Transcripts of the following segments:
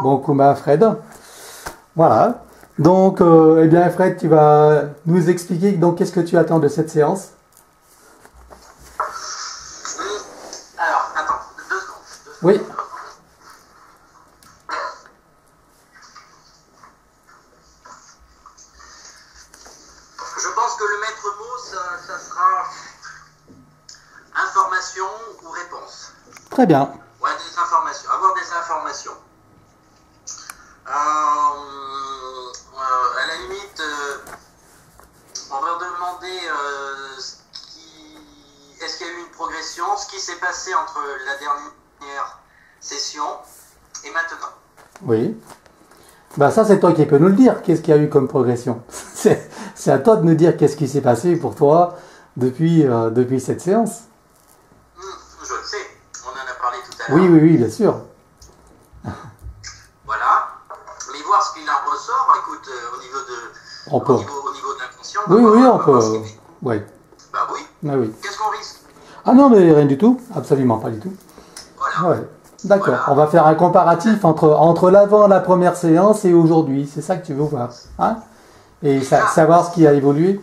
Bon, Kuma, Fred. Voilà. Donc, eh bien, Fred, tu vas nous expliquer donc qu'est-ce que tu attends de cette séance. Alors, attends, 2 secondes. Oui. Je pense que le maître mot, ça sera information ou réponse. Très bien. Ouais, des informations. Avoir des informations. À la limite, on va demander est-ce qu'il y a eu une progression, ce qui s'est passé entre la dernière session et maintenant. Oui. Bah ça, c'est toi qui peux nous le dire. Qu'est-ce qu'il y a eu comme progression? C'est à toi de nous dire qu'est-ce qui s'est passé pour toi depuis cette séance. Je le sais, on en a parlé tout à l'heure. Oui, oui, oui, bien sûr. Voilà. Mais voir ce qu'il en ressort, écoute, au niveau de l'inconscient. Oui, oui, on peut. Oui. Bah oui. Ah oui. Qu'est-ce qu'on risque? Ah non, mais rien du tout. Absolument pas du tout. Voilà. Ouais. D'accord. Voilà. On va faire un comparatif entre l'avant, la première séance et aujourd'hui. C'est ça que tu veux voir. Hein? Et savoir ce qui a évolué.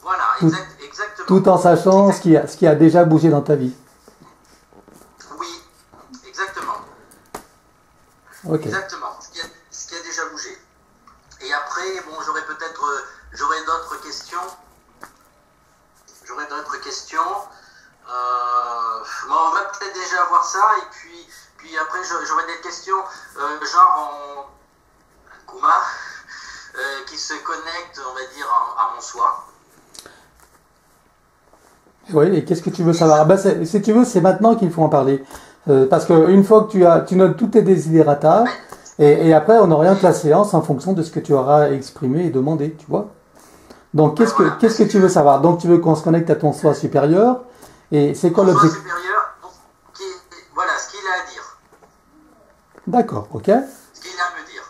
Voilà, exactement. Tout en sachant ce qui a déjà bougé dans ta vie. Oui, exactement. Ok. Exactement. Ce qui a déjà bougé. Et après, bon, j'aurais d'autres questions. Bon, on va peut-être déjà voir ça, et puis après, j'aurai des questions, genre en Kuma, qui se connectent, on va dire, à mon soi. Oui, et qu'est-ce que tu veux savoir? Ah ben, si tu veux, c'est maintenant qu'il faut en parler. Parce qu'une fois que tu notes tous tes desiderata, et après, on oriente la séance en fonction de ce que tu auras exprimé et demandé, tu vois? Donc, qu'est-ce que tu veux savoir? Donc, tu veux qu'on se connecte à ton soi supérieur, et c'est quoi l'objectif? Soi supérieur, voilà, ce qu'il a à dire. D'accord, ok. Ce qu'il a à me dire.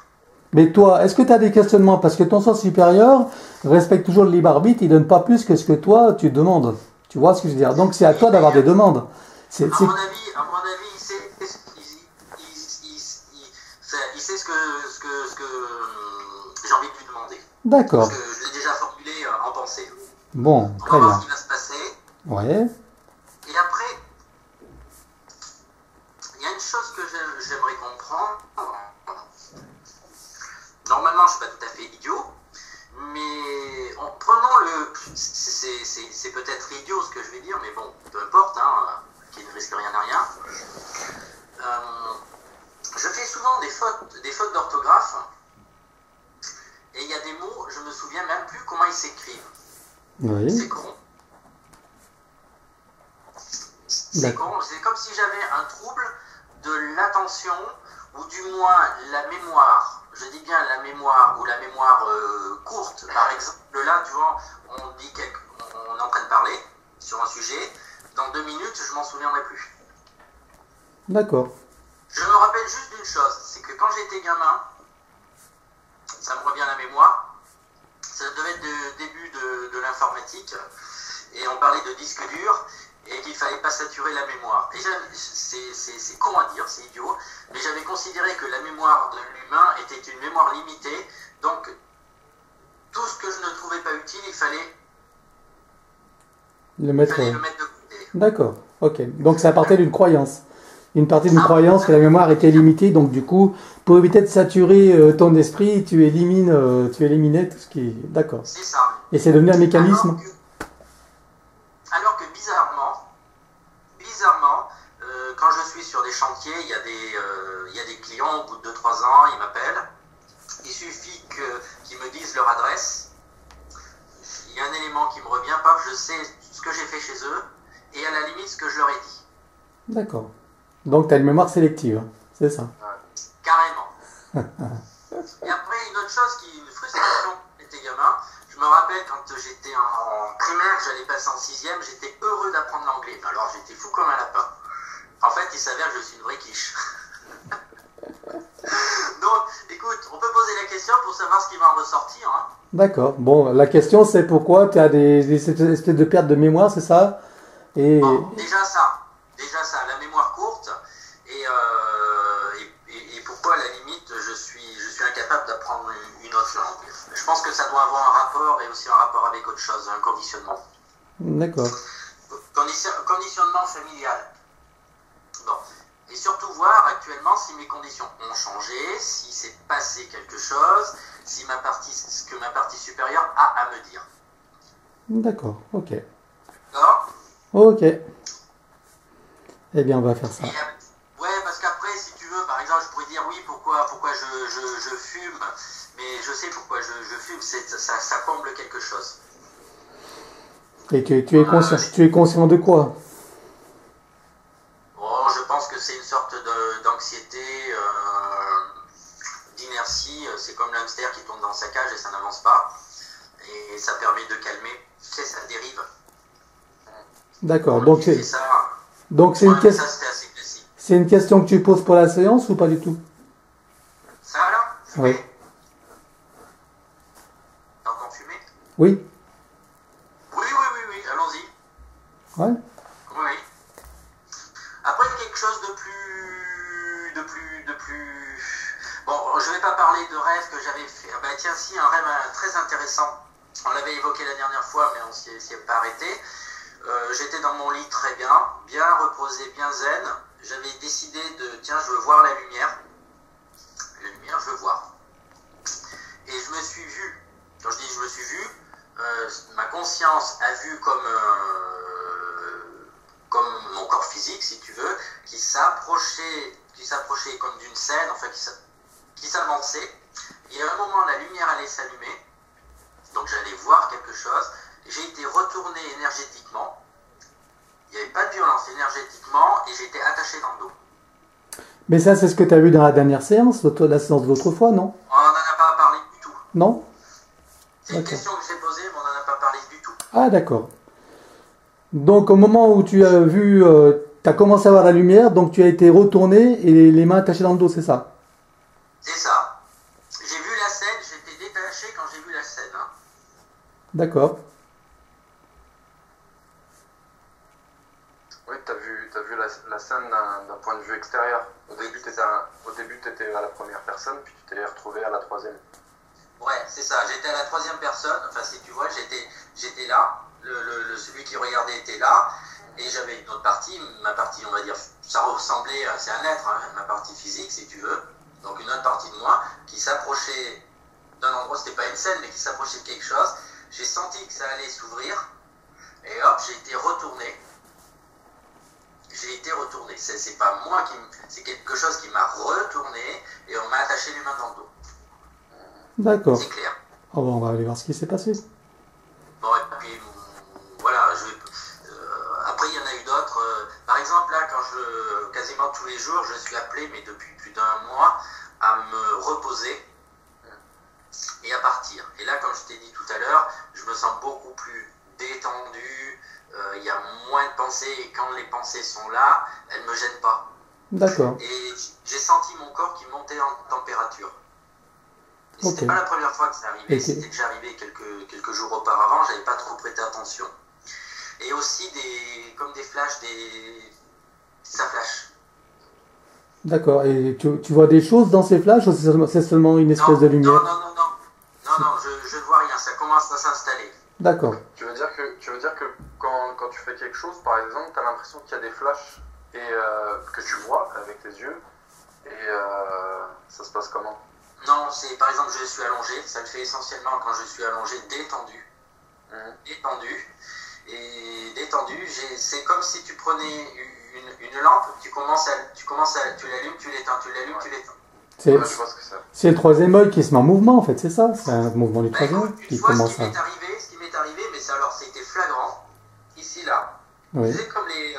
Mais toi, est-ce que tu as des questionnements? Parce que ton soi supérieur respecte toujours le libre arbitre, il donne pas plus que ce que toi, tu demandes. Tu vois ce que je veux dire? Donc, c'est à toi d'avoir des demandes. À mon avis, il sait ce que j'ai envie de lui demander. D'accord. Parce que je l'ai déjà formulé en pensée. Bon, On très va voir bien. ce qui va se passer. Ouais. Et après, il y a une chose que j'aimerais comprendre. Normalement, je ne suis pas tout à fait idiot, mais en prenant c'est peut-être idiot ce que je vais dire, mais bon, peu importe, hein, qui ne risque rien à rien. Je fais souvent des fautes d'orthographe, et il y a des mots, je me souviens même plus comment ils s'écrivent. Oui. C'est con. C'est con, c'est comme si j'avais un trouble de l'attention, ou du moins la mémoire. Je dis bien la mémoire, ou la mémoire courte. Par exemple, là, tu vois, on est en train de parler sur un sujet. Dans 2 minutes, je m'en souviendrai plus. D'accord. Je me rappelle juste d'une chose, c'est que quand j'étais gamin, ça me revient à la mémoire, ça devait être le début de l'informatique, et on parlait de disque dur, et qu'il ne fallait pas saturer la mémoire. Et c'est con à dire, c'est idiot, mais j'avais considéré que la mémoire de l'humain était une mémoire limitée, donc tout ce que je ne trouvais pas utile, il fallait le mettre de côté. D'accord. Ok. Donc, ça partait d'une croyance. Une partie d'une croyance que la mémoire était limitée. Donc, du coup, pour éviter de saturer ton esprit, tu éliminais tout ce qui est... D'accord. C'est ça. Et c'est devenu un mécanisme. Alors que bizarrement, quand je suis sur des chantiers, il y a des clients, au bout de 2-3 ans, ils m'appellent. Il suffit qu'ils me disent leur adresse. Il y a un élément qui me revient, paf, je sais ce que j'ai fait chez eux, et à la limite ce que je leur ai dit. D'accord. Donc, tu as une mémoire sélective, hein, c'est ça? Carrément. Et après, une autre chose qui est une frustration quand j'étais gamin, je me rappelle quand j'étais en primaire, j'allais passer en 6e, j'étais heureux d'apprendre l'anglais. Alors j'étais fou comme un lapin. En fait, il s'avère que je suis une vraie quiche. Donc, écoute, on peut poser la question pour savoir ce qui va en ressortir. Hein. D'accord. Bon, la question c'est pourquoi tu as des espèces de pertes de mémoire, c'est ça? Et... Bon, déjà ça, la mémoire courte, et avec autre chose, un conditionnement. D'accord. Conditionnement familial. Bon. Et surtout voir actuellement si mes conditions ont changé, si s'est passé quelque chose, si ce que ma partie supérieure a à me dire. D'accord, ok. D'accord? Ok. Eh bien, on va faire ça. Ouais, parce qu'après, si tu veux, par exemple, je pourrais dire oui, pourquoi je fume, mais je sais pourquoi je fume, ça comble quelque chose. Et tu es conscient de quoi? Bon, je pense que c'est une sorte d'anxiété, d'inertie. C'est comme l'hamster qui tourne dans sa cage et ça n'avance pas. Et ça permet de calmer. Tu sais, ça dérive. D'accord. Donc c'est une question. Ça, c'était assez classique. C'est une question que tu poses pour la séance ou pas du tout? Ça là? Oui. T'entends fumer? Oui. Oui, allons-y. Ouais. Oui. Après, quelque chose de plus... Bon, je vais pas parler de rêve que j'avais fait. Ah bah tiens, si, un rêve très intéressant. On l'avait évoqué la dernière fois, mais on s'y est pas arrêté. J'étais dans mon lit très bien reposé, bien zen. J'avais décidé tiens, je veux voir la lumière. La lumière, je veux voir. Et je me suis vu. Quand je dis je me suis vu, ma conscience a vu comme mon corps physique, si tu veux, qui s'approchait comme d'une scène, enfin qui s'avançait. Et à un moment, la lumière allait s'allumer. Donc j'allais voir quelque chose. J'ai été retourné énergétiquement. Il n'y avait pas de violence énergétiquement et j'étais attaché dans le dos. Mais ça, c'est ce que tu as vu dans la dernière séance, la séance de l'autre fois, non? On n'en a pas parlé du tout. Non? C'est une question que j'ai posée, mais on n'en a pas parlé du tout. Ah, d'accord. Donc, au moment où tu as vu, tu as commencé à voir la lumière, donc tu as été retourné et les mains attachées dans le dos, c'est ça? C'est ça. J'ai vu la scène, j'étais détaché quand j'ai vu la scène. Hein. D'accord. Oui, t'as vu la scène d'un point de vue extérieur. Au début, tu étais à la première personne, puis tu t'es retrouvé à la troisième. Ouais, c'est ça. J'étais à la troisième personne. Enfin, si tu vois, j'étais là. Celui qui regardait était là. Et j'avais une autre partie. Ma partie, on va dire, ça ressemblait, c'est un être, hein, ma partie physique, si tu veux. Donc une autre partie de moi qui s'approchait d'un endroit, c'était pas une scène, mais qui s'approchait de quelque chose. J'ai senti que ça allait s'ouvrir. Et hop, j'ai été retourné. C'est pas moi c'est quelque chose qui m'a retourné et on m'a attaché les mains dans le dos. D'accord. C'est clair. Oh, bon, on va aller voir ce qui s'est passé. Bon, et puis voilà, après il y en a eu d'autres. Par exemple, là, quasiment tous les jours, je suis appelé, mais depuis plus d'1 mois, à me reposer et à partir. Et là, comme je t'ai dit tout à l'heure, je me sens beaucoup plus détendu. Il y a moins de pensées et quand les pensées sont là, elles ne me gênent pas. D'accord. Et j'ai senti mon corps qui montait en température. Et c'était pas la première fois que ça arrivait, c'était déjà arrivé quelques jours auparavant, j'avais pas trop prêté attention. Et aussi comme des flashs, ça flash. D'accord. Et tu vois des choses dans ces flashs ou c'est seulement une espèce de lumière? Non, je ne vois rien, ça commence à s'installer. D'accord. Tu veux dire que quand tu fais quelque chose, par exemple, tu as l'impression qu'il y a des flashs et que tu vois avec tes yeux et ça se passe comment? Non, c'est par exemple je suis allongé, ça le fait essentiellement quand je suis allongé détendu. Détendu, c'est comme si tu prenais une lampe, tu l'allumes, tu l'éteins, tu l'allumes, tu l'éteins. C'est le troisième œil qui se met en mouvement en fait, c'est ça? C'est un mouvement du troisième œil qui commence à... Ce qui m'est arrivé, mais c'était flagrant, ici, là. Oui. Tu sais, comme les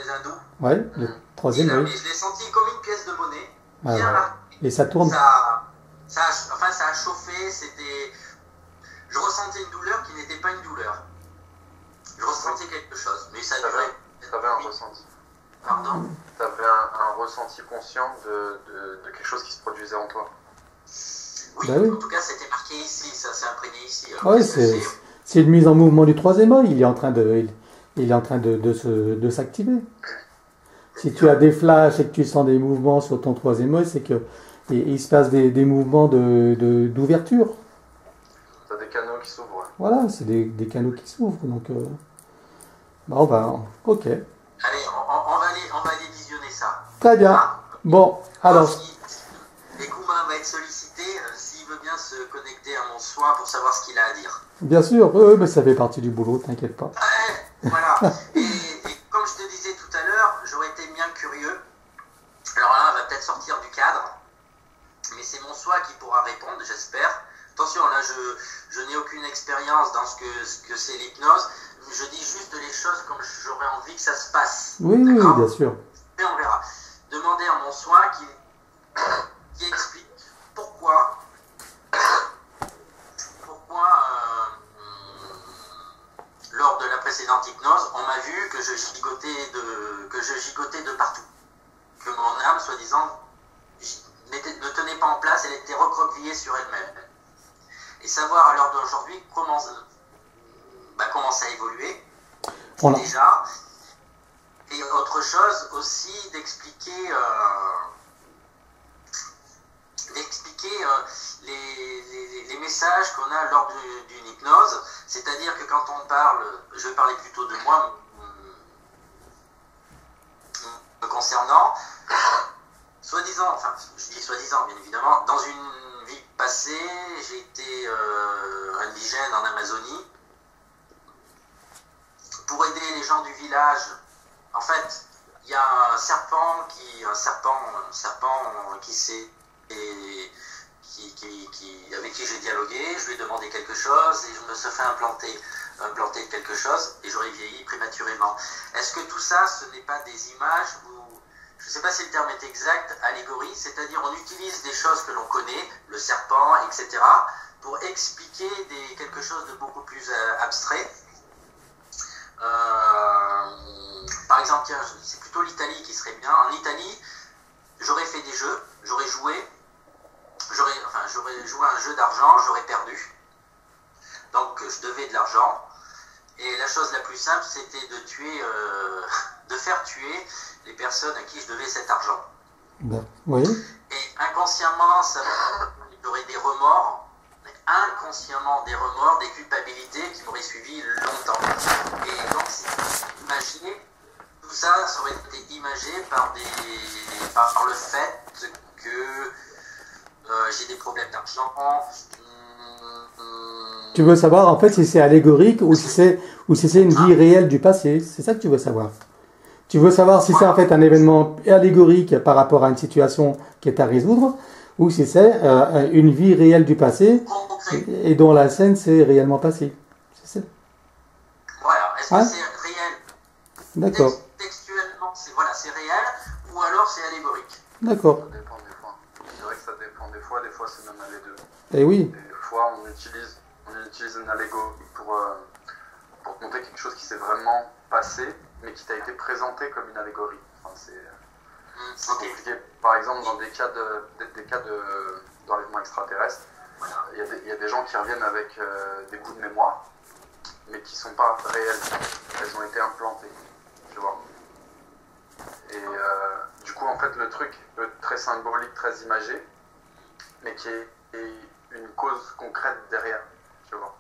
hindous. Ouais, le troisième œil. Mais je l'ai senti comme une pièce de monnaie, bien là. Ouais. Et ça tourne. Ça a chauffé, je ressentais une douleur qui n'était pas une douleur. Je ressentais quelque chose, mais ça durait. T'avais un ressenti. Pardon? T'avais un ressenti conscient de quelque chose qui se produisait en toi. Oui, bah oui. En tout cas, c'était marqué ici, ça s'est imprégné ici. Oui, c'est une mise en mouvement du troisième œil, il est en train de s'activer. Si tu as des flashs et que tu sens des mouvements sur ton troisième œil, c'est que il se passe des mouvements d'ouverture. T'as des canaux qui s'ouvrent. voilà, c'est des canaux qui s'ouvrent. Donc, bon, ben, ok. Allez, on va aller visionner ça. Très bien. Hein? Bon, alors. Et Kouma va être sollicité s'il veut bien se connecter à mon soin pour savoir ce qu'il a à dire. Bien sûr, mais ça fait partie du boulot, t'inquiète pas. Voilà. Et comme je te disais tout à l'heure, j'aurais été bien curieux. Alors là, on va peut-être sortir du cadre, mais c'est mon soi qui pourra répondre, j'espère. Attention, là, je n'ai aucune expérience dans ce que c'est l'hypnose. Je dis juste les choses comme j'aurais envie que ça se passe. Oui, oui, bien sûr. Et on verra. Demandez à mon soi qui explique pourquoi lors de la précédente hypnose, on m'a vu que je gigotais de partout. Que mon âme, soi-disant, ne tenait pas en place, elle était recroquevillée sur elle-même. Et savoir à l'heure d'aujourd'hui comment ça a évolué, Voilà. déjà. Et autre chose aussi, d'expliquer les messages qu'on a lors d'une hypnose. C'est-à-dire que quand on parle, je vais parler plutôt de moi, me concernant, soi-disant, enfin je dis soi-disant bien évidemment, dans une vie passée, j'ai été indigène en Amazonie pour aider les gens du village. En fait, il y a un serpent avec qui j'ai dialogué, je lui ai demandé quelque chose et je me suis fait implanter quelque chose et j'aurais vieilli prématurément. Est-ce que tout ça, ce n'est pas des images ou, je ne sais pas si le terme est exact, allégorie, c'est-à-dire on utilise des choses que l'on connaît, le serpent, etc., pour expliquer quelque chose de beaucoup plus abstrait. Par exemple, tiens, c'est plutôt l'Italie qui serait bien. En Italie, j'aurais fait des jeux, j'aurais joué à un jeu d'argent, j'aurais perdu. Donc je devais de l'argent. Et la chose la plus simple, c'était de faire tuer les personnes à qui je devais cet argent. Ben, oui. Et inconsciemment, j'aurais des remords, des culpabilités qui m'auraient suivi longtemps. Et donc, imaginez, tout ça aurait été imagé par le fait que j'ai des problèmes d'argent. Tu veux savoir en fait si c'est allégorique ou si c'est une vie réelle du passé. C'est ça que tu veux savoir. Tu veux savoir si c'est en fait un événement allégorique par rapport à une situation qui est à résoudre ou si c'est une vie réelle du passé et dont la scène s'est réellement passée. C'est ça. Voilà. Est-ce que c'est réel? D'accord. Textuellement, c'est réel ou alors c'est allégorique? D'accord. Ça dépend des fois. C'est vrai que ça dépend des fois c'est même les deux. Et oui. Des fois on utilise une allégorie pour te montrer quelque chose qui s'est vraiment passé, mais qui t'a été présenté comme une allégorie. Enfin, c'est compliqué. Par exemple, dans des cas d'enlèvement extraterrestre, il y a des gens qui reviennent avec des bouts de mémoire, mais qui ne sont pas réels. Elles ont été implantées, tu vois. Et du coup, en fait, le truc peut être très symbolique, très imagé, mais qui est une cause concrète derrière, tu vois.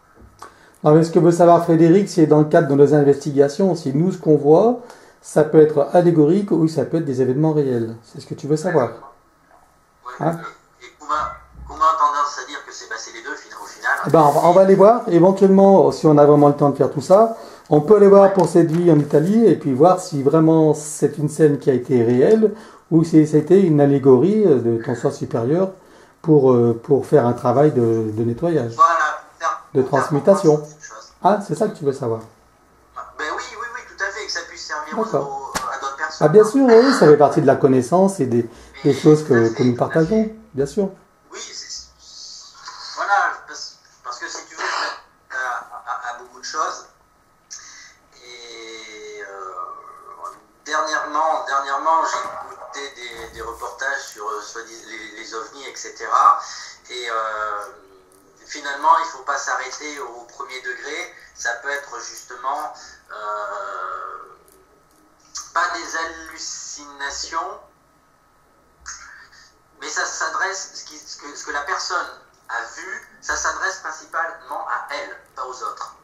Non, mais ce que veut savoir Frédéric, c'est dans le cadre de nos investigations, si nous, ce qu'on voit, ça peut être allégorique ou ça peut être des événements réels. C'est ce que tu veux savoir. Ouais. Hein? Et Kouma a tendance à dire que c'est les deux au final. Eh ben, on va les voir. Éventuellement, si on a vraiment le temps de faire tout ça, on peut aller voir pour cette vie en Italie et puis voir si vraiment c'est une scène qui a été réelle ou si c'était une allégorie de ton soi supérieur pour faire un travail de nettoyage, Voilà, de transmutation. Ah, c'est ça que tu veux savoir. Ben oui, tout à fait, que ça puisse servir D'accord. à d'autres personnes. Ah, bien sûr, oui, ça fait partie de la connaissance et des choses que nous partageons, bien sûr. Oui, voilà, parce que si tu veux, à beaucoup de choses. Et dernièrement, j'ai écouté des reportages sur les ovnis, etc. Et finalement, il ne faut pas s'arrêter au premier degré. Ça peut être justement pas des hallucinations, mais ça s'adresse, ce que la personne ça s'adresse principalement à elle, pas aux autres.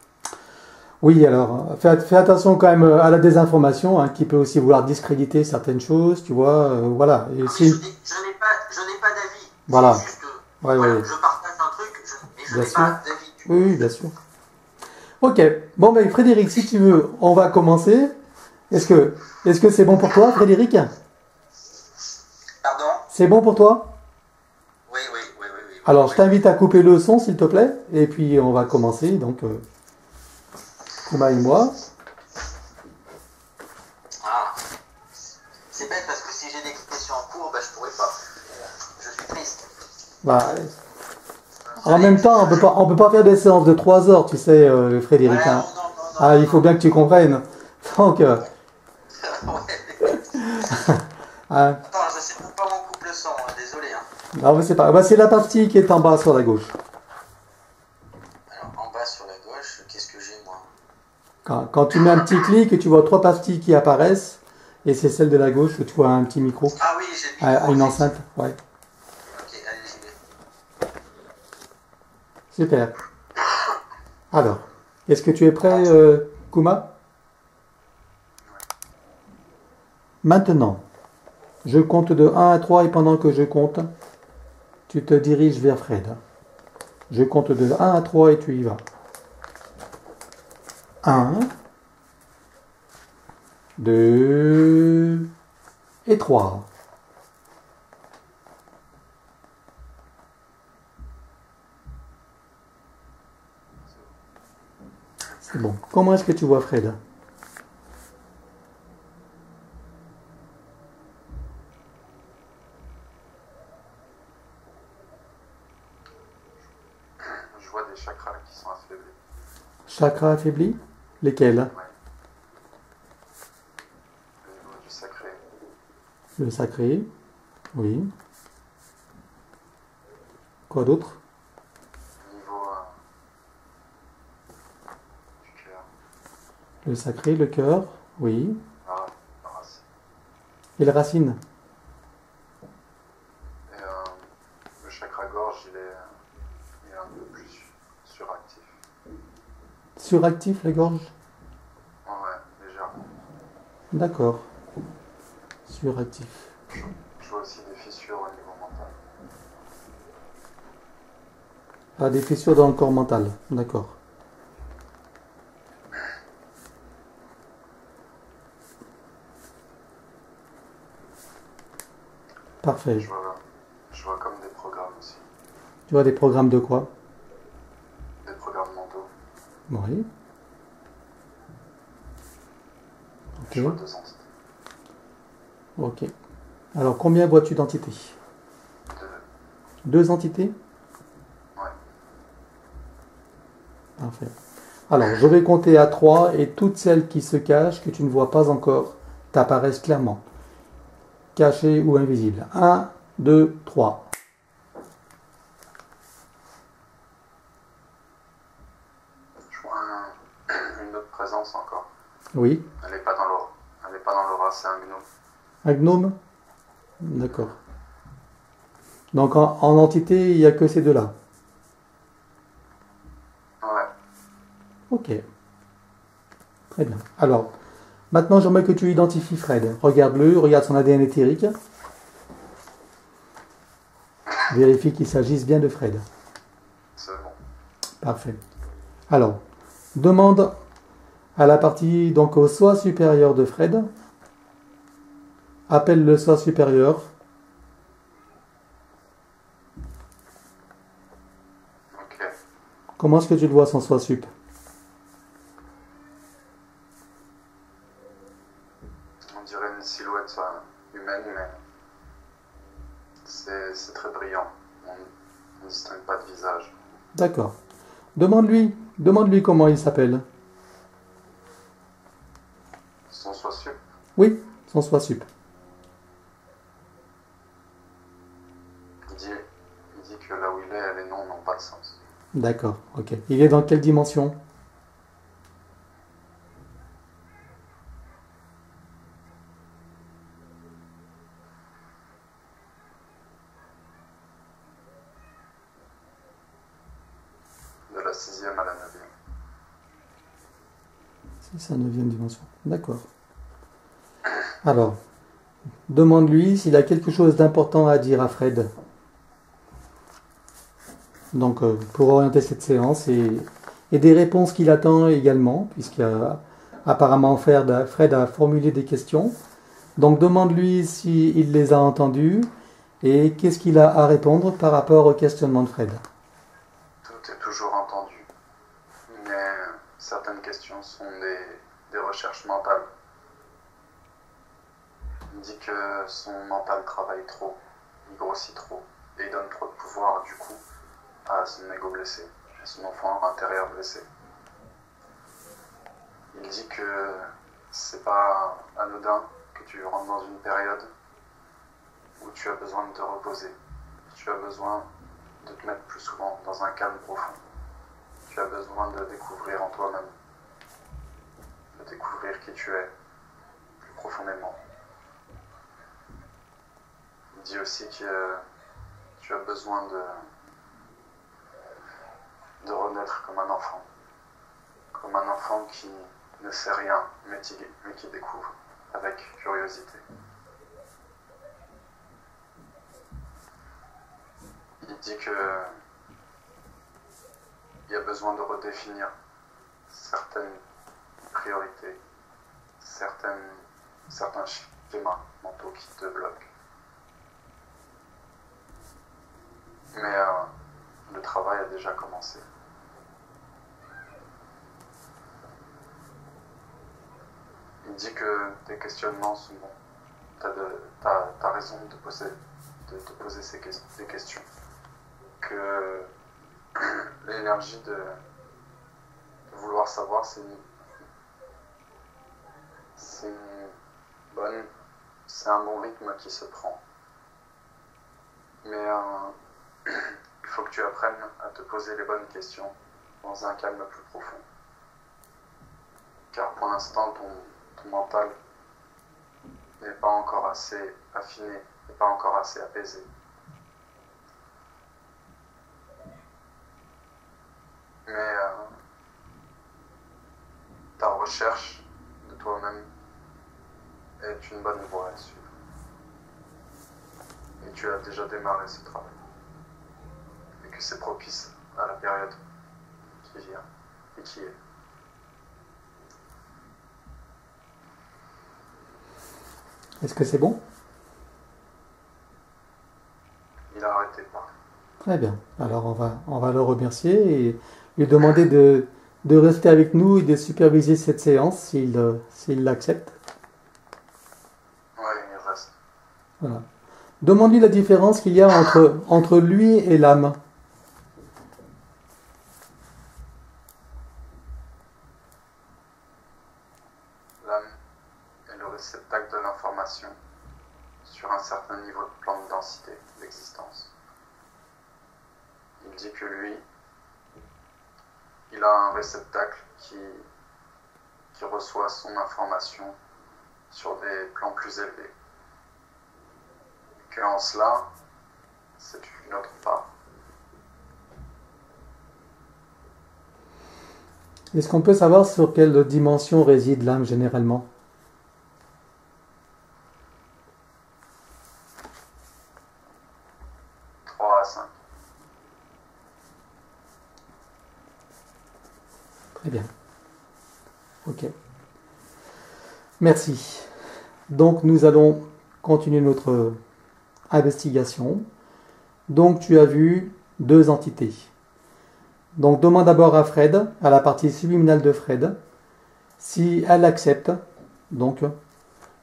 Oui, alors fais attention quand même à la désinformation, hein, qui peut aussi vouloir discréditer certaines choses, tu vois, voilà. Et Non, mais si, je n'ai pas d'avis. voilà, C'est juste, ouais, voilà, ouais, je partage un truc, mais je bien n'ai sûr. pas d'avis. Oui, oui, bien sûr. Ok, bon ben Frédéric, si tu veux, on va commencer. Est-ce que c'est bon pour toi, Frédéric? Pardon? C'est bon pour toi? Oui, oui, oui, oui, oui, oui, Alors, je oui. t'invite à couper le son, s'il te plaît, et puis on va commencer, donc, Kouma et moi. Ah, c'est bête parce que si j'ai des questions en cours, bah, je pourrais pas. Je suis triste. Bah, en même temps, on peut pas faire des séances de 3 heures, tu sais, Ouais, Frédéric, hein. non, non, non, Ah, non, il faut non. bien que tu comprennes. Donc, Ouais. hein. Attends, je sais même pas où on coupe le son, hein, désolé. Hein. Non, mais c'est pas. Bah, c'est la partie qui est en bas sur la gauche. Alors, en bas sur la gauche, qu'est-ce que j'ai moi? Quand tu mets un petit clic, tu vois 3 parties qui apparaissent, et c'est celle de la gauche où tu vois un petit micro, Ah oui, j'ai le micro. une enceinte. Ouais, Ok, allez, j'y vais. super. Alors, est-ce que tu es prêt, Kouma? Maintenant, je compte de 1 à 3 et pendant que je compte, tu te diriges vers Fred. Je compte de 1 à 3 et tu y vas. 1, 2 et 3. C'est bon. Comment est-ce que tu vois Fred? Je vois des chakras qui sont affaiblis. Chakra affaibli? Lesquels? Ouais. Au niveau du sacré. Le sacré? Oui. Quoi d'autre? Au niveau du cœur. Le sacré, le cœur? Oui. La racine. Et la racine? Et le chakra gorge, il est un peu plus suractif. Suractif, la gorge? Ouais, légèrement. D'accord. Suractif. Je vois aussi des fissures au niveau mental. Ah, des fissures dans le corps mental. D'accord. Parfait. Je vois comme des programmes aussi. Tu vois des programmes de quoi? Des programmes mentaux. Oui. Je vois Ok. 2 entités. Ok. Alors, combien vois-tu d'entités? 2. 2 entités? Ouais. Parfait. Alors, je vais compter à 3 et toutes celles qui se cachent, que tu ne vois pas encore, t'apparaissent clairement. Cachées ou invisibles. 1, 2, 3. Je vois une autre présence encore. Oui. Elle n'est pas dans l'aura. Elle n'est pas dans l'aura, c'est un gnome. Un gnome? D'accord. Donc, en entité, il n'y a que ces deux-là. Ouais. Ok. Très bien. Alors, maintenant, j'aimerais que tu identifies Fred. Regarde-le, regarde son ADN éthérique. Vérifie qu'il s'agisse bien de Fred. C'est bon. Parfait. Alors, demande à la partie, donc au soi supérieur de Fred. Appelle le soi supérieur. Ok. Comment est-ce que tu le vois, son soi sup? On dirait une silhouette humaine, mais c'est très brillant. On ne distingue pas de visage. D'accord. Demande-lui comment il s'appelle. Son soi sup. Oui, son soi sup. Il dit que là où il est, les noms n'ont pas de sens. D'accord, ok. Il est dans quelle dimension? 6e à la 9e. 6 à 9e dimension. D'accord. Alors, demande-lui s'il a quelque chose d'important à dire à Fred. Donc, pour orienter cette séance et des réponses qu'il attend également, puisqu'apparemment Fred a formulé des questions. Donc, demande-lui s'il les a entendues et qu'est-ce qu'il a à répondre par rapport au questionnement de Fred. Tout est toujours entendu, mais certaines questions sont des recherches mentales. Il dit que son mental travaille trop, il grossit trop, et il donne trop de pouvoir du coup à son ego blessé, à son enfant intérieur blessé. Il dit que c'est pas anodin que tu rentres dans une période où tu as besoin de te reposer, tu as besoin de te mettre plus souvent dans un calme profond. Tu as besoin de découvrir en toi-même, de découvrir qui tu es plus profondément. Il dit aussi que tu as besoin de renaître comme un enfant qui ne sait rien, mais qui découvre avec curiosité. Il dit que il y a besoin de redéfinir certaines priorités, certains schémas mentaux qui te bloquent. Mais le travail a déjà commencé. Il dit que tes questionnements sont bons. T'as raison de te poser des questions. Que l'énergie de vouloir savoir, c'est un bon rythme qui se prend. Mais il faut que tu apprennes à te poser les bonnes questions dans un calme plus profond. Car pour l'instant, ton mental n'est pas encore assez affiné, n'est pas encore assez apaisé. Mais ta recherche de toi-même est une bonne voie à suivre. Et tu as déjà démarré ce travail. Et que c'est propice à la période qui vient et qui est. Est-ce que c'est bon? Il a arrêté de parler. Très bien. Alors on va le remercier et lui demander de rester avec nous et de superviser cette séance s'il l'accepte. Oui, il reste. Voilà. Demande-lui la différence qu'il y a entre lui et l'âme. L'âme est le réceptacle de l'information sur un certain niveau de plan de densité d'existence. Il dit que lui, il a un réceptacle qui reçoit son information sur des plans plus élevés. Et qu'en cela, c'est une autre part. Est-ce qu'on peut savoir sur quelle dimension réside l'âme généralement? Trois à 5. Très bien. Ok. Merci. Donc nous allons continuer notre investigation. Donc tu as vu deux entités. Donc demande d'abord à Fred, à la partie subliminale de Fred, si elle accepte donc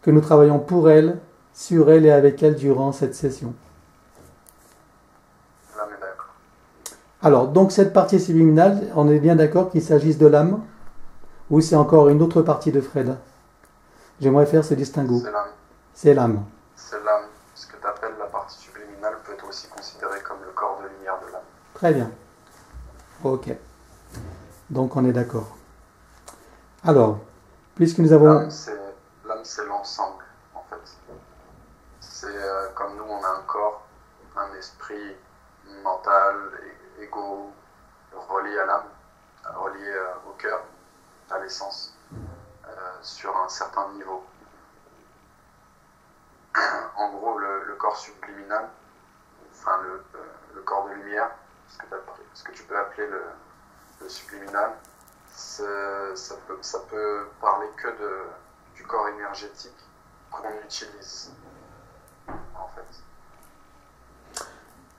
que nous travaillons pour elle, sur elle et avec elle durant cette session. L'âme est d'accord. Alors, donc cette partie subliminale, on est bien d'accord qu'il s'agisse de l'âme ou c'est encore une autre partie de Fred? J'aimerais faire ce distinguo. C'est l'âme. C'est l'âme. C'est l'âme. Ce que tu appelles la partie subliminale peut être aussi considéré comme le corps de lumière de l'âme. Très bien. Ok. Donc on est d'accord. Alors, puisque nous avons... L'âme, c'est l'ensemble, en fait. C'est comme nous, on a un corps, un esprit mental, égo, relié à l'âme. relié au cœur, à l'essence, sur un certain niveau. En gros, le corps subliminal, enfin le corps de lumière, ce que tu peux appeler le subliminal, ça peut parler que du corps énergétique qu'on utilise, en fait.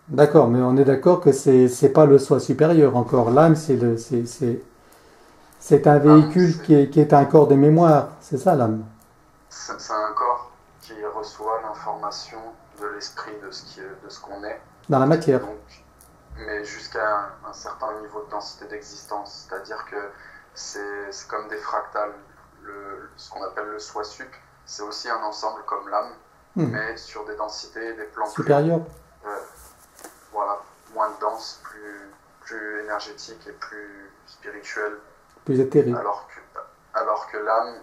D'accord, mais on est d'accord que c'est pas le soi supérieur encore. L'âme, c'est un véhicule qui est un corps de mémoire. C'est ça l'âme. C'est un corps qui reçoit l'information de l'esprit de ce qu'on est. Dans la matière. Donc, mais jusqu'à un certain niveau de densité d'existence. C'est-à-dire que c'est comme des fractales. Ce qu'on appelle le soi sup, c'est aussi un ensemble comme l'âme, mais sur des densités et des plans supérieurs. Voilà, moins dense, plus énergétique et plus spirituel. Plus éthéré. Alors que l'âme,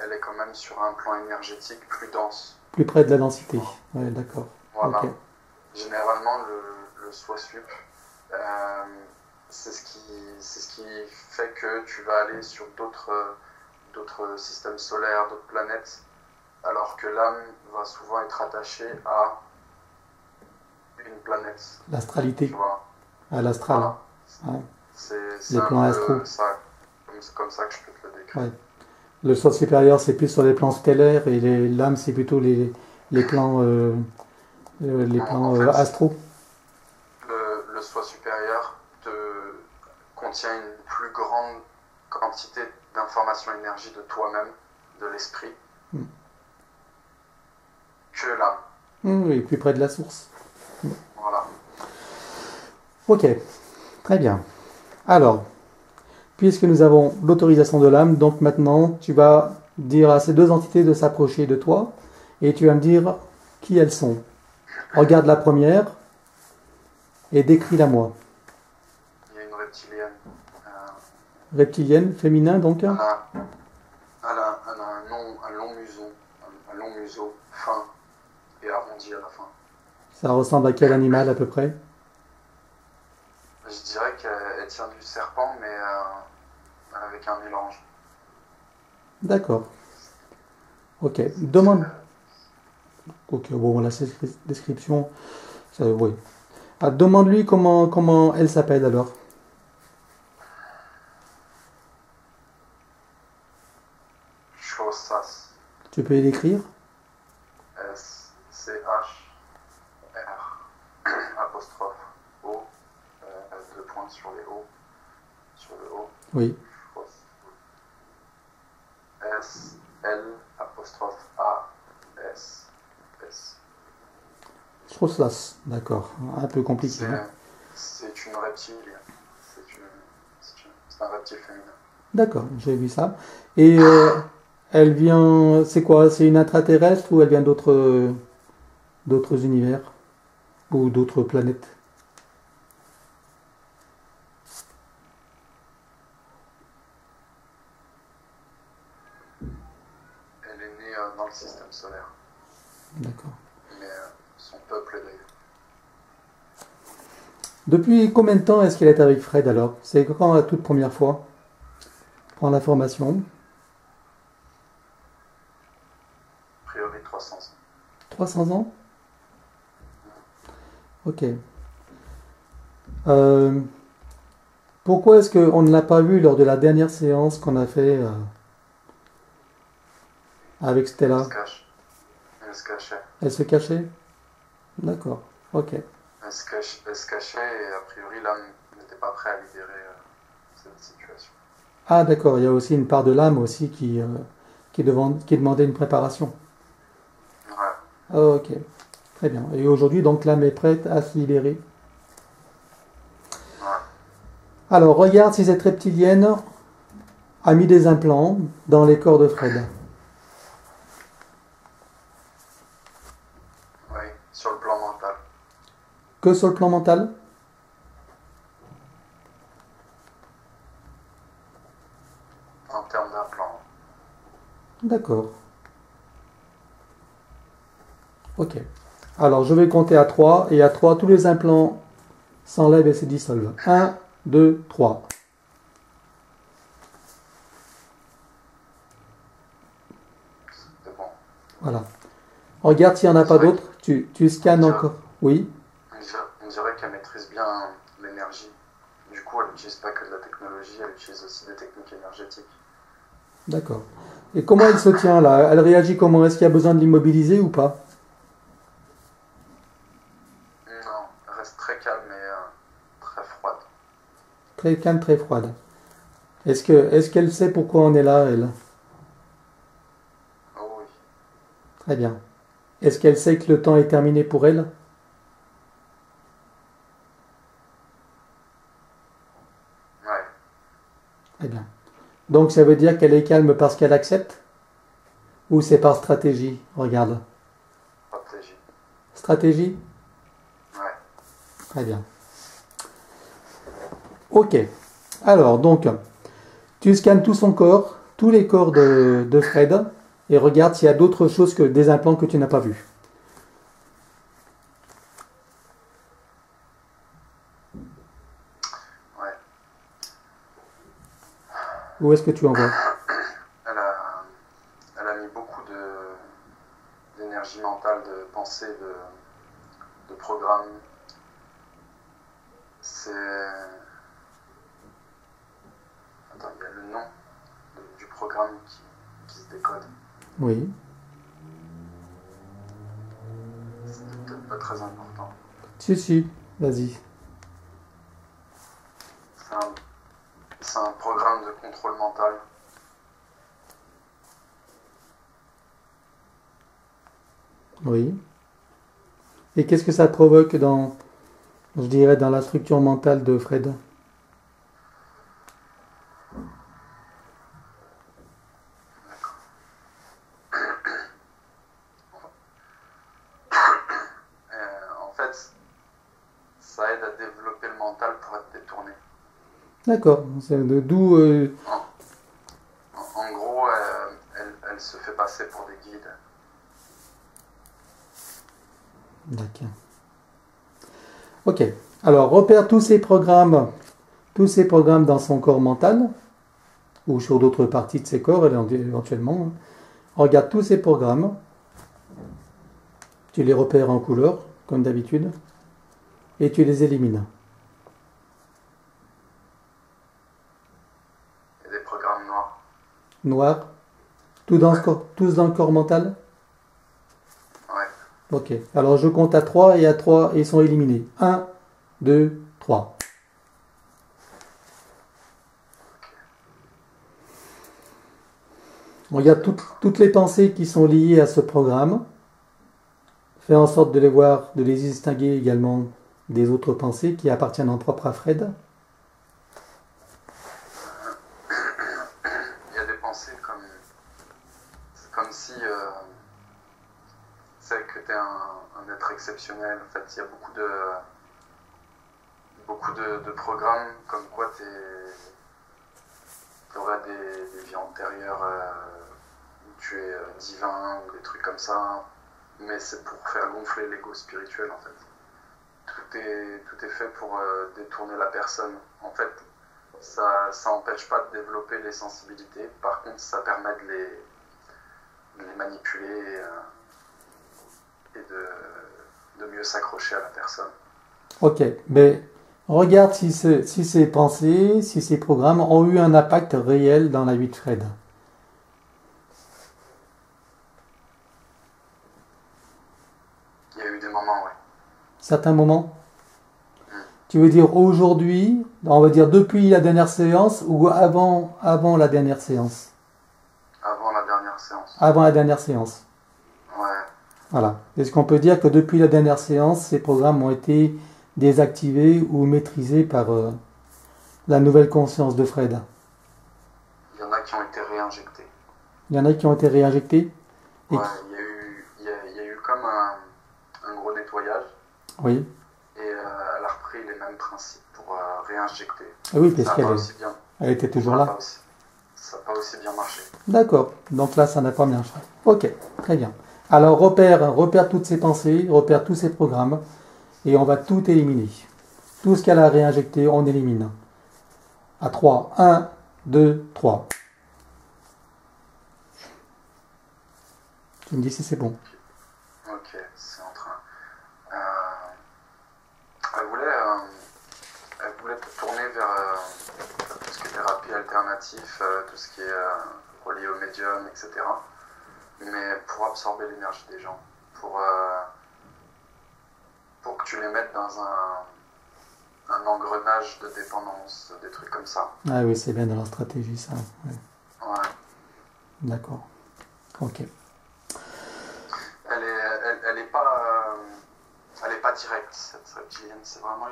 elle est quand même sur un plan énergétique plus dense. Plus près de la densité. Oui, d'accord. Voilà. Okay. Généralement, le soi sup, c'est ce qui fait que tu vas aller sur d'autres systèmes solaires, d'autres planètes, alors que l'âme va souvent être attachée à une planète. L'astralité. Tu vois. À l'astral. Voilà. Ouais. C'est les plans astraux. Comme ça que je peux te le décrire. Ouais. Le soi supérieur, c'est plus sur les plans stellaires et l'âme, c'est plutôt les plans, En fait, astraux. Le soi supérieur contient une plus grande quantité d'informations énergie de toi-même, de l'esprit, que l'âme. Oui, plus près de la source. Voilà. Ok, très bien. Alors, puisque nous avons l'autorisation de l'âme, donc maintenant tu vas dire à ces deux entités de s'approcher de toi et tu vas me dire qui elles sont. Regarde la première et décris-la moi. Il y a une reptilienne. Reptilienne, féminin donc. Elle a un long museau fin et arrondi à la fin. Ça ressemble à quel animal à peu près? Je dirais qu'elle tient du serpent, mais avec un mélange. D'accord. Ok. Demande. Ok, bon, la description. Oui. Ah, demande-lui comment elle s'appelle alors. Chaussas. Tu peux l'écrire? S-C-H-R O, deux points sur les O, sur le O. Oui. S-L-A-S-S. Chausslas, d'accord. Un peu compliqué. C'est une reptile. C'est un reptile féminin. D'accord, j'ai vu ça. Et elle vient, c'est quoi? C'est une intraterrestre ou elle vient d'autres univers ou d'autres planètes? Elle est née dans le système solaire. D'accord. Mais son peuple est d'ailleurs. Depuis combien de temps est-ce qu'elle est avec Fred alors? C'est quand la toute première fois? Prends l'information. A priori 300 ans. 300 ans? Ok. Pourquoi est-ce qu'on ne l'a pas vue lors de la dernière séance qu'on a fait avec Stella? Elle se cache. Elle se cachait. Elle se cachait? D'accord. Ok. Elle se cachait et a priori l'âme n'était pas prêt à libérer cette situation. Ah d'accord, il y a aussi une part de l'âme aussi qui demandait une préparation. Ouais. Ok, très bien. Et aujourd'hui, donc l'âme est prête à se libérer. Ouais. Alors, regarde si cette reptilienne a mis des implants dans les corps de Fred. Oui, sur le plan mental. Que sur le plan mental? En termes d'implants. D'accord. Ok. Alors, je vais compter à 3, et à 3, tous les implants s'enlèvent et se dissolvent. 1, 2, 3. Voilà. Regarde s'il n'y en a pas Ouais. d'autres. Tu scannes Tiens. encore. Oui. On dirait qu'elle maîtrise bien l'énergie. Du coup, elle n'utilise pas que de la technologie, elle utilise aussi des techniques énergétiques. D'accord. Et comment elle se tient là? Elle réagit comment? Est-ce qu'il y a besoin de l'immobiliser ou pas? Non, elle reste très calme et très froide. Très calme, très froide. Est-ce qu'elle sait pourquoi on est là, elle? Oh oui, Très bien. Est-ce qu'elle sait que le temps est terminé pour elle? ouais, Très bien. Donc ça veut dire qu'elle est calme parce qu'elle accepte? Ou c'est par stratégie? Regarde. stratégie. Stratégie? Ouais, Très bien. Ok. Alors, donc, tu scannes tout son corps, tous les corps de Fred, et regarde s'il y a d'autres choses que des implants que tu n'as pas vus. ouais. Où est-ce que tu en vois? Elle a mis beaucoup d'énergie mentale, de pensée, de programme. C'est... Attends, il y a le nom du programme qui se décode. Oui. C'est peut-être pas très important. Si, vas-y. C'est un programme de contrôle mental. Oui. Et qu'est-ce que ça provoque je dirais, dans la structure mentale de Fred? En fait, ça aide à développer le mental pour être détourné. D'accord. D'où... En gros, elle se fait passer pour des guides. D'accord. Ok. Alors, repère tous ces programmes dans son corps mental, ou sur d'autres parties de ses corps, éventuellement. Regarde tous ces programmes. Tu les repères en couleur, comme d'habitude, et tu les élimines. Il y a des programmes noirs. Noir. Tous dans le corps mental? Ouais. Ok. Alors, je compte à 3 et à 3, ils sont éliminés. 1, 2, 3. Regarde toutes les pensées qui sont liées à ce programme. Fais en sorte de les voir, de les distinguer également des autres pensées qui appartiennent en propre à Fred. Il y a des pensées c'est comme si c'est que tu es un être exceptionnel. En fait, il y a beaucoup de programmes comme quoi tu aurais des vies antérieures où tu es divin ou des trucs comme ça. Mais c'est pour faire gonfler l'ego spirituel en fait. Tout est fait pour détourner la personne. En fait, ça n'empêche pas de développer les sensibilités. Par contre, ça permet de les manipuler et de mieux s'accrocher à la personne. Ok, mais regarde si ces pensées, si ces programmes ont eu un impact réel dans la vie de Fred. Il y a eu des moments, ouais. Certains moments? Tu veux dire aujourd'hui, on va dire depuis la dernière séance ou avant la dernière séance? Avant la dernière séance. Avant la dernière séance. Ouais. Voilà. Est-ce qu'on peut dire que depuis la dernière séance, ces programmes ont été désactivés ou maîtrisés par la nouvelle conscience de Fred? Il y en a qui ont été réinjectés. Il y en a qui ont été réinjectés? Ouais, il y a eu comme un gros nettoyage. Oui. Et elle a repris les mêmes principes pour réinjecter. Ah oui, parce Ça n'a pas aussi bien. elle était toujours Ça n'a là. pas aussi bien marché. D'accord. Donc là, ça n'a pas bien marché. Ok, très bien. Alors repère toutes ces pensées, repère tous ces programmes, et on va tout éliminer. Tout ce qu'elle a réinjecté, on élimine. À 3. 1, 2, 3. Tu me dis si c'est bon. Ok, c'est en train. Elle voulait te tourner vers tout ce qui est thérapie alternative, tout ce qui est relié au médium, etc. Mais pour absorber l'énergie des gens, pour que tu les mettes dans un engrenage de dépendance, des trucs comme ça. Ah oui, c'est bien dans leur stratégie, ça. Ouais. Ouais. D'accord. Ok. Elle est pas directe, cette reptilienne. C'est vraiment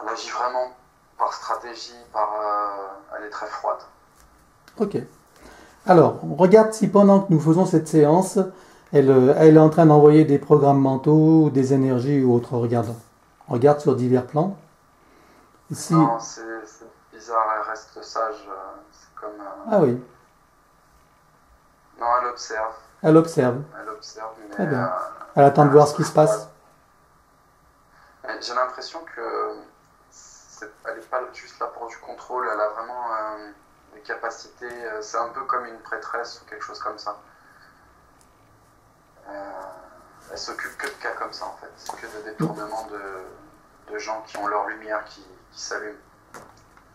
elle agit vraiment par stratégie, elle est très froide. Ok. Alors, regarde si pendant que nous faisons cette séance, elle est en train d'envoyer des programmes mentaux, des énergies ou autre. Regarde sur divers plans. Ici. Non, c'est bizarre, elle reste sage. C'est comme. Ah oui. Non, elle observe. Elle observe. Elle observe, mais. Très bien. Elle attend de voir ce qui se passe. J'ai l'impression que elle n'est pas juste là pour du contrôle, elle a vraiment des capacités. C'est un peu comme une prêtresse ou quelque chose comme ça. Elle s'occupe que de cas comme ça en fait, que de détournements de gens qui ont leur lumière qui s'allume.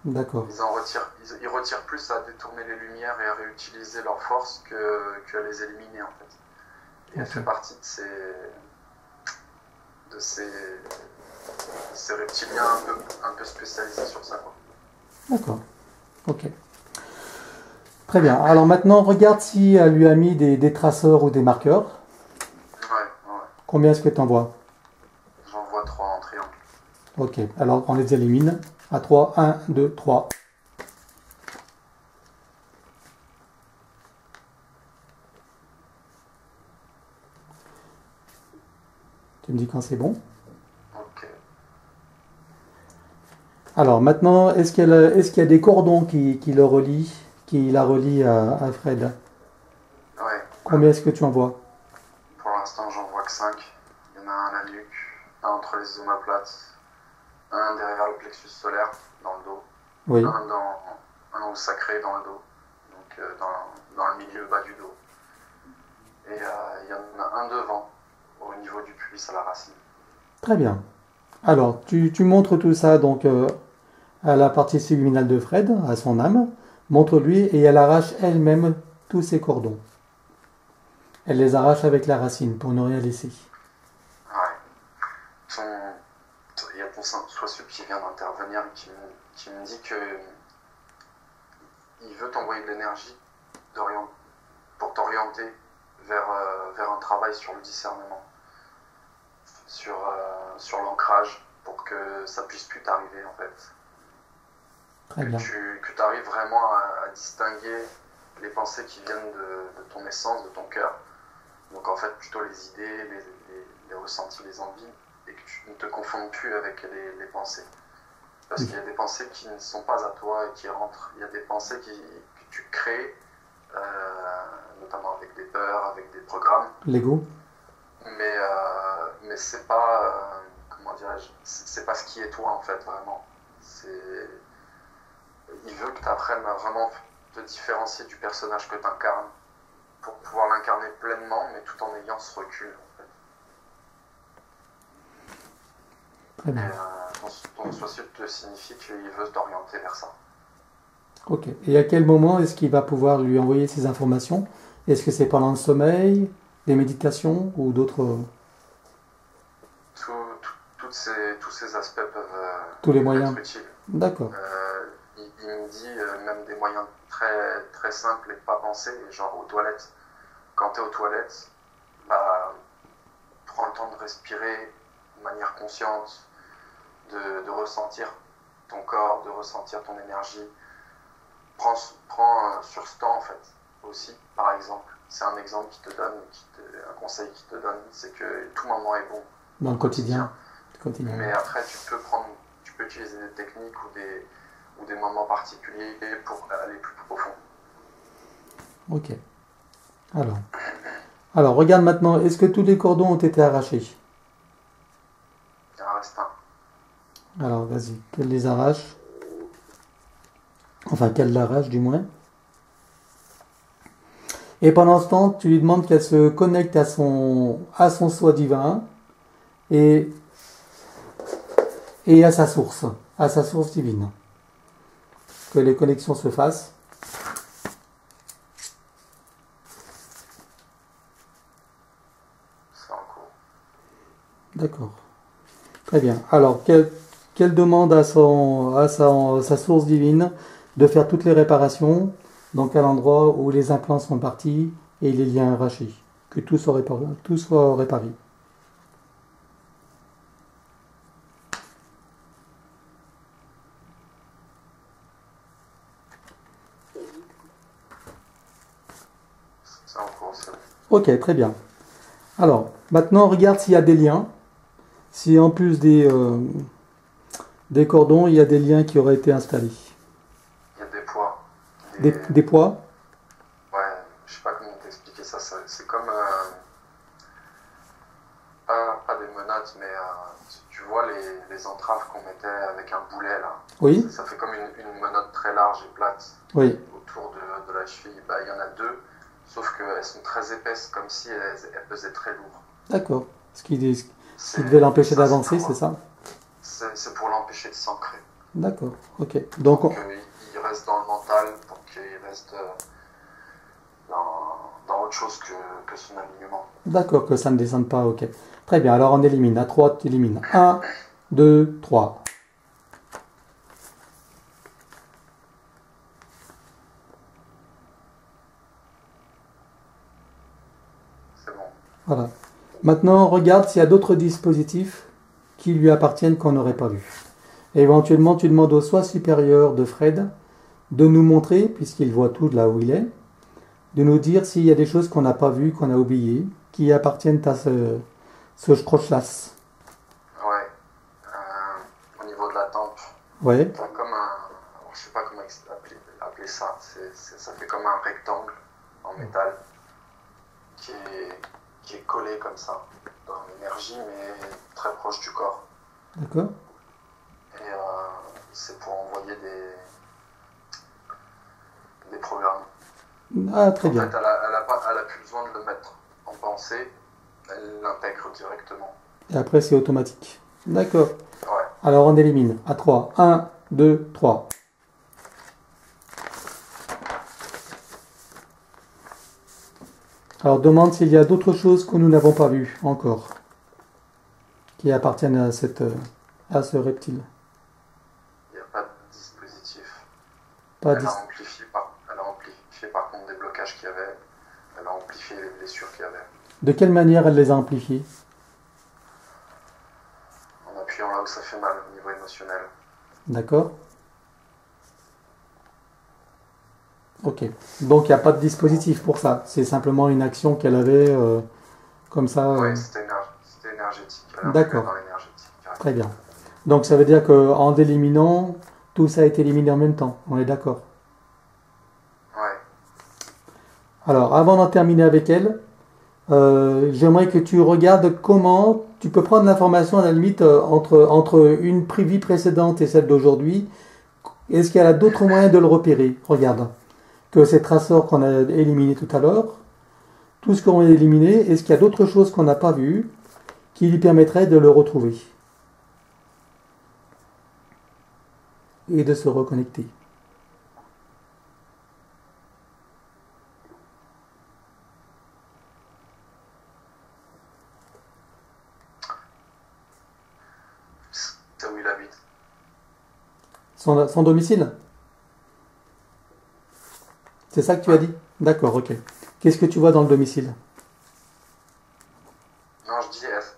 D'accord. Ils retirent plus à détourner les lumières et à réutiliser leur force que à les éliminer en fait. Et elle fait partie de ces reptiliens un peu spécialisés sur ça, quoi. D'accord. Ok. Très bien. Alors maintenant, regarde si elle lui a mis des traceurs ou des marqueurs. Ouais. Combien est-ce que tu en vois? J'en vois 3 en triangle. Ok. Alors on les élimine. À 3. 1, 2, 3. Tu me dis quand c'est bon? Ok. Alors maintenant, est-ce qu'il y a des cordons qui la relient à Fred? Ouais. Combien est-ce que tu en vois? Pour l'instant, j'en vois que 5. Il y en a un à la nuque, un entre les omoplates, un derrière le plexus solaire, dans le dos, Oui. un au sacré dans le dos, donc dans le milieu bas du dos. Et il y en a un devant, au niveau du pubis à la racine. Très bien. Alors, tu montres tout ça donc à la partie subliminale de Fred, à son âme. Montre-lui et elle arrache elle-même tous ses cordons. Elle les arrache avec la racine pour ne rien laisser. Ouais. Il y a ton Soisup qui vient d'intervenir et qui me dit que il veut t'envoyer de l'énergie pour t'orienter vers un travail sur le discernement, sur l'ancrage, pour que ça puisse plus t'arriver en fait. Très bien. Que tu arrives vraiment à distinguer les pensées qui viennent de ton essence, de ton cœur. Donc en fait plutôt les idées, les ressentis, les envies, et que tu ne te confondes plus avec les pensées. Parce qu'il y a des pensées qui ne sont pas à toi et qui rentrent. Il y a des pensées que tu crées, notamment avec des peurs, avec des programmes. L'ego. Mais c'est pas, comment dirais-je, c'est pas ce qui est toi en fait, vraiment. Il veut que tu apprennes à vraiment te différencier du personnage que tu incarnes pour pouvoir l'incarner pleinement, mais tout en ayant ce recul en fait. Très bien. Ton Soisup te signifie qu'il veut t'orienter vers ça. Ok. Et à quel moment est-ce qu'il va pouvoir lui envoyer ces informations? Est-ce que c'est pendant le sommeil, des méditations ou d'autres... Tous ces aspects peuvent Tous les moyens. être utiles. D'accord. Il me dit même des moyens très, très simples et pas pensés, genre aux toilettes. Quand tu es aux toilettes, prends le temps de respirer de manière consciente, de ressentir ton corps, de ressentir ton énergie. Prends sur ce temps en fait aussi, par exemple. C'est un exemple qui te donne, un conseil qui te donne, c'est que tout moment est bon. Dans le quotidien. Mais après, tu peux utiliser des techniques ou des moments particuliers pour aller plus profond. Ok. Alors, regarde maintenant, est-ce que tous les cordons ont été arrachés? Il en reste un. Alors, vas-y, qu'elle les arrache. Enfin, qu'elle l'arrache du moins. Et pendant ce temps, tu lui demandes qu'elle se connecte à son soi divin et, et à sa source divine. Que les connexions se fassent. C'est en cours. D'accord. Très bien. Alors, qu'elle demande à sa source divine de faire toutes les réparations, donc à l'endroit où les implants sont partis et les liens arrachés. Que tout soit réparé. C'est en cours, c'est bon. Ok, très bien. Alors, maintenant, regarde s'il y a des liens. Si en plus des cordons, il y a des liens qui auraient été installés. Il y a des poids. Des poids? Ouais, je sais pas comment t'expliquer ça. C'est comme. Pas des menottes, mais tu vois les entraves qu'on mettait avec un boulet là. Oui. Ça fait comme une menotte très large et plate Oui. autour de la cheville. Bah, il y en a deux, sauf qu'elles sont très épaisses, comme si elles pesaient très lourd. D'accord. Ce qui devait l'empêcher d'avancer, c'est ça? C'est pour l'empêcher de s'ancrer. D'accord. Ok. Donc, Pour qu'il reste dans le mental, pour qu'il reste dans autre chose que son alignement. d'accord, que ça ne descende pas. Ok. Très bien. Alors, on élimine. À 3, tu élimines. 1, 2, 3. C'est bon. Voilà. Maintenant, regarde s'il y a d'autres dispositifs qui lui appartiennent qu'on n'aurait pas vus. Éventuellement, tu demandes au soi supérieur de Fred de nous montrer, puisqu'il voit tout de là où il est, de nous dire s'il y a des choses qu'on n'a pas vues, qu'on a oubliées, qui appartiennent à ce scrotchlass. Ouais. Au niveau de la tempe, Ouais, t'as comme je sais pas comment appeler ça. Ça fait comme un rectangle en métal qui est collé comme ça dans l'énergie, mais très proche du corps. d'accord. Et c'est pour envoyer des programmes. Ah, très En bien. fait, elle a plus besoin de le mettre en pensée, elle l'intègre directement. Et après, c'est automatique. D'accord. Ouais. Alors, on élimine. À 3. 1, 2, 3. Alors, demande s'il y a d'autres choses que nous n'avons pas vues encore, qui appartiennent à ce reptile. Il n'y a pas de dispositif. Pas Elle dis- a amplifié par contre des blocages qu'il y avait. Elle a amplifié les blessures qu'il y avait. De quelle manière elle les a amplifiés? En appuyant là où ça fait mal au niveau émotionnel. D'accord. Ok. Donc, il n'y a pas de dispositif pour ça. C'est simplement une action qu'elle avait comme ça. Ouais, c'était énergétique. Elle a D'accord. intégré dans l'énergétique. Ouais. Très bien. Donc, ça veut dire qu'en éliminant, tout ça a été éliminé en même temps. On est d'accord. Ouais. Alors, avant d'en terminer avec elle, j'aimerais que tu regardes comment tu peux prendre l'information à la limite entre une vie précédente et celle d'aujourd'hui. Est-ce qu'il y a d'autres moyens de le repérer? Regarde. Que ces traceurs qu'on a éliminés tout à l'heure, tout ce qu'on a éliminé, est-ce qu'il y a d'autres choses qu'on n'a pas vues qui lui permettraient de le retrouver et de se reconnecter? C'est où il habite. Son domicile? C'est ça que tu as dit? D'accord, ok. Qu'est-ce que tu vois dans le domicile? Non, je dis F.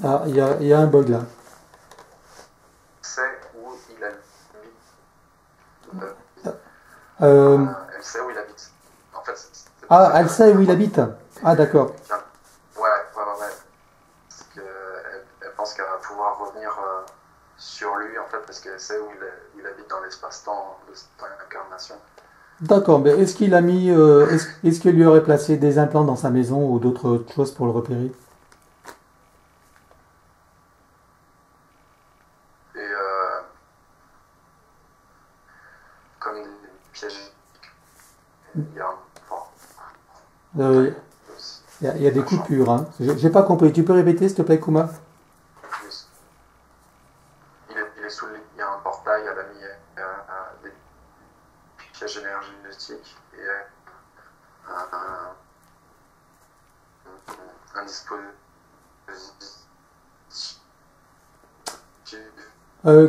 Ah, il y a un bug là. C'est où il habite. Euh, Elle sait où il habite. En fait, ah, elle sait où il habite. Ah, d'accord. Ouais. Parce qu'elle pense qu'elle va pouvoir revenir sur lui, en fait, parce qu'elle sait où il habite dans l'espace-temps de cette incarnation. D'accord, mais est-ce qu'il a mis, est-ce qu'il lui aurait placé des implants dans sa maison ou d'autres choses pour le repérer? Et comme des pièges il y a un... Enfin, Il y a des coupures. Hein. J'ai pas compris. Tu peux répéter, s'il te plaît, Kuma? Il est sous le lit. Il y a un portail, elle a mis des pièges énergétiques et un dispositif.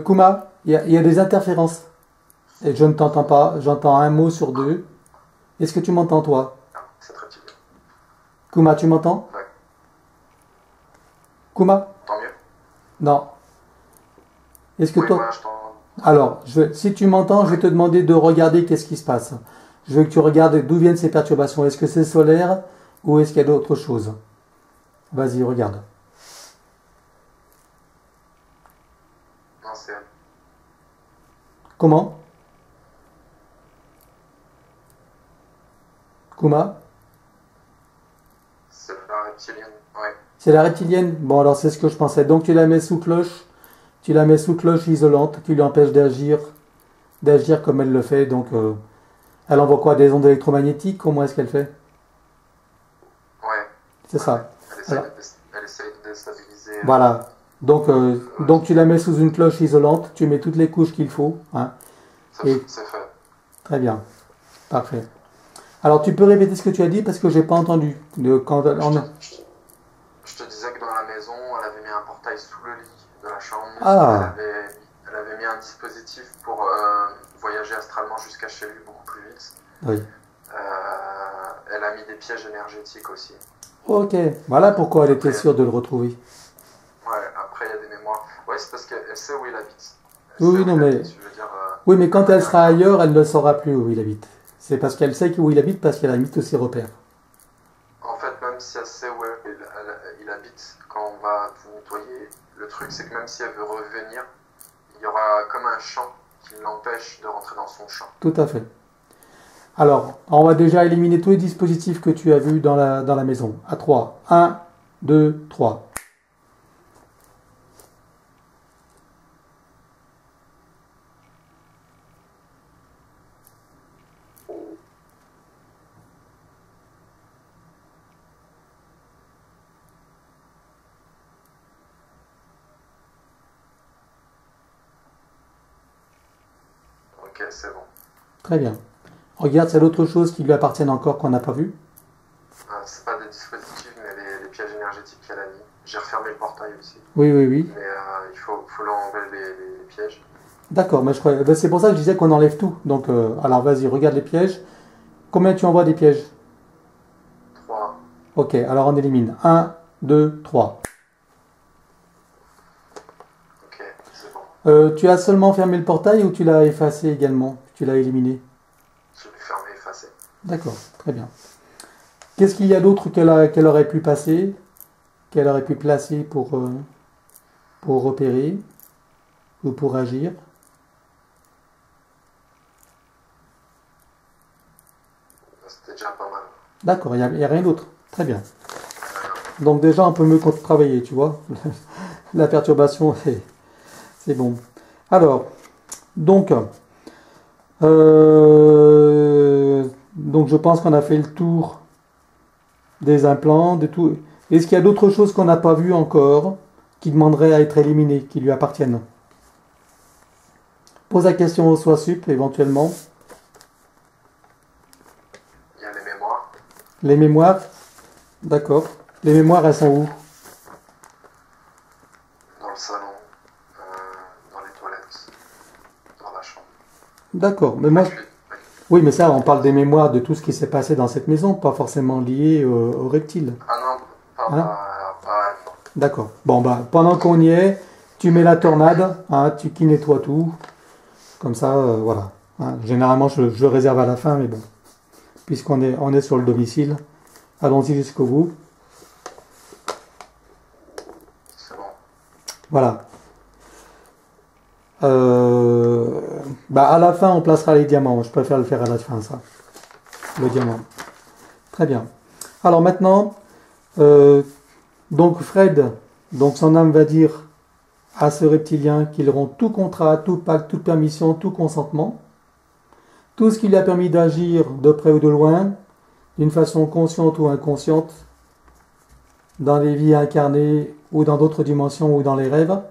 Kuma, il y a des interférences. Et je ne t'entends pas. J'entends un mot sur deux. Est-ce que tu m'entends, toi? C'est très typique. Kuma, tu m'entends? Ouais. Kuma? Tant mieux. Non. Est-ce que Oui, toi... moi, je t'entends. Alors, si tu m'entends, je vais te demander de regarder qu'est-ce qui se passe. Je veux que tu regardes d'où viennent ces perturbations. Est-ce que c'est solaire ou est-ce qu'il y a d'autres choses? Vas-y, regarde. Non, c'est elle. Comment? Kuma? C'est la reptilienne. Ouais. C'est la reptilienne? Bon, alors c'est ce que je pensais. Donc tu la mets sous cloche. Tu la mets sous cloche isolante qui lui empêche d'agir comme elle le fait. Donc, elle envoie quoi? Des ondes électromagnétiques? Comment est-ce qu'elle fait? Ouais. C'est ça. Elle essaie de déstabiliser. Voilà. Donc tu la mets sous une cloche isolante. Tu mets toutes les couches qu'il faut. Hein. C'est fait. Très bien. Parfait. Alors tu peux répéter ce que tu as dit parce que j'ai pas entendu. Je te disais que dans la maison, elle avait mis un portail sous le lit de la chambre. Ah. Elle avait mis un dispositif pour voyager astralement jusqu'à chez lui beaucoup plus vite. Oui. Elle a mis des pièges énergétiques aussi. Ok. Voilà pourquoi elle était sûre de le retrouver. Ouais, après il y a des mémoires. Ouais, c'est parce qu'elle sait où il habite. Oui, non, mais... Oui, mais quand elle sera ailleurs, elle ne saura plus où il habite. C'est parce qu'elle sait où il habite, parce qu'elle a mis tous ses repères. En fait, même si elle sait où il habite, quand on va tout nettoyer, le truc c'est que même si elle veut revenir, il y aura comme un champ qui l'empêche de rentrer dans son champ. Tout à fait. Alors, on va déjà éliminer tous les dispositifs que tu as vus dans la maison. À 3. 1, 2, 3. Ok, c'est bon. Très bien. Regarde, c'est d'autres choses qui lui appartiennent encore qu'on n'a pas vues. C'est pas des dispositifs, mais les pièges énergétiques qu'elle a mis. J'ai refermé le portail aussi. Oui, oui, oui. Mais il faut l'enlever les pièges. D'accord, mais je crois... ben, c'est pour ça que je disais qu'on enlève tout. Donc, alors vas-y, regarde les pièges. Combien tu envoies des pièges? 3. Ok, alors on élimine. 1, 2, 3. Ok, c'est bon. Tu as seulement fermé le portail ou tu l'as effacé également? Tu l'as éliminé? Je l'ai fermé, effacé. D'accord, très bien. Qu'est-ce qu'il y a d'autre qu'elle aurait pu passer, qu'elle aurait pu placer pour repérer ou pour agir? C'était déjà pas mal. D'accord, il n'y a rien d'autre. Très bien. Donc déjà, on peut mieux travailler, tu vois. La perturbation, c'est bon. Alors, donc je pense qu'on a fait le tour des implants, de tout. Est-ce qu'il y a d'autres choses qu'on n'a pas vues encore, qui demanderaient à être éliminées, qui lui appartiennent? Pose la question au SOASUP, éventuellement. Il y a les mémoires. Les mémoires? D'accord. Les mémoires, elles sont où? Dans le salon, dans les toilettes, dans la chambre. D'accord. Mais moi, oui, mais ça, on parle des mémoires de tout ce qui s'est passé dans cette maison, pas forcément lié aux reptiles. Ah non, pas D'accord. Bon, bah, pendant qu'on y est, tu mets la tornade, hein, qui nettoie tout. Comme ça, voilà. Hein, généralement, je le réserve à la fin, mais bon. Puisqu'on est sur le domicile, allons-y jusqu'au bout. C'est bon. Voilà. Bah, à la fin, on placera les diamants. Je préfère le faire à la fin, ça. Le diamant. Très bien. Alors maintenant, donc Fred, donc son âme va dire à ce reptilien qu'il rompt tout contrat, tout pacte, toute permission, tout consentement. tout ce qui lui a permis d'agir de près ou de loin, d'une façon consciente ou inconsciente, dans les vies incarnées ou dans d'autres dimensions ou dans les rêves.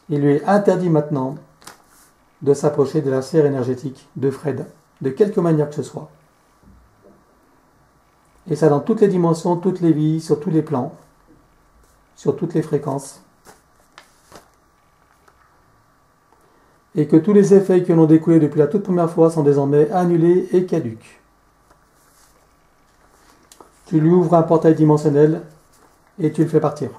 Il lui est interdit maintenant de s'approcher de la sphère énergétique de Fred, de quelque manière que ce soit. Et ça dans toutes les dimensions, toutes les vies, sur tous les plans, sur toutes les fréquences. Et que tous les effets qui en ont découlé depuis la toute première fois sont désormais annulés et caducs. Tu lui ouvres un portail dimensionnel et tu le fais partir.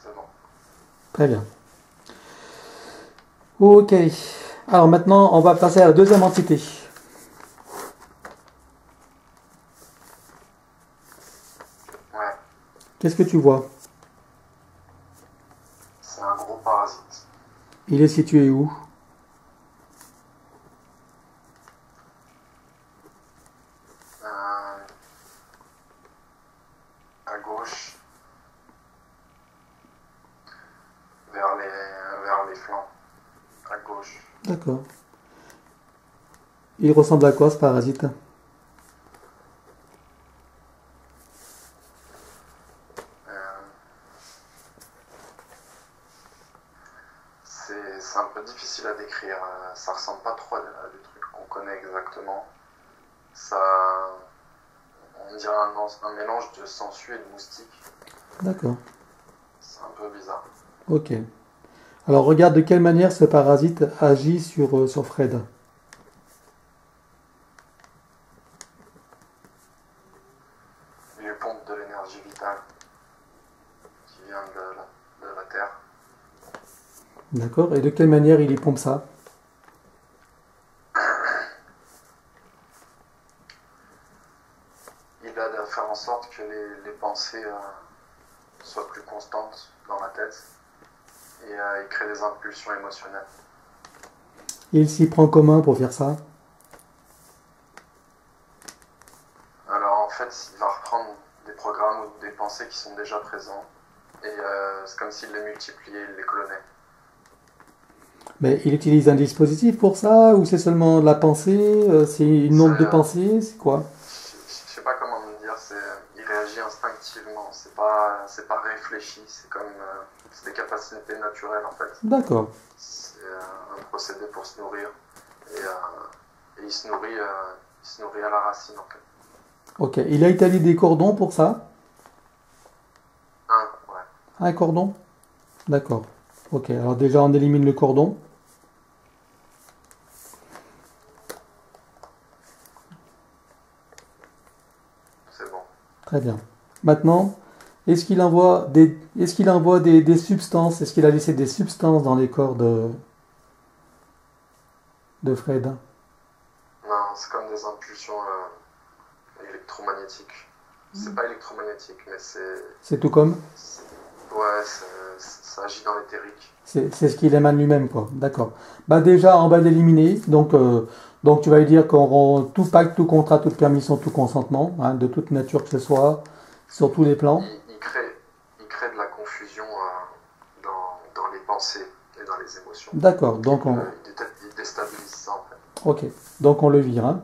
C'est bon. Très bien. Ok. Alors maintenant, on va passer à la deuxième entité. Ouais, Qu'est-ce que tu vois? c'est un gros parasite. Il est situé où? Euh, à gauche, vers les flancs. À gauche. D'accord. Il ressemble à quoi ce parasite? Euh, c'est un peu difficile à décrire. Ça ressemble pas trop à des trucs qu'on connaît exactement. Ça, on dirait un mélange de sangsue et de moustique. D'accord. C'est un peu bizarre. Ok. Alors regarde de quelle manière ce parasite agit sur Fred. Il lui pompe de l'énergie vitale qui vient de la Terre. D'accord. Et de quelle manière il y pompe ça? Il aide à faire en sorte que les pensées soient plus constantes dans la tête et il crée des impulsions émotionnelles. Il s'y prend comment pour faire ça? Alors en fait, il va reprendre des programmes ou des pensées qui sont déjà présents et c'est comme s'il les multipliait, il les clonait. Mais il utilise un dispositif pour ça ou c'est seulement de la pensée? C'est une onde de pensée? C'est quoi? Je sais pas comment me dire, il réagit instinctivement, c'est pas réfléchi, c'est des capacités naturelles en fait. D'accord. C'est un procédé pour se nourrir et il se nourrit à la racine en fait. Ok. Il a établi des cordons pour ça? Ouais. Un cordon? D'accord. Ok. Alors déjà on élimine le cordon. C'est bon. Très bien. Maintenant, est-ce qu'il envoie des substances? Est-ce qu'il a laissé des substances dans les corps de Fred? Non, c'est comme des impulsions électromagnétiques. C'est pas électromagnétique, mais C'est tout comme? ouais, ça agit dans l'éthérique. C'est ce qu'il émane lui-même, quoi. D'accord. Bah déjà, on va l'éliminer. Donc tu vas lui dire qu'on rend tout pacte, tout contrat, toute permission, tout consentement, hein, de toute nature que ce soit, sur tous les plans. Il crée de la confusion dans les pensées et dans les émotions. D'accord. Donc Il déstabilise ça en fait. ok. Donc on le vire, hein.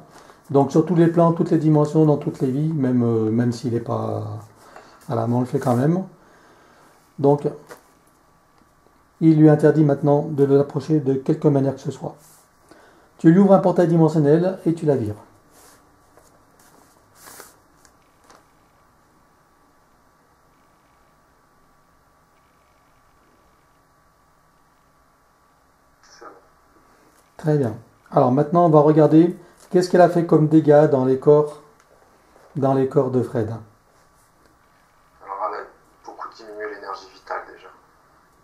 Donc sur tous les plans, toutes les dimensions, dans toutes les vies, même s'il n'est pas à la main, on le fait quand même. Donc il lui interdit maintenant de l'approcher de quelque manière que ce soit. Tu lui ouvres un portail dimensionnel et tu la vires. C'est bon. Très bien. Alors maintenant, on va regarder qu'est-ce qu'elle a fait comme dégâts dans les corps de Fred. Alors elle a beaucoup diminué l'énergie vitale déjà.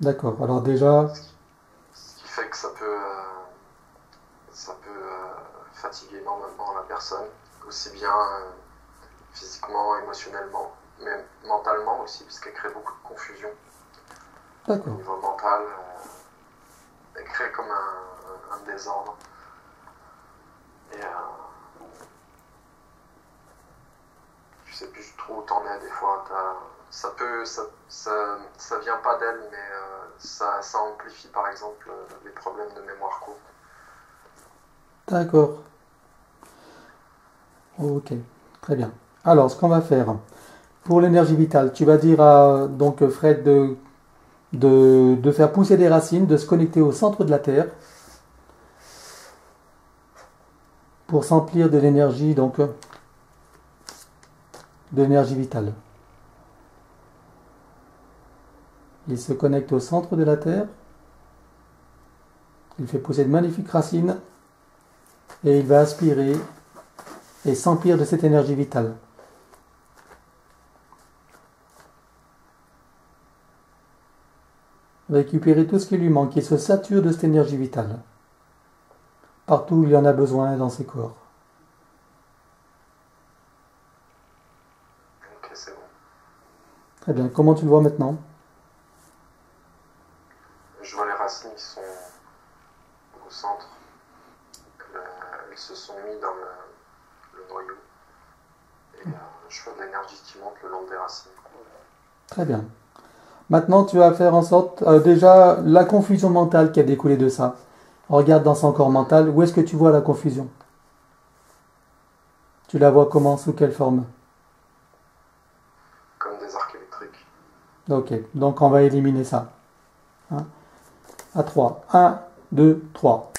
D'accord. Alors déjà, Ce qui fait que ça peut fatiguer énormément la personne, aussi bien physiquement, émotionnellement, mais mentalement aussi, puisqu'elle crée beaucoup de confusion. Au d'accord. niveau mental, elle crée comme un désordre. Et je sais plus trop où t'en es des fois. Ça vient pas d'elle, mais ça amplifie par exemple les problèmes de mémoire courte. D'accord. Ok, très bien. Alors, ce qu'on va faire, pour l'énergie vitale, tu vas dire à donc Fred de faire pousser des racines, de se connecter au centre de la Terre pour s'emplir de l'énergie, donc de l'énergie vitale. Il se connecte au centre de la Terre, il fait pousser de magnifiques racines et il va aspirer et s'emplir de cette énergie vitale. Récupérer tout ce qui lui manque, il se sature de cette énergie vitale. Partout où il y en a besoin dans ses corps. Ok, c'est bon. Très bien. Comment tu le vois maintenant? Je vois les racines qui sont au centre. Elles se sont mis dans le noyau. Et je vois de l'énergie qui monte le long des racines. Très bien. Maintenant, tu vas faire en sorte, déjà, la confusion mentale qui a découlé de ça. Regarde dans son corps mental, où est-ce que tu vois la confusion? Tu la vois comment? Sous quelle forme? Comme des arcs électriques. Ok, donc on va éliminer ça. Hein? À 3. 1, 2, 3.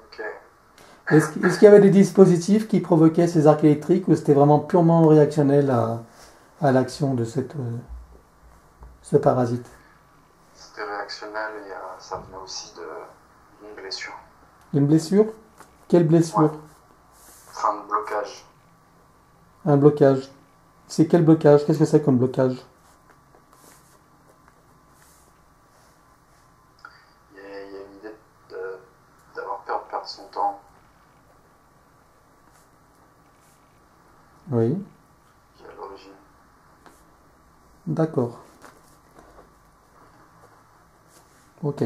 Ok. Est-ce qu'il y avait des dispositifs qui provoquaient ces arcs électriques ou c'était vraiment purement réactionnel à l'action de ce parasite? C'était réactionnel et ça venait aussi d'une blessure. Une blessure? Quelle blessure? Ouais. Fin de blocage. Un blocage. C'est quel blocage? Qu'est-ce que c'est comme blocage? Il y a une idée d'avoir peur de perdre son temps Oui, qui est à l'origine. d'accord. Ok.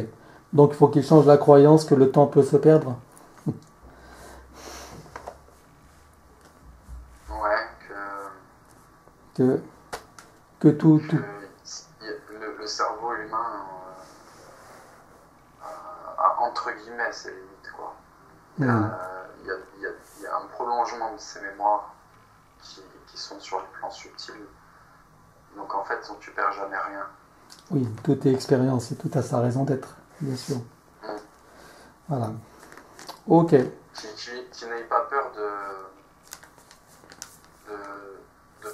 Donc il faut qu'il change la croyance que le temps peut se perdre. Ouais, Que, que tout, que tout. le cerveau humain a entre guillemets ses limites, quoi. Il y a un prolongement de ces mémoires qui sont sur les plans subtils. Donc en fait, tu perds jamais rien. Oui, tout est expérience et tout a sa raison d'être, bien sûr. Voilà. Ok. Qui n'aie pas peur de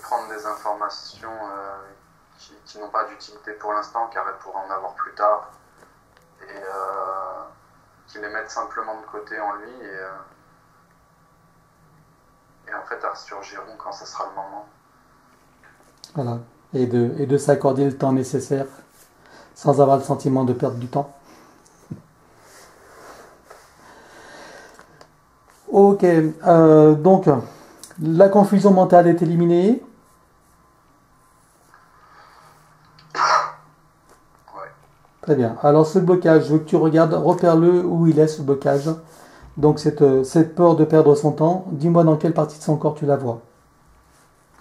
prendre des informations qui n'ont pas d'utilité pour l'instant, car elle pourra en avoir plus tard, et qui les mette simplement de côté en lui, et en fait elles ressurgiront quand ce sera le moment. Voilà. Et de s'accorder le temps nécessaire sans avoir le sentiment de perdre du temps. Ok. Donc, la confusion mentale est éliminée. Ouais. Très bien. Alors, ce blocage, je veux que tu regardes, repère-le où il est, ce blocage. Donc, cette peur de perdre son temps, dis-moi dans quelle partie de son corps tu la vois.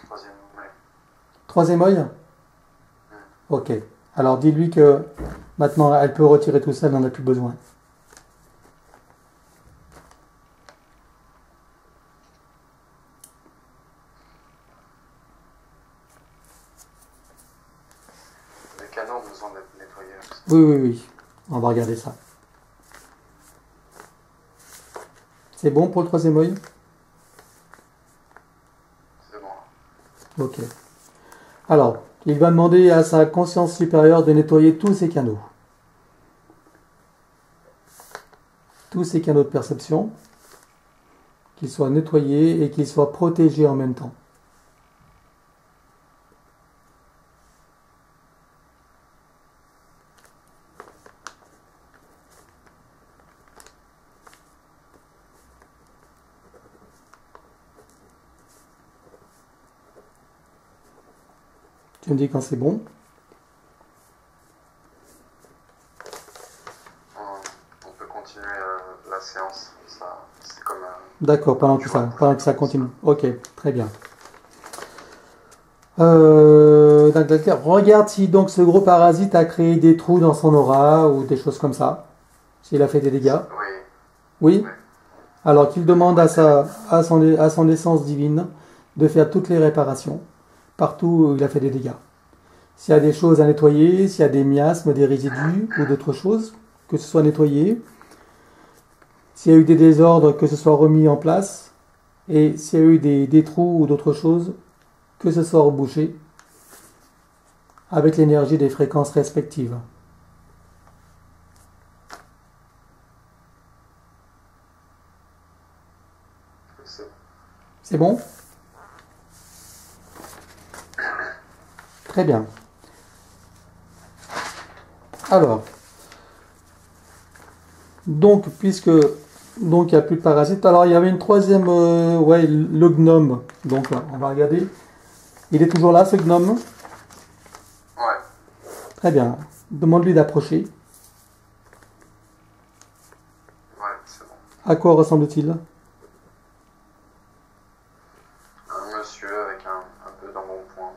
Troisième œil. Troisième œil? Ok. Alors, dis-lui que maintenant, elle peut retirer tout ça, elle n'en a plus besoin. Les canaux ont besoin d'être nettoyés. Oui, oui, oui. On va regarder ça. C'est bon pour le troisième œil? C'est bon. Ok. Alors, il va demander à sa conscience supérieure de nettoyer tous ses canaux. Tous ces canaux de perception, qu'ils soient nettoyés et qu'ils soient protégés en même temps. Tu me dis quand c'est bon. On peut continuer la séance. Ça, c'est comme un D'accord, pendant que ça continue. Ok, très bien. D'accord. Regarde si donc ce gros parasite a créé des trous dans son aura ou des choses comme ça. S'il a fait des dégâts. Oui, Oui? oui. Alors qu'il demande à son essence divine de faire toutes les réparations, partout où il a fait des dégâts. S'il y a des choses à nettoyer, s'il y a des miasmes, des résidus ou d'autres choses, que ce soit nettoyé. S'il y a eu des désordres, que ce soit remis en place. Et s'il y a eu des trous ou d'autres choses, que ce soit rebouché avec l'énergie des fréquences respectives. C'est C'est bon? Très bien. Alors, donc, puisque donc il n'y a plus de parasites, alors il y avait une troisième, ouais, le gnome. Donc, on va regarder. Il est toujours là, ce gnome? Ouais, Très bien. Demande-lui d'approcher. ouais, c'est bon. À quoi ressemble-t-il? Un monsieur avec un peu d'embonpoint,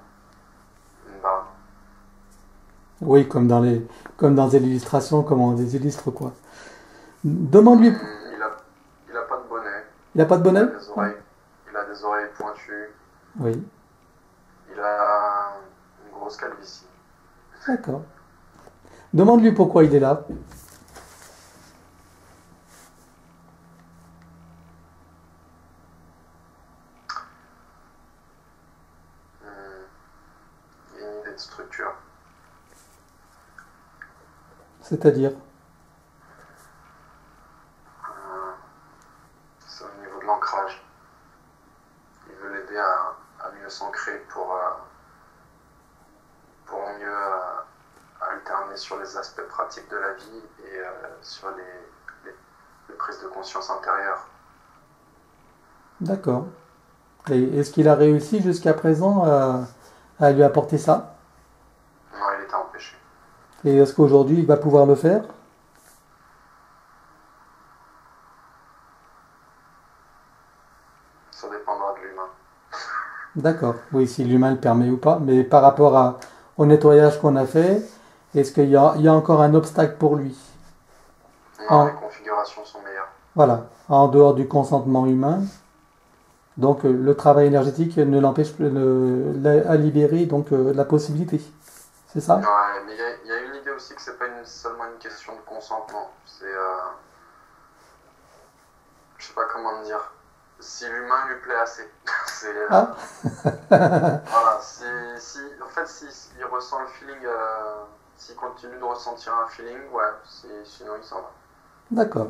une barbe. Oui, comme dans les illustrations, comme on les illustre, quoi. Demande-lui. Il a pas de bonnet. Il n'a pas de Il a bonnet? des oreilles. Il a des oreilles pointues. Oui, Il a une grosse calvitie. d'accord. Demande-lui pourquoi il est là. Il y a une idée de structure. C'est-à-dire, C'est au niveau de l'ancrage. Il veut l'aider à mieux s'ancrer pour mieux alterner sur les aspects pratiques de la vie et sur les prises de conscience intérieures. d'accord. Et est-ce qu'il a réussi jusqu'à présent à lui apporter ça? Non, il était empêché. Et est-ce qu'aujourd'hui il va pouvoir le faire? Ça dépendra de l'humain. D'accord. Oui, si l'humain le permet ou pas. Mais par rapport au nettoyage qu'on a fait, est-ce il y a encore un obstacle pour lui? Non, En, les configurations sont meilleures. voilà, en dehors du consentement humain. Donc le travail énergétique ne l'empêche à libérer donc la possibilité. C'est ça? Ouais, mais il y a une idée aussi que c'est pas seulement une question de consentement. C'est, je sais pas comment dire. Si l'humain lui plaît assez. C'est, Ah, voilà, en fait, s'il ressent le feeling, s'il continue de ressentir un feeling, ouais, sinon il s'en va. d'accord.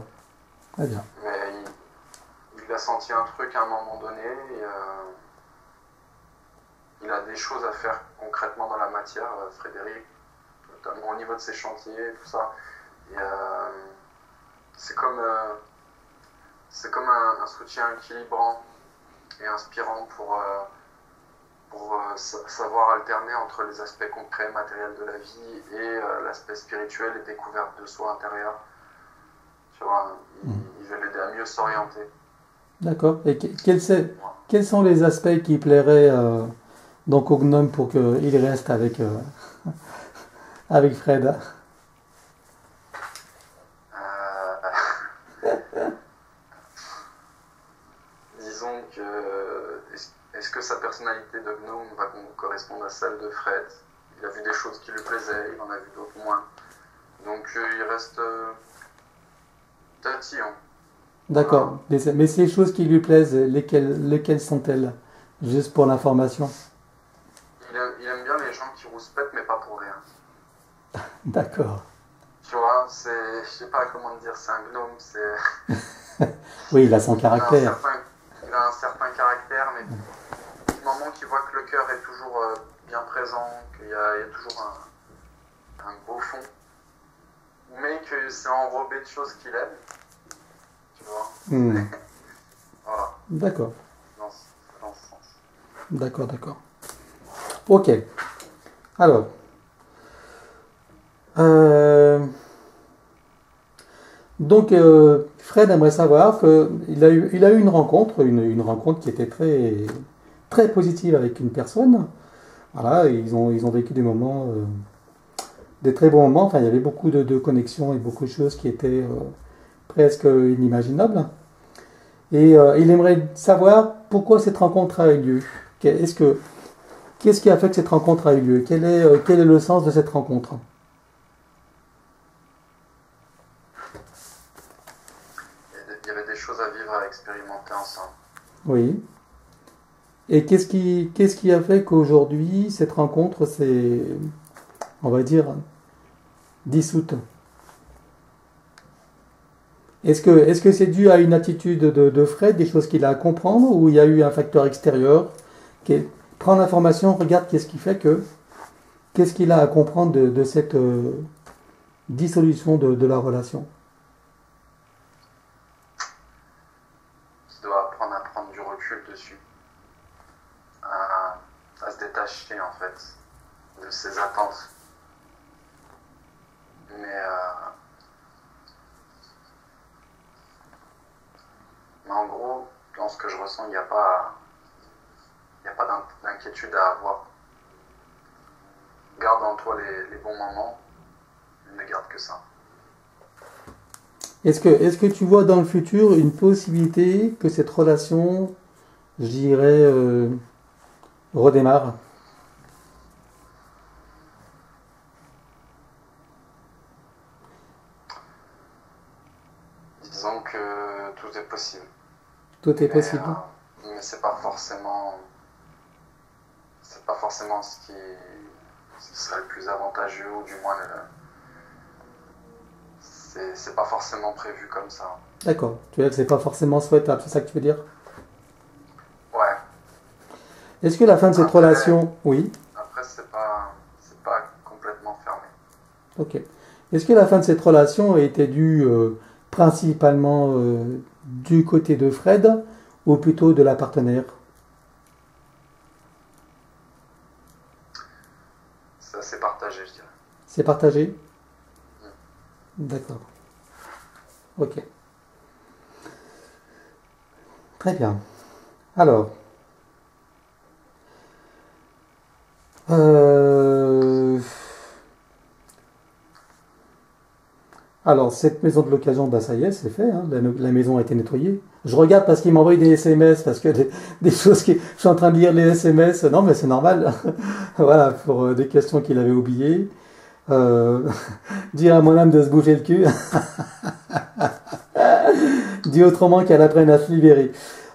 Très bien. Mais il a senti un truc à un moment donné, et il a des choses à faire concrètement dans la matière, Frédéric, notamment au niveau de ses chantiers, tout ça. Et, c'est comme, un soutien équilibrant et inspirant pour savoir alterner entre les aspects concrets, matériels de la vie et l'aspect spirituel et découverte de soi intérieur. Tu vois, il veut l'aider à mieux s'orienter. D'accord. Et quels sont les aspects qui plairaient donc au gnome pour qu'il reste avec, avec Fred? Disons que est-ce que sa personnalité de gnome va correspondre à celle de Fred? Il a vu des choses qui lui plaisaient, il en a vu d'autres moins. Donc il reste tatillon. D'accord. Mais ces choses qui lui plaisent, lesquelles sont-elles? Juste pour l'information. Il aime bien les gens qui rouspètent, mais pas pour rien. D'accord. Tu vois, je sais pas comment te dire, c'est un gnome, Oui, il a son caractère. Il a un certain caractère, mais du moment qu'il voit que le cœur est toujours bien présent, qu'il y a toujours un beau fond, mais que c'est enrobé de choses qu'il aime, tu vois. Voilà, D'accord. dans ce sens. D'accord, d'accord. Ok. Alors. Donc, Fred aimerait savoir qu'il il a eu une rencontre qui était très, très positive avec une personne. Voilà, ils ont vécu des moments, des très bons moments. Enfin, il y avait beaucoup de connexions et beaucoup de choses qui étaient presque inimaginables. Et il aimerait savoir pourquoi cette rencontre a eu lieu. Qu'est-ce qui a fait que cette rencontre a eu lieu? Quel est le sens de cette rencontre? Il y avait des choses à vivre, à expérimenter ensemble. Oui. Et qu'est-ce qui a fait qu'aujourd'hui, cette rencontre s'est, on va dire, dissoute? Est-ce que c'est dû à une attitude de Fred, des choses qu'il a à comprendre, ou il y a eu un facteur extérieur qui prend l'information, regarde qu'est-ce qu'il a à comprendre de cette dissolution de la relation? Il doit apprendre à prendre du recul dessus, à se détacher en fait de ses attentes. Mais en gros, dans ce que je ressens, il n'y a pas d'inquiétude à avoir. Garde en toi les bons moments, ne garde que ça. Est-ce que tu vois dans le futur une possibilité que cette relation, je dirais, redémarre? Disons que tout est possible. Tout est possible. Mais c'est pas forcément ce qui serait le plus avantageux, ou du moins c'est pas forcément prévu comme ça. D'accord. Tu veux dire que c'est pas forcément souhaitable, c'est ça que tu veux dire? Ouais. Est-ce que la fin de cette relation... Oui. Après, c'est pas complètement fermé. Ok. Est-ce que la fin de cette relation a été due principalement du côté de Fred ou plutôt de la partenaire? C'est partagé, je dirais. C'est partagé? D'accord. Ok. Très bien. Alors, cette maison de l'occasion, bah ça y est, c'est fait, hein, la maison a été nettoyée. Je regarde parce qu'il m'envoie des SMS, parce que des choses qui... Je suis en train de lire les SMS, non mais c'est normal. Voilà, pour des questions qu'il avait oubliées. Dire à mon âme de se bouger le cul. Dit autrement qu'elle apprenne à se libérer.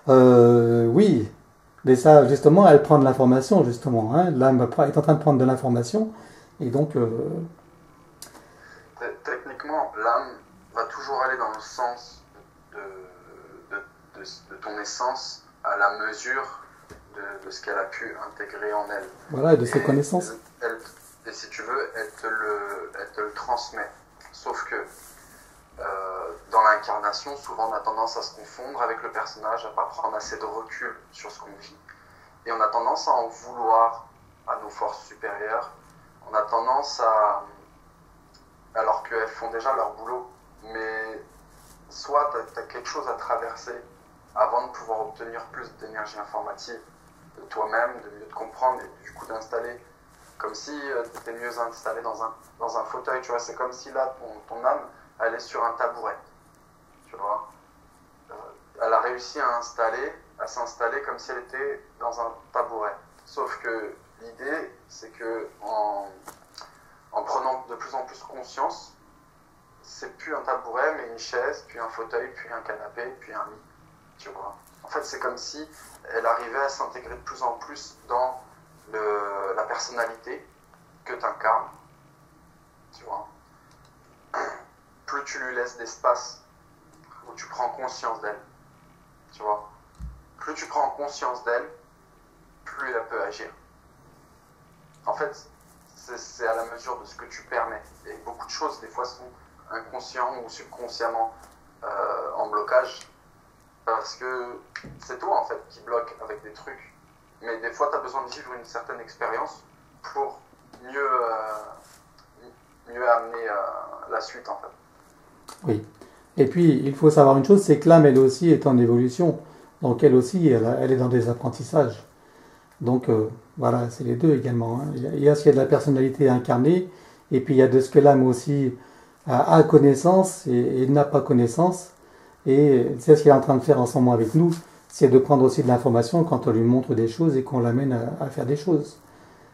Oui, mais ça, justement, elle prend de l'information, justement. Hein. L'âme est en train de prendre de l'information. Et donc... Techniquement, l'âme va toujours aller dans le sens de ton essence, à la mesure de ce qu'elle a pu intégrer en elle. Voilà, de ses connaissances. Et si tu veux, elle te le transmet. Sauf que dans l'incarnation, souvent on a tendance à se confondre avec le personnage, à ne pas prendre assez de recul sur ce qu'on vit. Et on a tendance à en vouloir à nos forces supérieures. On a tendance à... alors qu'elles font déjà leur boulot. Mais soit tu as quelque chose à traverser avant de pouvoir obtenir plus d'énergie informative de toi-même, de mieux te comprendre et du coup d'installer, comme si tu étais mieux installé dans un fauteuil, tu vois, c'est comme si là ton âme elle est sur un tabouret, tu vois. Elle a réussi à s'installer comme si elle était dans un tabouret. Sauf que l'idée, c'est que en prenant de plus en plus conscience, c'est plus un tabouret, mais une chaise, puis un fauteuil, puis un canapé, puis un lit, tu vois. En fait, c'est comme si elle arrivait à s'intégrer de plus en plus dans la personnalité que tu incarnes, tu vois. Plus tu lui laisses d'espace, où tu prends conscience d'elle, tu vois. Plus tu prends conscience d'elle, plus elle peut agir. En fait, c'est à la mesure de ce que tu permets. Et beaucoup de choses, des fois, sont inconscients ou subconsciemment en blocage, parce que c'est toi, en fait, qui bloque avec des trucs. Mais des fois, tu as besoin de vivre une certaine expérience pour mieux amener la suite, en fait. Oui. Et puis, il faut savoir une chose, c'est que l'âme, elle aussi, est en évolution. Donc, elle aussi, elle est dans des apprentissages. Donc, voilà, c'est les deux également, hein. Il y a ce qu'il y a de la personnalité incarnée, et puis il y a de ce que l'âme aussi a connaissance et n'a pas connaissance. Et c'est ce qu'il est en train de faire en ce moment avec nous, c'est de prendre aussi de l'information quand on lui montre des choses et qu'on l'amène à faire des choses.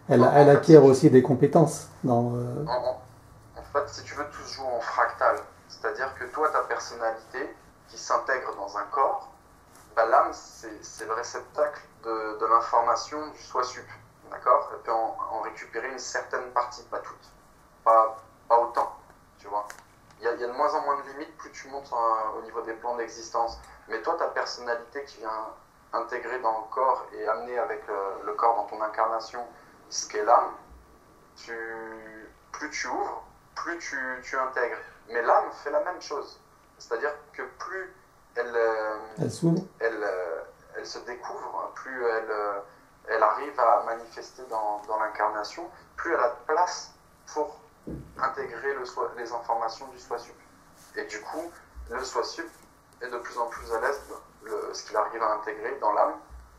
Elle acquiert aussi des compétences. En fait, si tu veux, tout se joue en fractal. C'est-à-dire que toi, ta personnalité qui s'intègre dans un corps, bah, l'âme, c'est le réceptacle de l'information du soi sup. D'accord? Elle peut en récupérer une certaine partie, pas toute. Pas autant, tu vois. Il y a de moins en moins de limites plus tu montes au niveau des plans d'existence. Mais toi, ta personnalité qui vient intégrer dans le corps et amener avec le corps dans ton incarnation ce qu'est l'âme, plus tu ouvres, plus tu intègres. Mais l'âme fait la même chose. C'est-à-dire que plus elle s'ouvre, elle se découvre, plus elle arrive à manifester dans l'incarnation, plus elle a de place pour intégrer les informations du soi sup. Et du coup, le soi sup est de plus en plus à l'aise. Ce qu'il arrive à intégrer dans l'âme,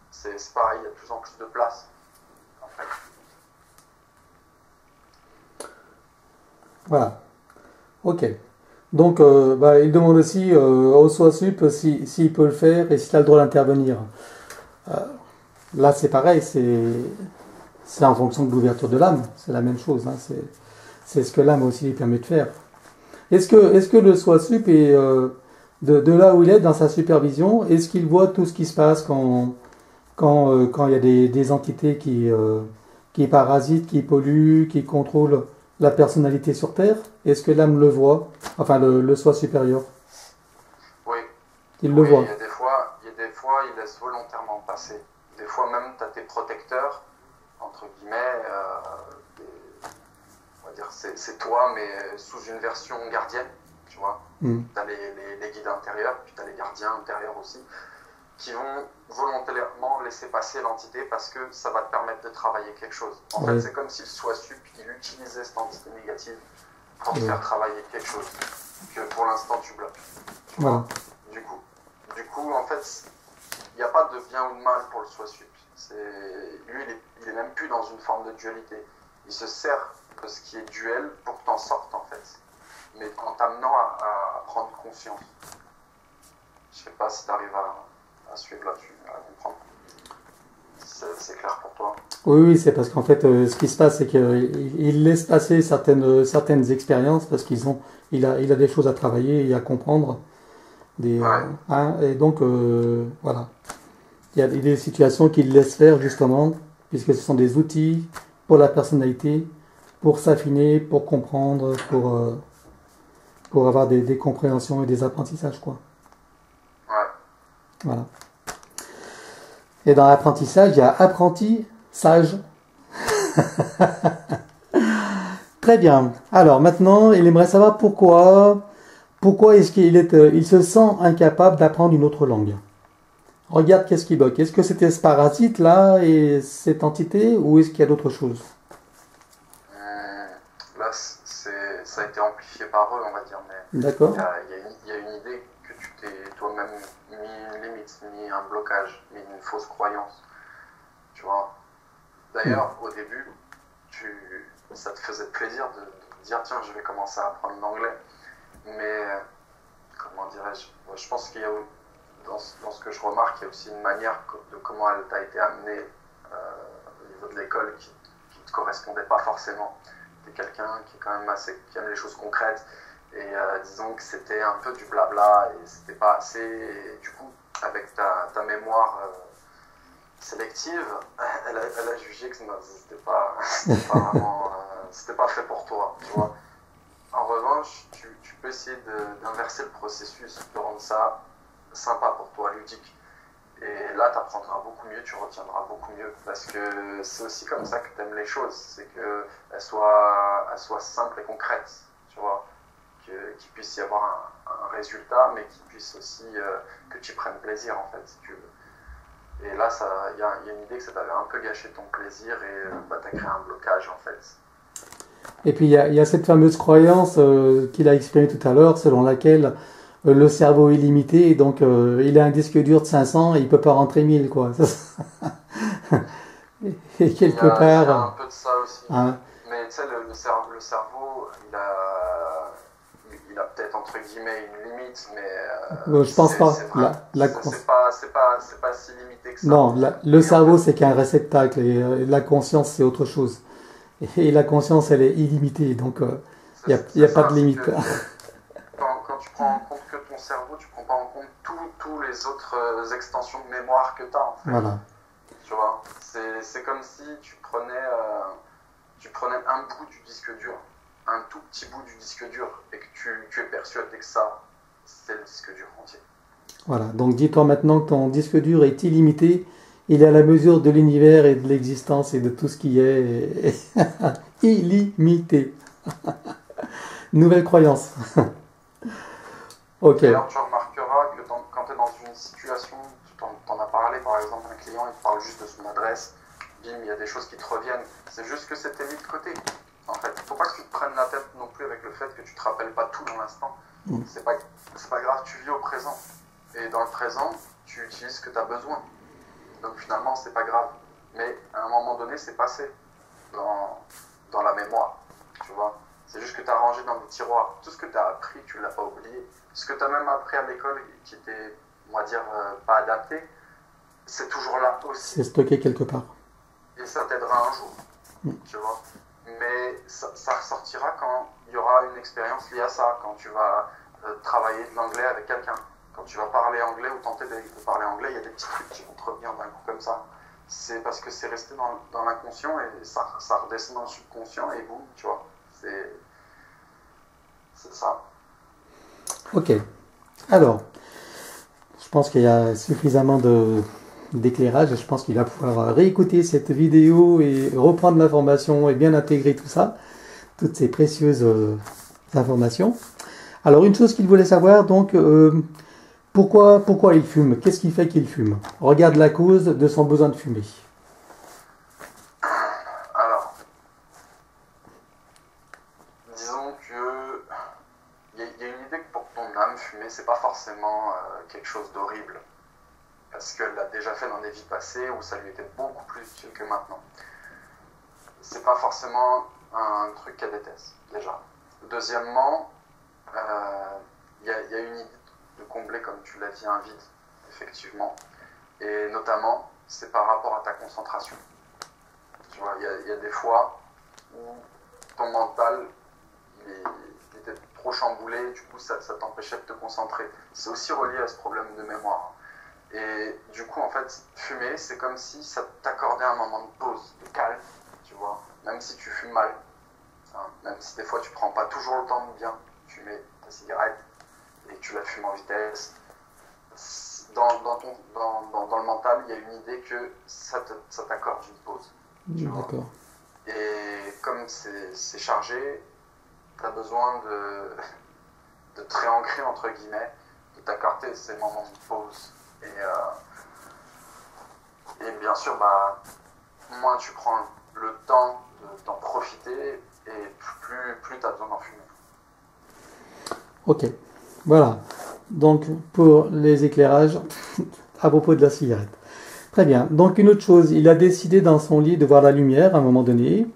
c'est pareil, il y a de plus en plus de place. En fait. Voilà. Ok. Donc, il demande aussi au soi sup s'il peut le faire et s'il a le droit d'intervenir. Là, c'est pareil, c'est en fonction de l'ouverture de l'âme. C'est la même chose, hein. C'est ce que l'âme aussi lui permet de faire. Est-ce que le soi sup est de là où il est dans sa supervision, est-ce qu'il voit tout ce qui se passe quand il y a des entités qui parasitent, qui polluent, qui contrôlent la personnalité sur Terre? Est-ce que l'âme le voit? Enfin, le soi supérieur? Oui. Il le voit. Il y a des fois, il laisse volontairement passer. Des fois même, tu as tes protecteurs, entre guillemets, on va dire c'est toi, mais sous une version gardienne, tu vois. Tu as les guides intérieurs, puis tu as les gardiens intérieurs aussi, qui vont volontairement laisser passer l'entité parce que ça va te permettre de travailler quelque chose. En fait, c'est comme si le soi sup, il utilisait cette entité négative pour te faire travailler quelque chose que pour l'instant tu bloques. Tu vois. Du coup, en fait, il n'y a pas de bien ou de mal pour le soi sup. Lui, il est même plus dans une forme de dualité. Il se sert de ce qui est duel pour que tu en sortes, en fait. Mais en t'amenant à prendre conscience. Je sais pas si tu arrives à suivre là-dessus, à comprendre. C'est clair pour toi? Oui, c'est parce qu'en fait, ce qui se passe, c'est qu'il laisse passer certaines expériences parce il a des choses à travailler et à comprendre. Et donc, voilà. Il y a des situations qu'il laisse faire, justement, puisque ce sont des outils pour la personnalité, pour s'affiner, pour comprendre, pour avoir des compréhensions et des apprentissages, quoi. Ouais. Voilà. Et dans l'apprentissage, il y a apprenti, sage. Très bien. Alors maintenant, il aimerait savoir pourquoi est-ce il se sent incapable d'apprendre une autre langue. Regarde qu'est-ce qui bloque. Est-ce que c'était ce parasite-là et cette entité, ou est-ce qu'il y a d'autres choses? Là, ça a été amplifié par eux, on va dire. Mais d'accord. Il y a une idée que tu t'es toi-même mis une limite, mis un blocage, mis une fausse croyance. Tu vois. D'ailleurs, au début, ça te faisait plaisir de dire tiens, je vais commencer à apprendre l'anglais. Mais, comment dirais-je, je pense qu'il y a, dans ce que je remarque, il y a aussi une manière de comment elle t'a été amenée au niveau de l'école qui ne te correspondait pas forcément. Tu es quelqu'un qui est quand même qui aime les choses concrètes. Et disons que c'était un peu du blabla et c'était pas assez. Et du coup, avec ta mémoire sélective, elle a jugé que c'était pas vraiment, c'était pas fait pour toi, tu vois. En revanche, tu peux essayer d'inverser le processus, de rendre ça sympa pour toi, ludique. Et là, tu apprendras beaucoup mieux, tu retiendras beaucoup mieux. Parce que c'est aussi comme ça que tu aimes les choses. C'est qu'elles soient simples et concrètes, tu vois. Qu'il puisse y avoir un résultat, mais qu'il puisse aussi que tu prennes plaisir, en fait, si tu veux. Et là, il y a une idée que ça t'avait un peu gâché ton plaisir et tu as créé un blocage, en fait. Et puis il y a cette fameuse croyance qu'il a exprimée tout à l'heure, selon laquelle le cerveau illimité, donc il a un disque dur de 500 et il peut pas rentrer 1000, quoi. Et quelque il y a un part, peu de ça aussi. hein, Mais tu sais, le cerveau, il a peut-être entre guillemets une limite, mais je pense pas. c'est vrai. C'est pas si limité que ça. Non, le Et en cerveau, fait, c'est qu'un réceptacle et la conscience, c'est autre chose. Et la conscience, elle est illimitée, donc il n'y a pas de c'est limite. que quand tu prends en compte que ton cerveau, tu prends pas en compte tous les autres extensions de mémoire que tu as en fait. Voilà, Tu vois, c'est comme si tu prenais un bout du disque dur, un tout petit bout du disque dur, et que tu es persuadé que ça, c'est le disque dur entier. voilà. Donc dis-toi maintenant que ton disque dur est illimité. Il est à la mesure de l'univers et de l'existence et de tout ce qui est illimité. Nouvelle croyance. Ok. D'ailleurs, tu remarqueras que quand tu es dans une situation, tu t'en as parlé, par exemple, un client, il te parle juste de son adresse, bim, il y a des choses qui te reviennent. C'est juste que c'était mis de côté. En fait, il ne faut pas que tu te prennes la tête non plus avec le fait que tu ne te rappelles pas tout dans l'instant. C'est pas grave, tu vis au présent. Et dans le présent, tu utilises ce que tu as besoin. Donc finalement, c'est pas grave. Mais à un moment donné, c'est passé dans la mémoire. Tu vois, c'est juste que tu as rangé dans des tiroirs. Tout ce que tu as appris, tu ne l'as pas oublié. Ce que tu as même appris à l'école qui était, on va dire, pas adapté, c'est toujours là aussi. C'est stocké quelque part. Et ça t'aidera un jour, tu vois. Mais ça ressortira quand il y aura une expérience liée à ça, quand tu vas travailler de l'anglais avec quelqu'un. Quand tu vas parler anglais ou tenter de parler anglais, il y a des petits trucs qui vont te revenir d'un coup comme ça. C'est parce que c'est resté dans l'inconscient et ça redescend dans le subconscient et boum, tu vois. C'est ça. Ok. Alors, je pense qu'il y a suffisamment d'éclairage. Je pense qu'il va pouvoir réécouter cette vidéo et reprendre l'information et bien intégrer tout ça, toutes ces précieuses informations. Alors, une chose qu'il voulait savoir, donc, pourquoi il fume? Qu'est-ce qui fait qu'il fume? Regarde la cause de son besoin de fumer. Alors, disons que il y a une idée que pour ton âme, fumer, c'est pas forcément quelque chose d'horrible. Parce qu'elle l'a déjà fait dans des vies passées où ça lui était beaucoup plus utile que maintenant. C'est pas forcément un truc qu'elle déteste, déjà. Deuxièmement, il y a une idée de combler, comme tu l'as dit, un vide, effectivement. Et notamment, c'est par rapport à ta concentration. Tu vois, il y a des fois où ton mental, il était trop chamboulé, du coup, ça t'empêchait de te concentrer. C'est aussi relié à ce problème de mémoire. Et du coup, en fait, fumer, c'est comme si ça t'accordait un moment de pause, de calme, tu vois. Même si tu fumes mal, hein, même si des fois tu prends pas toujours le temps de bien fumer ta cigarette et que tu la fumes en vitesse, dans le mental, il y a une idée que ça t'accorde une pause. D'accord. Et comme c'est chargé, tu as besoin de te réancrer, entre guillemets, de t'accorder ces moments de pause. Et bien sûr, bah, moins tu prends le temps d'en profiter et plus tu as besoin d'en fumer. Ok. Voilà. Donc, pour les éclairages à propos de la cigarette. Très bien. Donc, une autre chose, il a décidé dans son lit de voir la lumière à un moment donné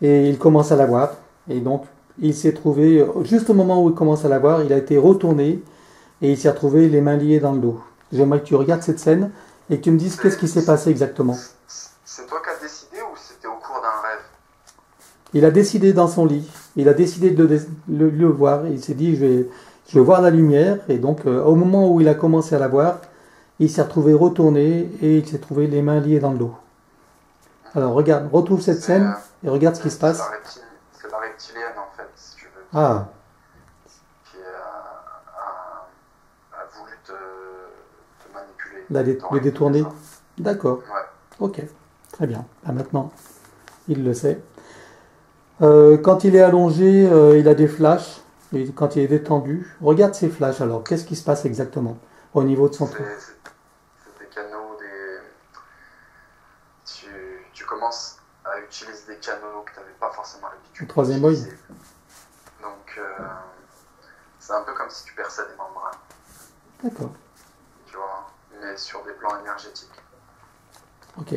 et il commence à la voir. Et donc, il s'est trouvé, juste au moment où il commence à la voir, il a été retourné et il s'est retrouvé les mains liées dans le dos. J'aimerais que tu regardes cette scène et que tu me dises qu'est-ce qui s'est passé exactement. C'est toi qui as décidé ou c'était au cours d'un rêve? Il a décidé dans son lit, il a décidé de le voir, il s'est dit je vais voir la lumière, et donc au moment où il a commencé à la voir, il s'est retrouvé retourné et il s'est trouvé les mains liées dans le dos. Alors regarde, retrouve cette scène et regarde ce qui se passe. C'est la reptilienne en fait, si tu veux. Ah, Qui a voulu te manipuler. le détourner. Ça. D'accord, Ouais. ok, très bien. Ah, maintenant, il le sait. Quand il est allongé, il a des flashs. Et quand il est détendu, regarde ces flashs alors. Qu'est-ce qui se passe exactement au niveau de son trou? C'est des canaux, tu commences à utiliser des canaux que tu n'avais pas forcément l'habitude Le troisième œil. d'utiliser. Donc, c'est un peu comme si tu perçais des membranes, D'accord. tu vois, mais sur des plans énergétiques. Ok.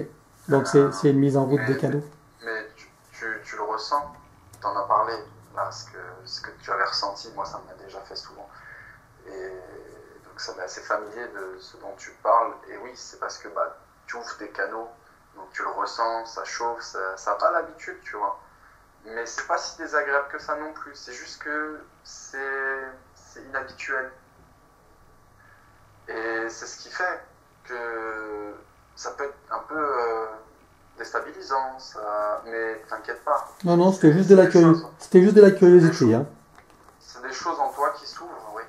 Donc c'est une mise en route des canaux. Mais tu le ressens, tu en as parlé, là, ce que tu avais ressenti, moi ça m'a déjà fait souvent. Et donc ça m'est assez familier de ce dont tu parles. Et oui, c'est parce que bah, tu ouvres tes canaux, donc tu le ressens, ça chauffe, ça n'a pas l'habitude, tu vois. Mais c'est pas si désagréable que ça non plus, c'est juste que c'est inhabituel. Et c'est ce qui fait que ça peut être un peu déstabilisant, mais t'inquiète pas. Non, non, c'était juste de la curiosité. C'était juste de la curiosité, hein. C'est des choses en toi qui s'ouvrent, oui.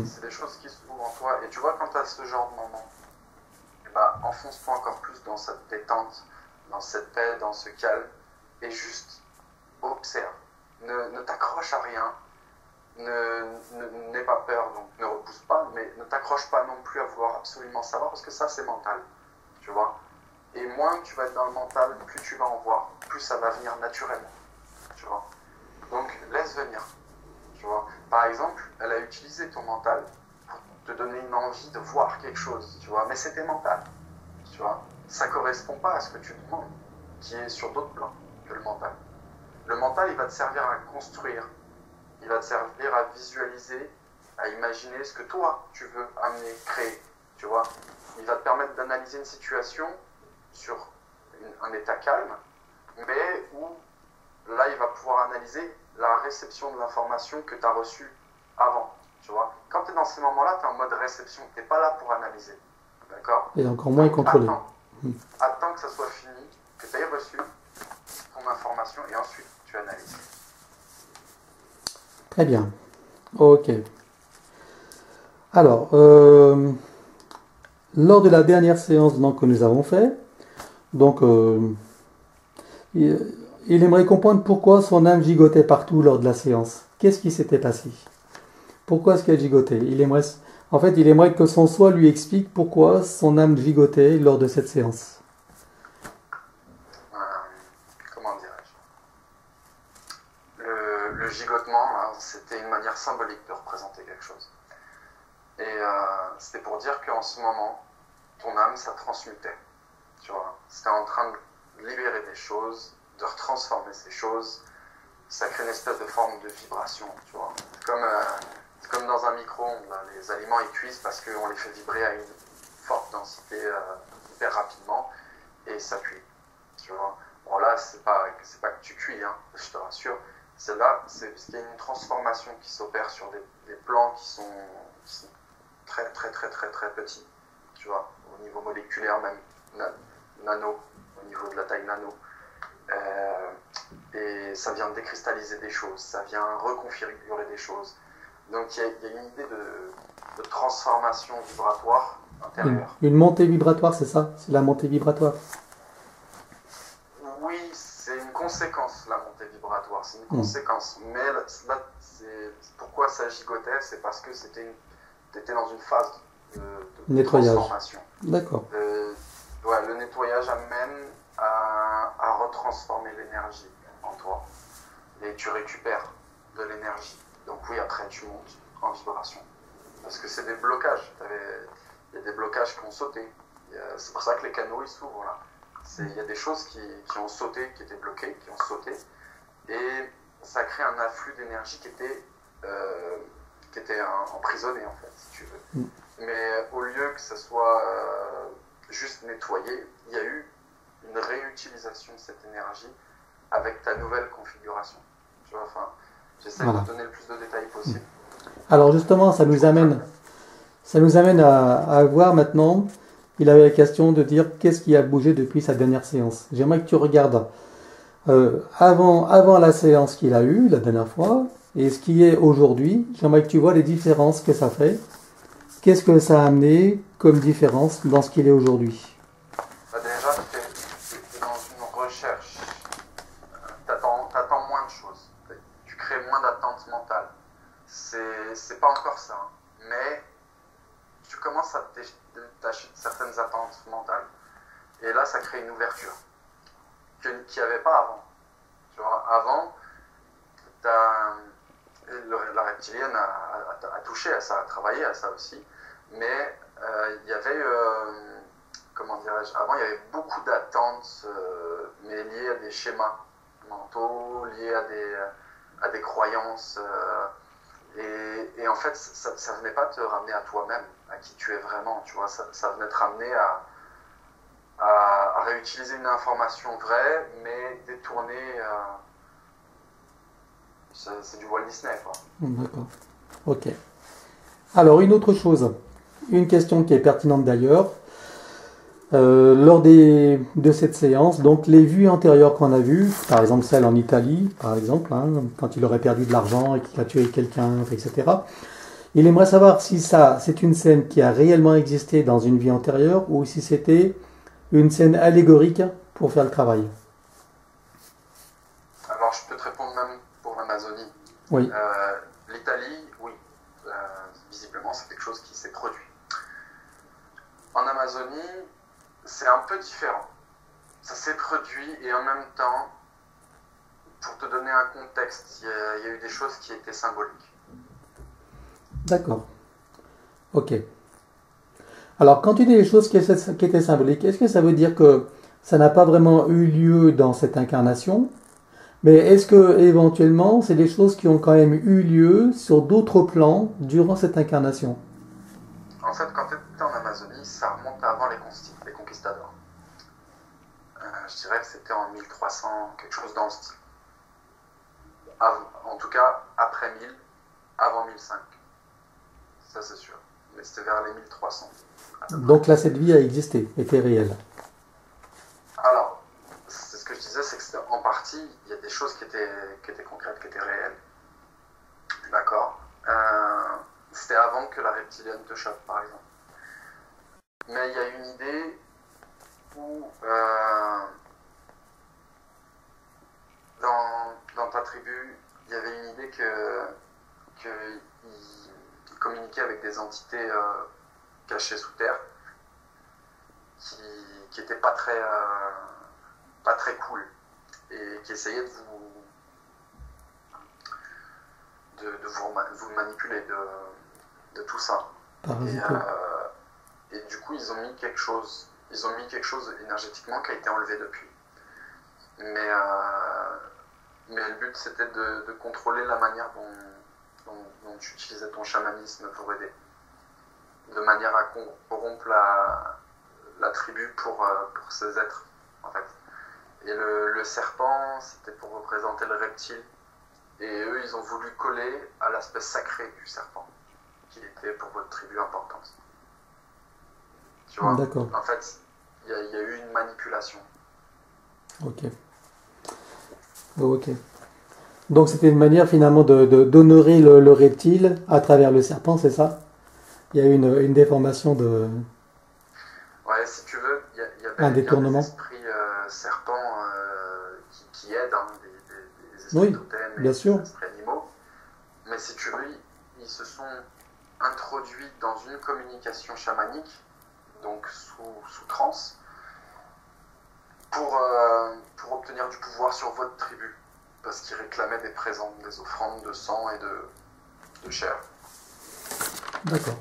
C'est des choses qui s'ouvrent en toi. Et tu vois, quand tu as ce genre de moment, eh ben, enfonce-toi encore plus dans cette détente, dans cette paix, dans ce calme, et juste observe. Ne t'accroche à rien, n'aie pas peur, donc ne repousse pas, mais ne t'accroche pas non plus à vouloir absolument savoir, parce que ça, c'est mental, tu vois. Et moins tu vas être dans le mental, plus tu vas en voir, plus ça va venir naturellement, tu vois. Donc, laisse venir. Tu vois. Par exemple, elle a utilisé ton mental pour te donner une envie de voir quelque chose, tu vois, mais c'était mental, tu vois. Ça correspond pas à ce que tu demandes, qui est sur d'autres plans que le mental. Le mental, il va te servir à construire, il va te servir à visualiser, à imaginer ce que toi, tu veux amener, créer, tu vois. Il va te permettre d'analyser une situation sur un état calme, mais où là, il va pouvoir analyser la réception de l'information que tu as reçue avant, tu vois. Quand tu es dans ces moments-là, tu es en mode réception, tu n'es pas là pour analyser, d'accord. Et encore moins contrôlé. Attends que ça soit fini, que tu aies reçu ton information, et ensuite tu analyses. Très bien. Ok. Alors, lors de la dernière séance donc, que nous avons fait, donc, il aimerait comprendre pourquoi son âme gigotait partout lors de la séance. Qu'est-ce qui s'était passé? Pourquoi est-ce qu'elle gigotait? En fait, il aimerait que son soi lui explique pourquoi son âme gigotait lors de cette séance. Comment dirais-je? Le gigotement, hein, c'était une manière symbolique de représenter quelque chose. Et c'était pour dire qu'en ce moment, ton âme, ça transmutait. Tu vois, c'était en train de libérer des choses, de retransformer ces choses. Ça crée une espèce de forme de vibration, tu vois. C'est comme dans un micro-ondes, les aliments ils cuisent parce qu'on les fait vibrer à une forte densité hyper rapidement et ça cuit, tu vois. Bon là, c'est pas que tu cuis, hein, je te rassure. C'est parce qu'il y a une transformation qui s'opère sur des plans qui sont très très très très très petits, tu vois, au niveau moléculaire même, nano, au niveau de la taille nano. Et ça vient décristalliser des choses, ça vient reconfigurer des choses. Donc il y a une idée de transformation vibratoire intérieure. Une montée vibratoire, c'est ça? C'est la montée vibratoire? Oui, c'est une conséquence, la montée vibratoire, c'est une conséquence. Mais là, pourquoi ça gigotait? C'est parce que tu étais dans une phase de transformation. D'accord. Ouais, le nettoyage amène à retransformer l'énergie en toi. Et tu récupères de l'énergie. Donc oui, après tu montes en vibration. Parce que c'est des blocages. Il y a des blocages qui ont sauté. C'est pour ça que les canaux ils s'ouvrent là. Il y a des choses qui ont sauté, qui étaient bloquées, qui ont sauté. Et ça crée un afflux d'énergie qui était emprisonné en fait, si tu veux. Mais au lieu que ça soit juste nettoyé, il y a eu une réutilisation de cette énergie avec ta nouvelle configuration. Tu vois, enfin, j'essaie de donner le plus de détails possible. Alors justement, ça nous amène à voir maintenant, il avait la question de dire qu'est-ce qui a bougé depuis sa dernière séance. J'aimerais que tu regardes avant la séance qu'il a eue la dernière fois et ce qui est aujourd'hui. J'aimerais que tu vois les différences que ça fait. Qu'est-ce que ça a amené comme différence dans ce qu'il est aujourd'hui? Déjà, tu es dans une recherche. T'attends moins de choses. Tu crées moins d'attentes mentales. C'est pas encore ça. Hein. Mais tu commences à te détacher de certaines attentes mentales. Et là, ça crée une ouverture qu'il n'y avait pas avant. Tu vois, avant, la reptilienne a touché à ça, a travaillé à ça aussi. Mais il y avait, comment dirais-je, avant il y avait beaucoup d'attentes, mais liées à des schémas mentaux, liées à des croyances. Et en fait, ça venait pas te ramener à toi-même, à qui tu es vraiment, tu vois. Ça venait te ramener à réutiliser une information vraie, mais détournée. C'est du Walt Disney, quoi. D'accord. Ok. Alors, une autre chose. Une question qui est pertinente d'ailleurs. Lors de cette séance, donc les vues antérieures qu'on a vues, par exemple celle en Italie, par exemple, hein, quand il aurait perdu de l'argent et qu'il a tué quelqu'un, etc. Il aimerait savoir si ça, c'est une scène qui a réellement existé dans une vie antérieure ou si c'était une scène allégorique pour faire le travail. Alors, je peux te répondre même pour l'Amazonie. Oui. L'Italie, oui. Visiblement, c'est quelque chose qui s'est produit. En Amazonie, c'est un peu différent. Ça s'est produit et en même temps, pour te donner un contexte, il y a eu des choses qui étaient symboliques. D'accord. Ok. Alors, quand tu dis les choses qui étaient symboliques, est-ce que ça veut dire que ça n'a pas vraiment eu lieu dans cette incarnation? Mais est-ce que éventuellement, c'est des choses qui ont quand même eu lieu sur d'autres plans durant cette incarnation? En fait, quand tu étais en Amazonie, ça remonte avant les conquistadors. Je dirais que c'était en 1300, quelque chose dans le style. En tout cas, après 1000, avant 1005. Ça, c'est sûr. Mais c'était vers les 1300. Donc là, cette vie a existé, était réelle. Alors, c'est ce que je disais, c'est que c'était en partie, il y a des choses qui étaient concrètes, qui étaient réelles. D'accord. C'était avant que la reptilienne te chope, par exemple. Mais il y a une idée où, dans ta tribu, il y avait une idée qu'ils communiquaient avec des entités cachées sous terre, qui n'étaient pas très cool, et qui essayaient de vous manipuler de tout ça. Et du coup, ils ont mis quelque chose énergétiquement qui a été enlevé depuis. Mais le but, c'était de contrôler la manière dont tu utilisais ton chamanisme pour aider. De manière à corrompre la tribu pour ces êtres, en fait. Et le serpent, c'était pour représenter le reptile. Et eux, ils ont voulu coller à l'aspect sacré du serpent, qui était pour votre tribu importante. Tu vois? D'accord. En fait, il y a eu une manipulation. Ok. Ok. Donc c'était une manière finalement d'honorer le reptile à travers le serpent, c'est ça? Il y a eu une déformation de... Ouais, si tu veux, il y avait un détournement. des esprits serpents qui aident, hein, des esprits Oui, totems et bien sûr. des esprits animaux. Mais si tu veux, ils se sont introduits dans une communication chamanique, donc sous transe, pour obtenir du pouvoir sur votre tribu. Parce qu'ils réclamaient des présents, des offrandes de sang et de chair. D'accord.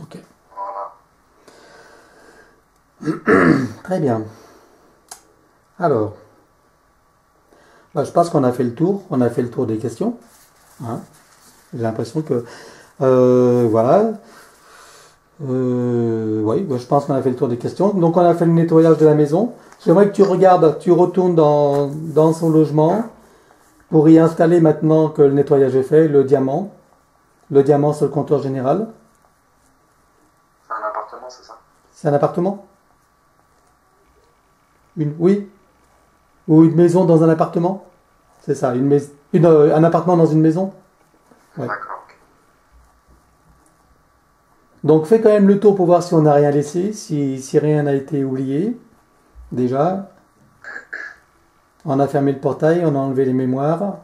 Ok. Voilà. Très bien. Alors, je pense qu'on a fait le tour. On a fait le tour des questions. Hein. J'ai l'impression que... voilà. Oui, je pense qu'on a fait le tour des questions. Donc on a fait le nettoyage de la maison. J'aimerais que tu regardes, tu retournes dans son logement pour y installer, maintenant que le nettoyage est fait, le diamant. Le diamant sur le comptoir général. C'est un appartement, c'est ça? C'est un appartement? Oui. Ou une maison dans un appartement? C'est ça, un appartement dans une maison? Ouais. D'accord. Donc fais quand même le tour pour voir si on n'a rien laissé, si rien n'a été oublié. Déjà, on a fermé le portail, on a enlevé les mémoires,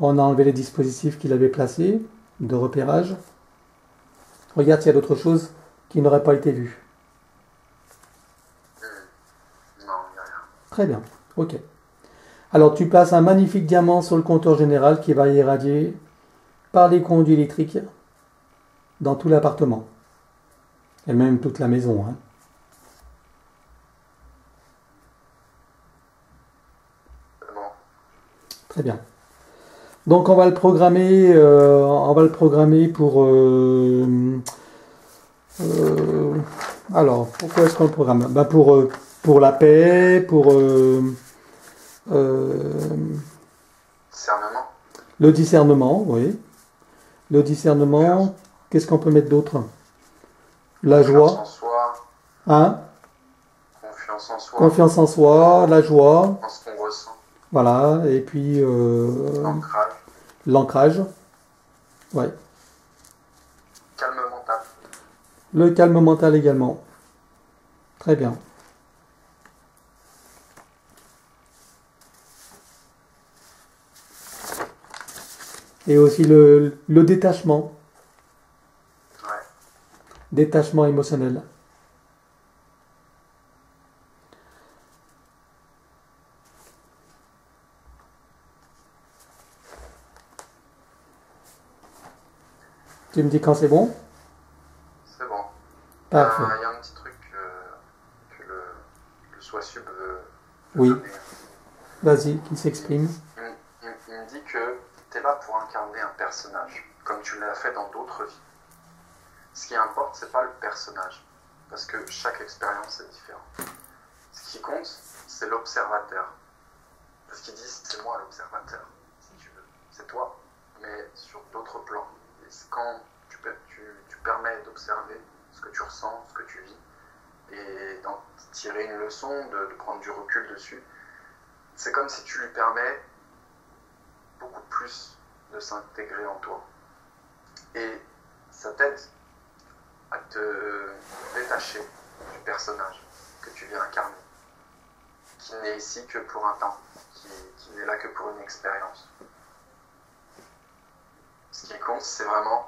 on a enlevé les dispositifs qu'il avait placés de repérage. Regarde s'il y a d'autres choses qui n'auraient pas été vues. Non, il n'y a rien. Très bien, ok. Alors tu places un magnifique diamant sur le compteur général qui va irradier par les conduits électriques dans tout l'appartement. Et même toute la maison. Hein. C'est bon. Très bien. Donc on va le programmer pour... alors, pourquoi est-ce qu'on le programme? Ben pour la paix, pour Discernement. le discernement, oui. Le discernement, qu'est-ce qu'on peut mettre d'autre? La Confiance joie, en soi. hein? Confiance en soi. Confiance en soi, la joie, En ce qu'on ressent. voilà, et puis L'ancrage. l'ancrage, ouais. Calme mental. Le calme mental également. Très bien. Et aussi le détachement. Ouais. Détachement émotionnel. Tu me dis quand c'est bon? C'est bon. Parfait. Il y a un petit truc que le soi-sub veut Oui. donner. Vas-y, qui s'exprime. Il me dit que tu es là pour incarner un personnage, comme tu l'as fait dans d'autres vies. Ce qui importe, c'est pas le personnage, parce que chaque expérience est différente. Ce qui compte, c'est l'observateur. Parce qu'ils disent, c'est moi l'observateur, si tu veux. C'est toi, mais sur d'autres plans. Et quand tu permets d'observer ce que tu ressens, ce que tu vis, et d'en tirer une leçon, de prendre du recul dessus, c'est comme si tu lui permets beaucoup plus de s'intégrer en toi. Et ça t'aide à te détacher du personnage que tu viens incarner, qui n'est ici que pour un temps, qui n'est là que pour une expérience. Ce qui compte, c'est vraiment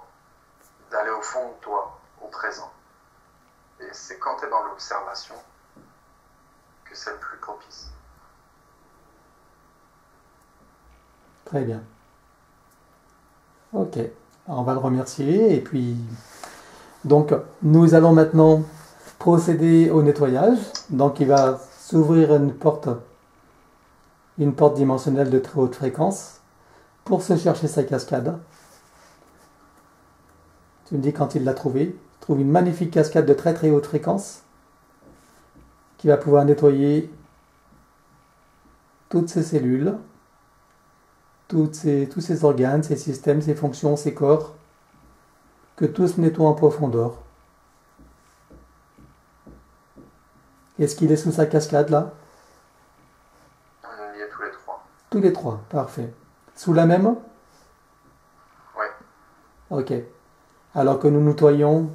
d'aller au fond de toi, au présent. Et c'est quand tu es dans l'observation que c'est le plus propice. Très bien. Ok. Alors, on va le remercier. Et puis, donc, nous allons maintenant procéder au nettoyage. Donc, il va s'ouvrir une porte dimensionnelle de très haute fréquence pour se chercher sa cascade. Tu me dis quand il l'a trouvé. Il trouve une magnifique cascade de très très haute fréquence qui va pouvoir nettoyer toutes ces cellules, tous ces organes, ces systèmes, ces fonctions, ces corps, que tout se nettoie en profondeur. Est-ce qu'il est sous sa cascade là? On y est tous les trois. Tous les trois, parfait. Sous la même? Oui. Ok. Alors que nous nettoyons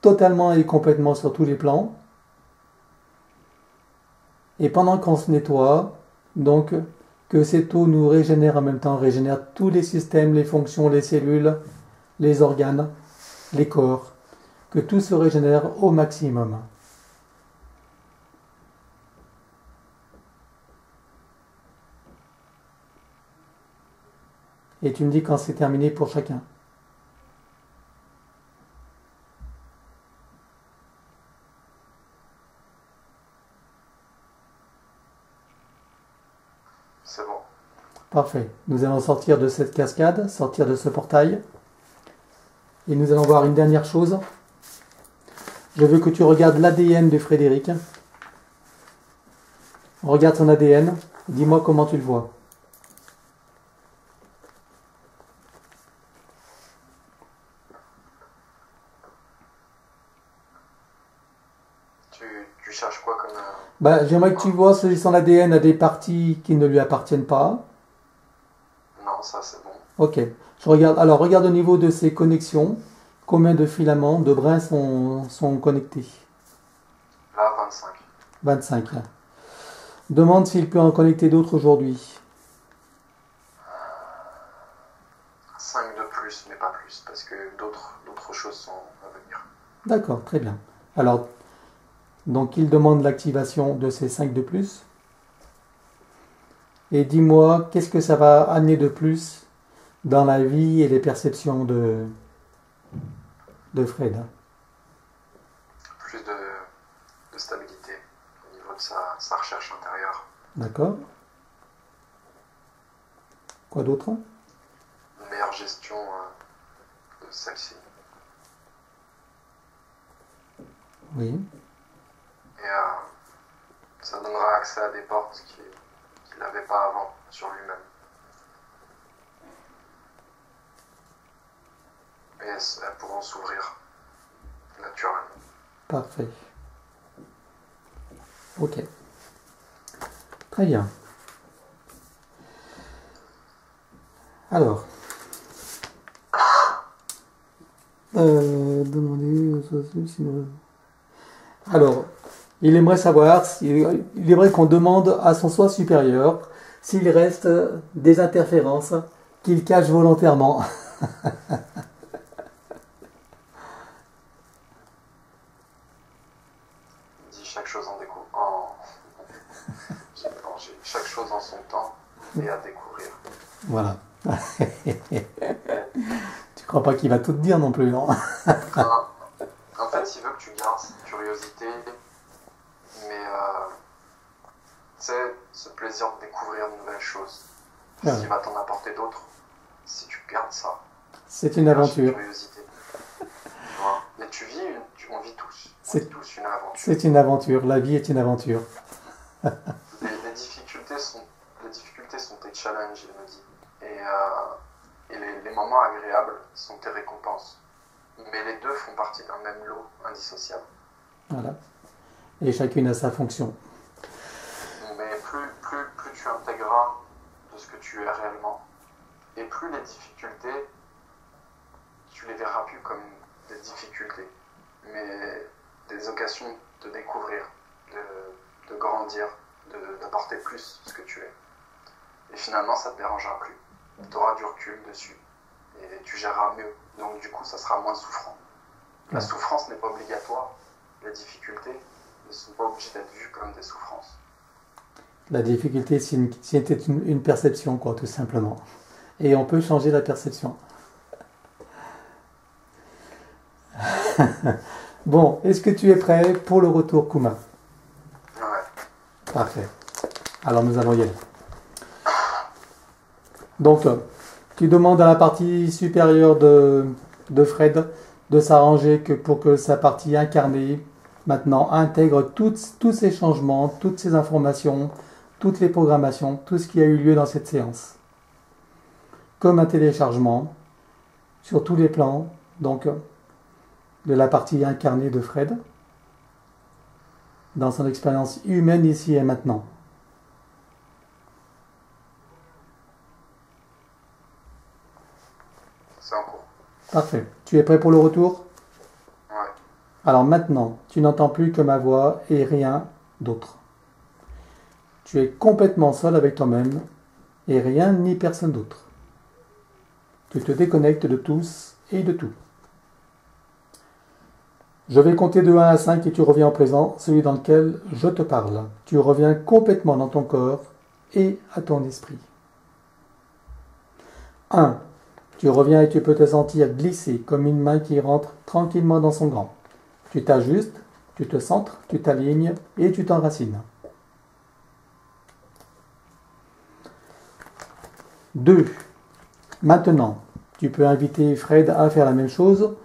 totalement et complètement sur tous les plans. Et pendant qu'on se nettoie, donc que cette eau nous régénère en même temps, régénère tous les systèmes, les fonctions, les cellules, les organes, les corps, que tout se régénère au maximum. Et tu me dis quand c'est terminé pour chacun. C'est bon. Parfait. Nous allons sortir de cette cascade, sortir de ce portail. Et nous allons voir une dernière chose. Je veux que tu regardes l'ADN de Frédéric. Regarde son ADN. Dis-moi comment tu le vois. Tu cherches quoi comme... J'aimerais que tu vois si son ADN a des parties qui ne lui appartiennent pas. Non, ça c'est bon. Ok. Alors, regarde au niveau de ses connexions. Combien de filaments, de brins sont connectés? Là, 25. 25. Demande s'il peut en connecter d'autres aujourd'hui. 5 de plus, mais pas plus, parce que d'autres choses sont à venir. D'accord, très bien. Alors, donc il demande l'activation de ces 5 de plus. et dis-moi qu'est-ce que ça va amener de plus dans la vie et les perceptions de Fred. Plus de stabilité au niveau de sa recherche intérieure. D'accord. Quoi d'autre? Une meilleure gestion de celle-ci. Oui. Et ça donnera accès à des portes qu'il n'avait pas avant sur lui-même. Et elles pourront s'ouvrir naturellement. Parfait. Ok. Très bien. Alors. Alors, il aimerait savoir, il aimerait qu'on demande à son soi supérieur s'il reste des interférences qu'il cache volontairement. Dit chaque chose chaque chose en son temps et à découvrir. Voilà. Tu crois pas qu'il va tout te dire non plus, non? En fait, il veut que tu gardes cette curiosité, mais tu sais, ce plaisir de découvrir de nouvelles choses. Ouais. S'il va t'en apporter d'autres, si tu gardes ça. C'est une aventure. Curiosité. Tu vois. Mais on vit tous. On vit tous une aventure. C'est une aventure. La vie est une aventure. Les difficultés sont tes challenges, il me dit. Et les moments agréables sont tes récompenses. Mais les deux font partie d'un même lot indissociable. Voilà. Et chacune a sa fonction. Mais plus tu intégreras de ce que tu es réellement, et plus les difficultés, tu les verras plus comme des difficultés, mais des occasions de découvrir, de grandir, d'apporter plus ce que tu es. Et finalement, ça ne te dérangera plus. Tu auras du recul dessus et tu géreras mieux. Donc du coup, ça sera moins souffrant. La souffrance n'est pas obligatoire. Les difficultés ne sont pas obligées d'être vues comme des souffrances. La difficulté, c'était une perception, quoi, tout simplement. Et on peut changer la perception. Bon, est-ce que tu es prêt pour le retour, Kuma? Ouais. Parfait. Alors nous allons y aller. Donc, tu demandes à la partie supérieure de Fred de s'arranger pour que sa partie incarnée, maintenant, intègre tous ces changements, toutes ces informations, toutes les programmations, tout ce qui a eu lieu dans cette séance. Comme un téléchargement sur tous les plans, donc, de la partie incarnée de Fred, dans son expérience humaine ici et maintenant. C'est en cours. Parfait. Tu es prêt pour le retour? Ouais. Alors maintenant, tu n'entends plus que ma voix et rien d'autre. Tu es complètement seul avec toi-même et rien ni personne d'autre. Tu te déconnectes de tous et de tout. Je vais compter de 1 à 5 et tu reviens au présent, celui dans lequel je te parle. Tu reviens complètement dans ton corps et à ton esprit. 1. Tu reviens et tu peux te sentir glisser comme une main qui rentre tranquillement dans son gant. Tu t'ajustes, tu te centres, tu t'alignes et tu t'enracines. 2. Maintenant, tu peux inviter Fred à faire la même chose,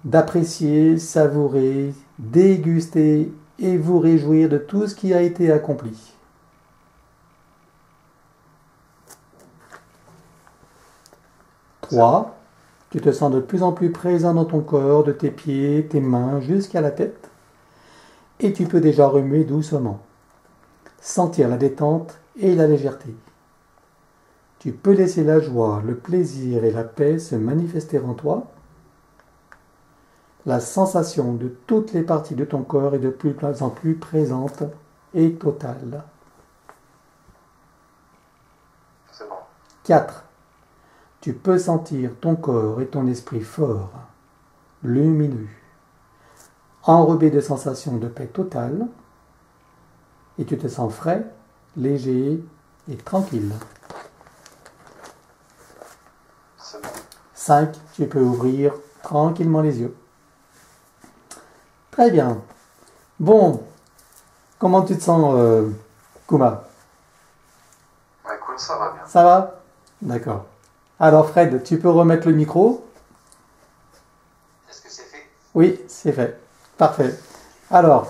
d'apprécier, savourer, déguster et vous réjouir de tout ce qui a été accompli. 3. Tu te sens de plus en plus présent dans ton corps, de tes pieds, tes mains, jusqu'à la tête. Et tu peux déjà remuer doucement. Sentir la détente et la légèreté. Tu peux laisser la joie, le plaisir et la paix se manifester en toi. La sensation de toutes les parties de ton corps est de plus en plus présente et totale. C'est bon. 4. Tu peux sentir ton corps et ton esprit forts, lumineux, enrobés de sensations de paix totale, et tu te sens frais, léger et tranquille. C'est bon. 5, tu peux ouvrir tranquillement les yeux. Très bien. Bon, comment tu te sens, Kuma? Bah, écoute, ça va bien. Ça va? D'accord. Alors Fred, tu peux remettre le micro? Est-ce que c'est fait? Oui, c'est fait. Parfait. Alors,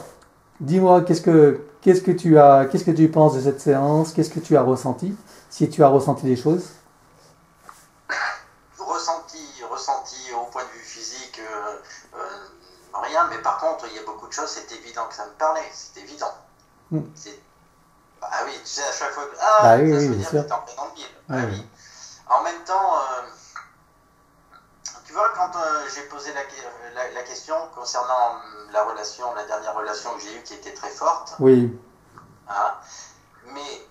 dis-moi, qu'est-ce que tu penses de cette séance? Qu'est-ce que tu as ressenti? Si tu as ressenti des choses? Ressenti au point de vue physique, rien, mais par contre, il y a beaucoup de choses, c'est évident que ça me parlait, c'est évident. Mm. Bah oui, tu sais, à chaque fois que. Bah oui, ça oui, veut bien dire sûr. que t'es en plein dans le mille. Ouais, Ah oui. En même temps, tu vois, quand j'ai posé la question concernant la dernière relation que j'ai eue qui était très forte, Oui, hein, mais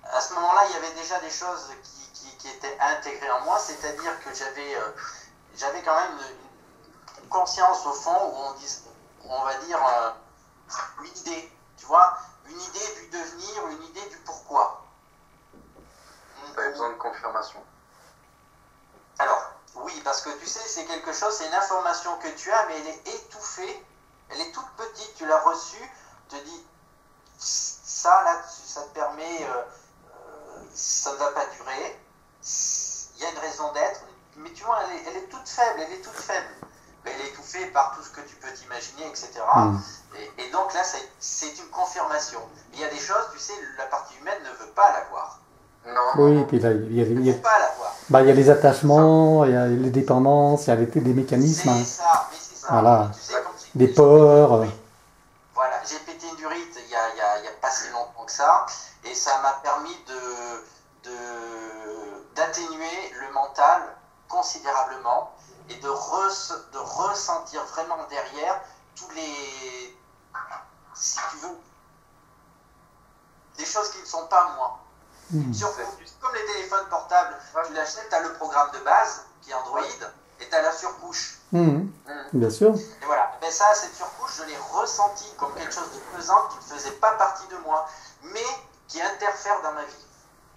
à ce moment-là, il y avait déjà des choses qui étaient intégrées en moi, c'est-à-dire que j'avais quand même une conscience au fond où on va dire une idée, tu vois, une idée du devenir, une idée du pourquoi. Tu avais besoin de confirmation. Alors, oui, parce que tu sais, c'est quelque chose, c'est une information que tu as, mais elle est étouffée, elle est toute petite, tu l'as reçue, te dis, ça, là, ça te permet, ça ne va pas durer, il y a une raison d'être, mais tu vois, elle est toute faible, Mais elle est étouffée par tout ce que tu peux t'imaginer, etc. Mm. Et donc là, c'est une confirmation. Mais il y a des choses, tu sais, la partie humaine ne veut pas l'avoir. Non, oui, non, et puis là, il y a, Ne veut pas l'avoir. bah, il y a les attachements, il y a les dépendances, il y a des mécanismes, hein. C'est ça, mais c'est ça. Voilà. Tu sais, comme Des peurs. Voilà, j'ai pété une durite il y a pas si longtemps que ça, et ça m'a permis d'atténuer le mental considérablement et de ressentir vraiment derrière tous les, si tu veux, des choses qui ne sont pas moi. Mm. Comme les téléphones portables, tu l'achètes, tu as le programme de base qui est Android, et tu as la surcouche. Mm. Bien sûr. Et voilà, ben ça, cette surcouche, je l'ai ressenti comme quelque chose de pesant qui ne faisait pas partie de moi, mais qui interfère dans ma vie.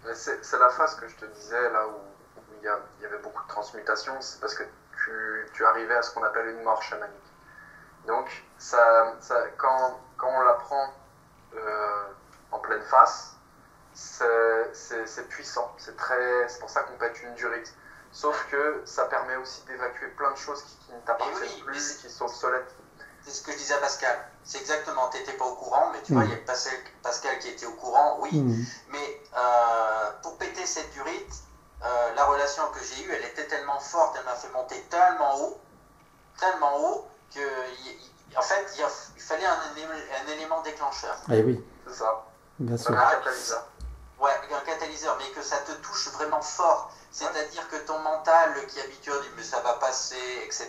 mais c'est la phase que je te disais, là où il y avait beaucoup de transmutation, c'est parce que tu arrivais à ce qu'on appelle une mort chamanique. Donc, quand on la prend en pleine face, c'est puissant, c'est pour ça qu'on pète une durite. Sauf que ça permet aussi d'évacuer plein de choses qui ne t'appartiennent plus, qui sont obsolètes. C'est ce que je disais à Pascal. C'est exactement, tu n'étais pas au courant, mais tu vois, il y a Pascal qui était au courant, oui. Mm. Mais pour péter cette durite, la relation que j'ai eue, elle était tellement forte, elle m'a fait monter tellement haut, que en fait, il fallait un élément déclencheur. Eh oui, C'est ça. bien C'est sûr. un catalyseur. Ouais, un catalyseur, mais que ça te touche vraiment fort. C'est-à-dire que ton mental qui habitué dit mais ça va passer, etc.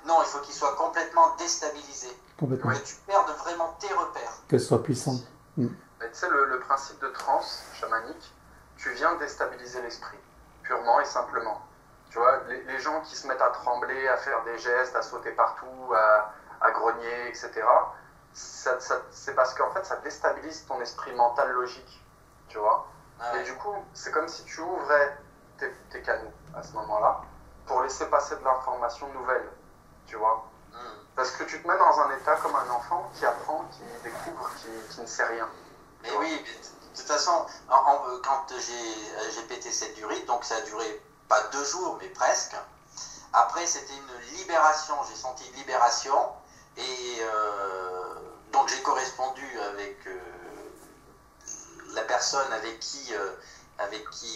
Non, il faut qu'il soit complètement déstabilisé. Complètement. Que tu perdes vraiment tes repères. Que ce soit puissant. Mm. Mais tu sais, le principe de transe chamanique, tu viens déstabiliser l'esprit, purement et simplement. Tu vois, les gens qui se mettent à trembler, à faire des gestes, à sauter partout, à grogner, etc., c'est parce qu'en fait, ça déstabilise ton esprit mental logique. Tu vois. Ah ouais. Et du coup, c'est comme si tu ouvrais tes canaux à ce moment-là pour laisser passer de l'information nouvelle, tu vois. Parce que tu te mets dans un état comme un enfant qui apprend, qui découvre, qui ne sait rien. Mais oui, mais de toute façon, quand j'ai pété cette durite, donc ça a duré pas 2 jours, mais presque. Après, c'était une libération, j'ai senti une libération, et donc j'ai correspondu avec la personne avec qui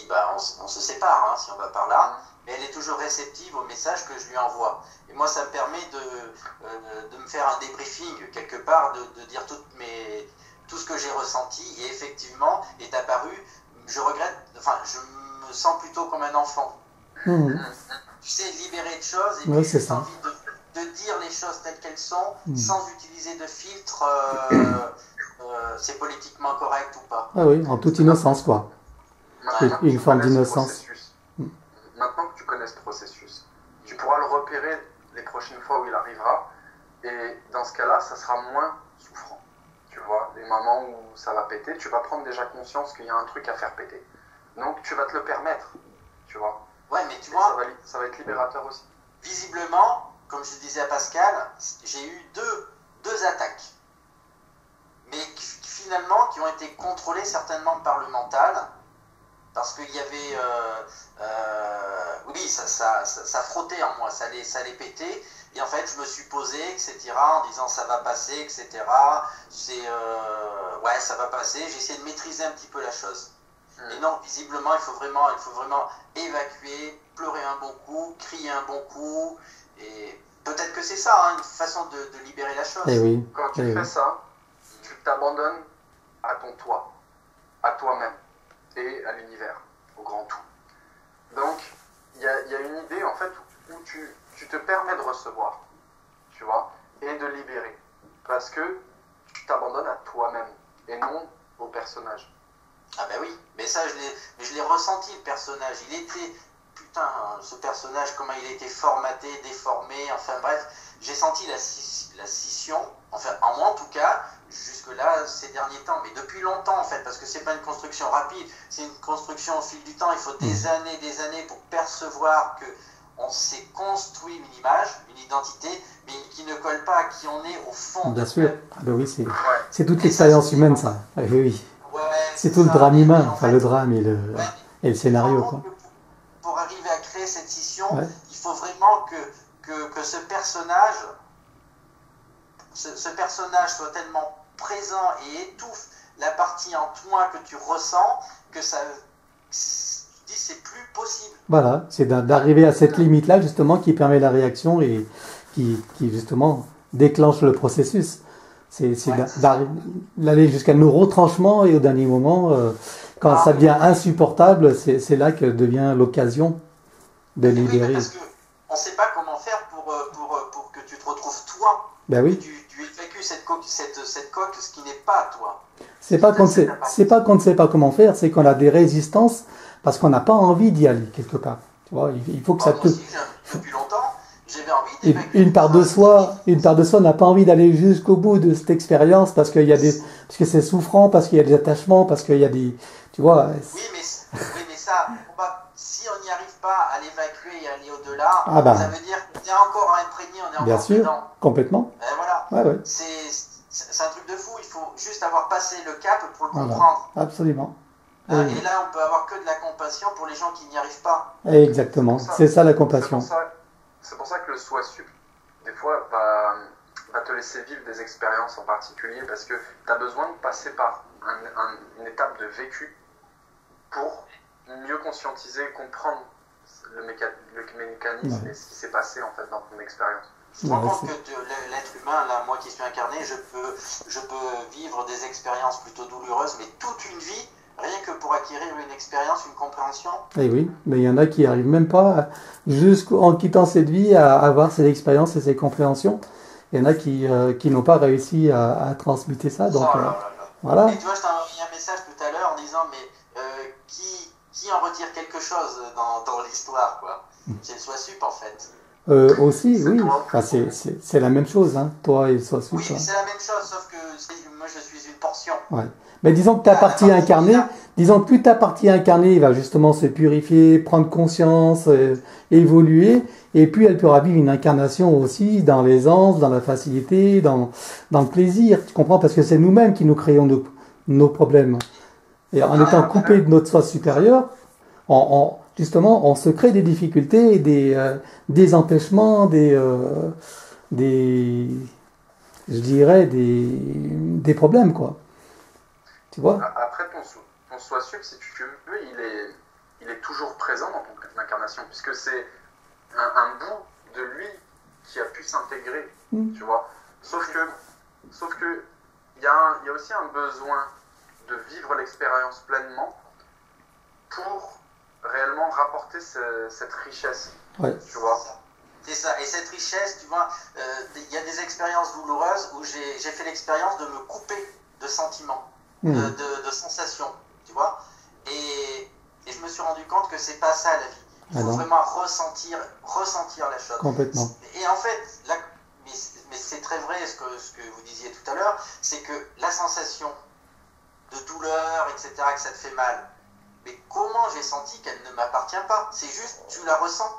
bah, on se sépare, hein, si on va par là, mais elle est toujours réceptive au message que je lui envoie. Et moi, ça me permet de me faire un débriefing, quelque part, de dire tout ce que j'ai ressenti, et effectivement, est apparu, je me sens plutôt comme un enfant. Mm. Tu sais, libéré de choses, et Oui, puis c'est j'ai ça. envie de dire les choses telles qu'elles sont, Mm. sans utiliser de filtre, c'est politiquement correct ou pas. Ah oui, en toute innocence, quoi. Maintenant que Une tu forme connais ce d'innocence. processus, maintenant que tu connais ce processus, tu pourras le repérer les prochaines fois où il arrivera, et dans ce cas-là, ça sera moins souffrant. Tu vois, les moments où ça va péter, tu vas prendre déjà conscience qu'il y a un truc à faire péter. Donc tu vas te le permettre, tu vois. Ouais, mais tu Et vois, ça va être libérateur aussi. visiblement, comme je disais à Pascal, j'ai eu deux attaques. Mais finalement, qui ont été contrôlées certainement par le mental. Parce qu'il y avait... oui, ça frottait en moi, ça allait péter. Et en fait, je me suis posé, etc., en disant ça va passer, etc. Ouais, ça va passer. J'ai essayé de maîtriser un petit peu la chose. Et non, visiblement, il faut vraiment évacuer, pleurer un bon coup, crier un bon coup. Et peut-être que c'est ça, hein, une façon de libérer la chose. Eh oui. Quand tu fais ça, tu t'abandonnes à ton toi, à toi-même et à l'univers, au grand tout. Donc, il y a une idée en fait où tu te permets de recevoir, tu vois, et de libérer. Parce que tu t'abandonnes à toi-même et non au personnage. Ah ben oui, mais ça je l'ai ressenti le personnage. Il était, putain, ce personnage, comment il était formaté, déformé, enfin bref, j'ai senti la scission, enfin en moi en tout cas, jusque-là ces derniers temps, mais depuis longtemps en fait, parce que c'est pas une construction rapide, c'est une construction au fil du temps, il faut des années pour percevoir que on s'est construit une image, une identité, mais qui ne colle pas à qui on est au fond. Bien sûr, ah ben oui, Ouais. c'est toute l'expérience humaine ça. Oui, oui. Ouais, C'est tout le ça, drame mais humain, en enfin fait, le drame et ouais, le tu te scénario rends quoi. compte que pour arriver à créer cette scission, Ouais. il faut vraiment que ce personnage soit tellement présent et étouffe la partie en toi que tu ressens que ça, tu dis c'est plus possible. Voilà, c'est d'arriver à cette limite-là justement qui permet la réaction et qui justement déclenche le processus. C'est d'aller jusqu'à nos retranchements et au dernier moment, quand ça devient insupportable, c'est là que devient l'occasion de Oui, libérer. parce qu'on ne sait pas comment faire pour que tu te retrouves toi. Ben oui. Tu évacues cette coque, ce qui n'est pas toi. C'est pas qu'on ne sait pas comment faire, c'est qu'on a des résistances parce qu'on n'a pas envie d'y aller quelque part. Tu vois, il faut que ça Moi te... aussi, depuis longtemps, j'avais envie d'évacuer. Une part de soi n'a pas envie d'aller jusqu'au bout de cette expérience parce qu'il y a parce que c'est souffrant, parce qu'il y a des attachements, parce qu'il y a des, tu vois. Oui, mais ça, si on n'y arrive pas à l'évacuer et à aller au-delà, ça veut dire qu'on est encore imprégné, on est encore bien sûr, dedans. complètement. Et voilà. Ouais. C'est un truc de fou. Il faut juste avoir passé le cap pour le comprendre. Absolument. Et là, on peut avoir que de la compassion pour les gens qui n'y arrivent pas. Exactement. C'est ça la compassion. C'est pour ça que le soi sup, des fois, va te laisser vivre des expériences en particulier parce que tu as besoin de passer par une étape de vécu pour mieux conscientiser, comprendre le mécanisme et ce qui s'est passé en fait dans ton expérience. Je me rends compte que l'être humain, là, moi qui suis incarné, je peux vivre des expériences plutôt douloureuses, mais toute une vie, rien que pour acquérir une expérience, une compréhension. Et oui, mais il y en a qui n'arrivent même pas, jusqu'en quittant cette vie, à avoir ces expériences et ces compréhensions. Il y en a qui n'ont pas réussi à transmuter ça. Donc, voilà. Et tu vois, je t'ai envoyé un message tout à l'heure en disant, mais qui en retire quelque chose dans l'histoire, quoi. C'est le soi sup, en fait. Aussi, oui. Enfin, c'est la même chose, hein. Toi et soi sup. Oui, c'est la même chose, sauf que moi, je suis une portion. Ouais. Mais disons que ta partie incarnée, disons que plus ta partie incarnée va justement se purifier, prendre conscience, évoluer, et puis elle pourra vivre une incarnation aussi dans l'aisance, dans la facilité, dans le plaisir. Tu comprends? Parce que c'est nous-mêmes qui nous créons nos problèmes. Et en étant coupés de notre soi supérieur, justement, on se crée des difficultés, des empêchements, je dirais, des problèmes, quoi. Tu vois? Après, ton soi sup, si tu veux, il est toujours présent dans ton incarnation, puisque c'est un bout de lui qui a pu s'intégrer, tu vois. Sauf que il y a aussi un besoin de vivre l'expérience pleinement pour réellement rapporter cette richesse, tu vois. C'est ça, et cette richesse, tu vois, il y a des expériences douloureuses où j'ai fait l'expérience de me couper de sentiments. De sensations, tu vois. Et je me suis rendu compte que c'est pas ça la vie. Il faut vraiment ressentir la chose. Complètement. Et en fait, là, mais c'est très vrai ce que vous disiez tout à l'heure, c'est que la sensation de douleur, etc., que ça te fait mal, mais comment j'ai senti qu'elle ne m'appartient pas. C'est juste, tu la ressens.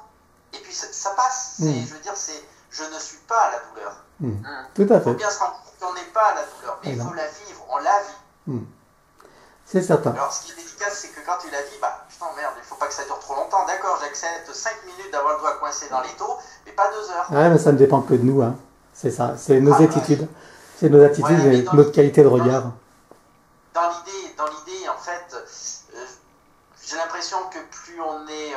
Et puis ça passe. Je veux dire, je ne suis pas la douleur. Tout à Il faut fait. bien se rendre compte qu'on n'est pas la douleur, mais il faut la vivre, on la vit. C'est certain. Alors ce qui est efficace, c'est que quand tu la vis, bah putain merde, il faut pas que ça dure trop longtemps. D'accord, j'accepte 5 minutes d'avoir le doigt coincé dans l'étau, mais pas 2 heures. Ouais, mais ça ne dépend que de nous. Hein. C'est ça. C'est nos attitudes. C'est nos attitudes et notre qualité de regard. Dans l'idée, en fait, j'ai l'impression que plus on est...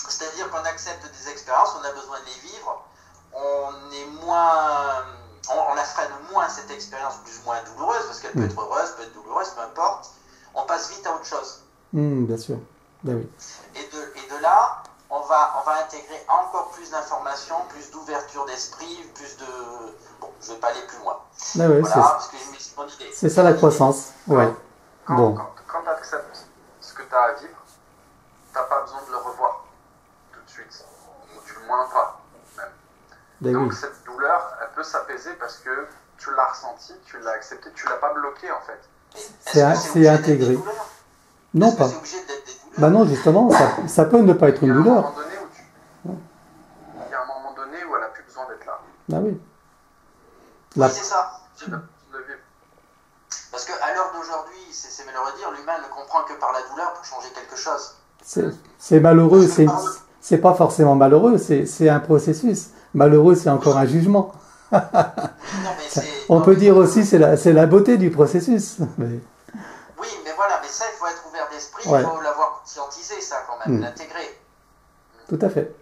c'est-à-dire qu'on accepte des expériences, on a besoin de les vivre, on est moins... On la freine moins, cette expérience plus ou moins douloureuse, parce qu'elle peut être heureuse, peut être douloureuse, peu importe. On passe vite à autre chose. Bien sûr. Ben oui. Et de là, on va intégrer encore plus d'informations, plus d'ouverture d'esprit, plus de... Bon, je ne vais pas aller plus loin. Ben oui, voilà, parce que c'est mon idée. C'est ça la croissance. Ouais. Quand tu acceptes ce que tu as à vivre, tu n'as pas besoin de le revoir tout de suite. Ou du moins pas, même. Ben donc oui. cette douleur, elle peut s'apaiser parce que tu l'as ressentie, tu l'as acceptée, tu l'as pas bloquée en fait. C'est intégré. Non, pas. C'est obligé d'être des douleurs. Bah non, justement, ça peut ne pas être une douleur. Il y a un moment donné où elle a plus besoin d'être là. Ah oui. Oui, c'est ça. Parce qu'à l'heure d'aujourd'hui, c'est malheureux de dire, l'humain ne comprend que par la douleur pour changer quelque chose. C'est malheureux, c'est pas forcément malheureux, c'est un processus. Malheureux, c'est encore un jugement. Non, mais on peut dire aussi c'est la beauté du processus. Mais... Oui, mais voilà, mais ça, il faut être ouvert d'esprit, Ouais. il faut l'avoir conscientisé, ça, quand même, l'intégrer. Tout à fait.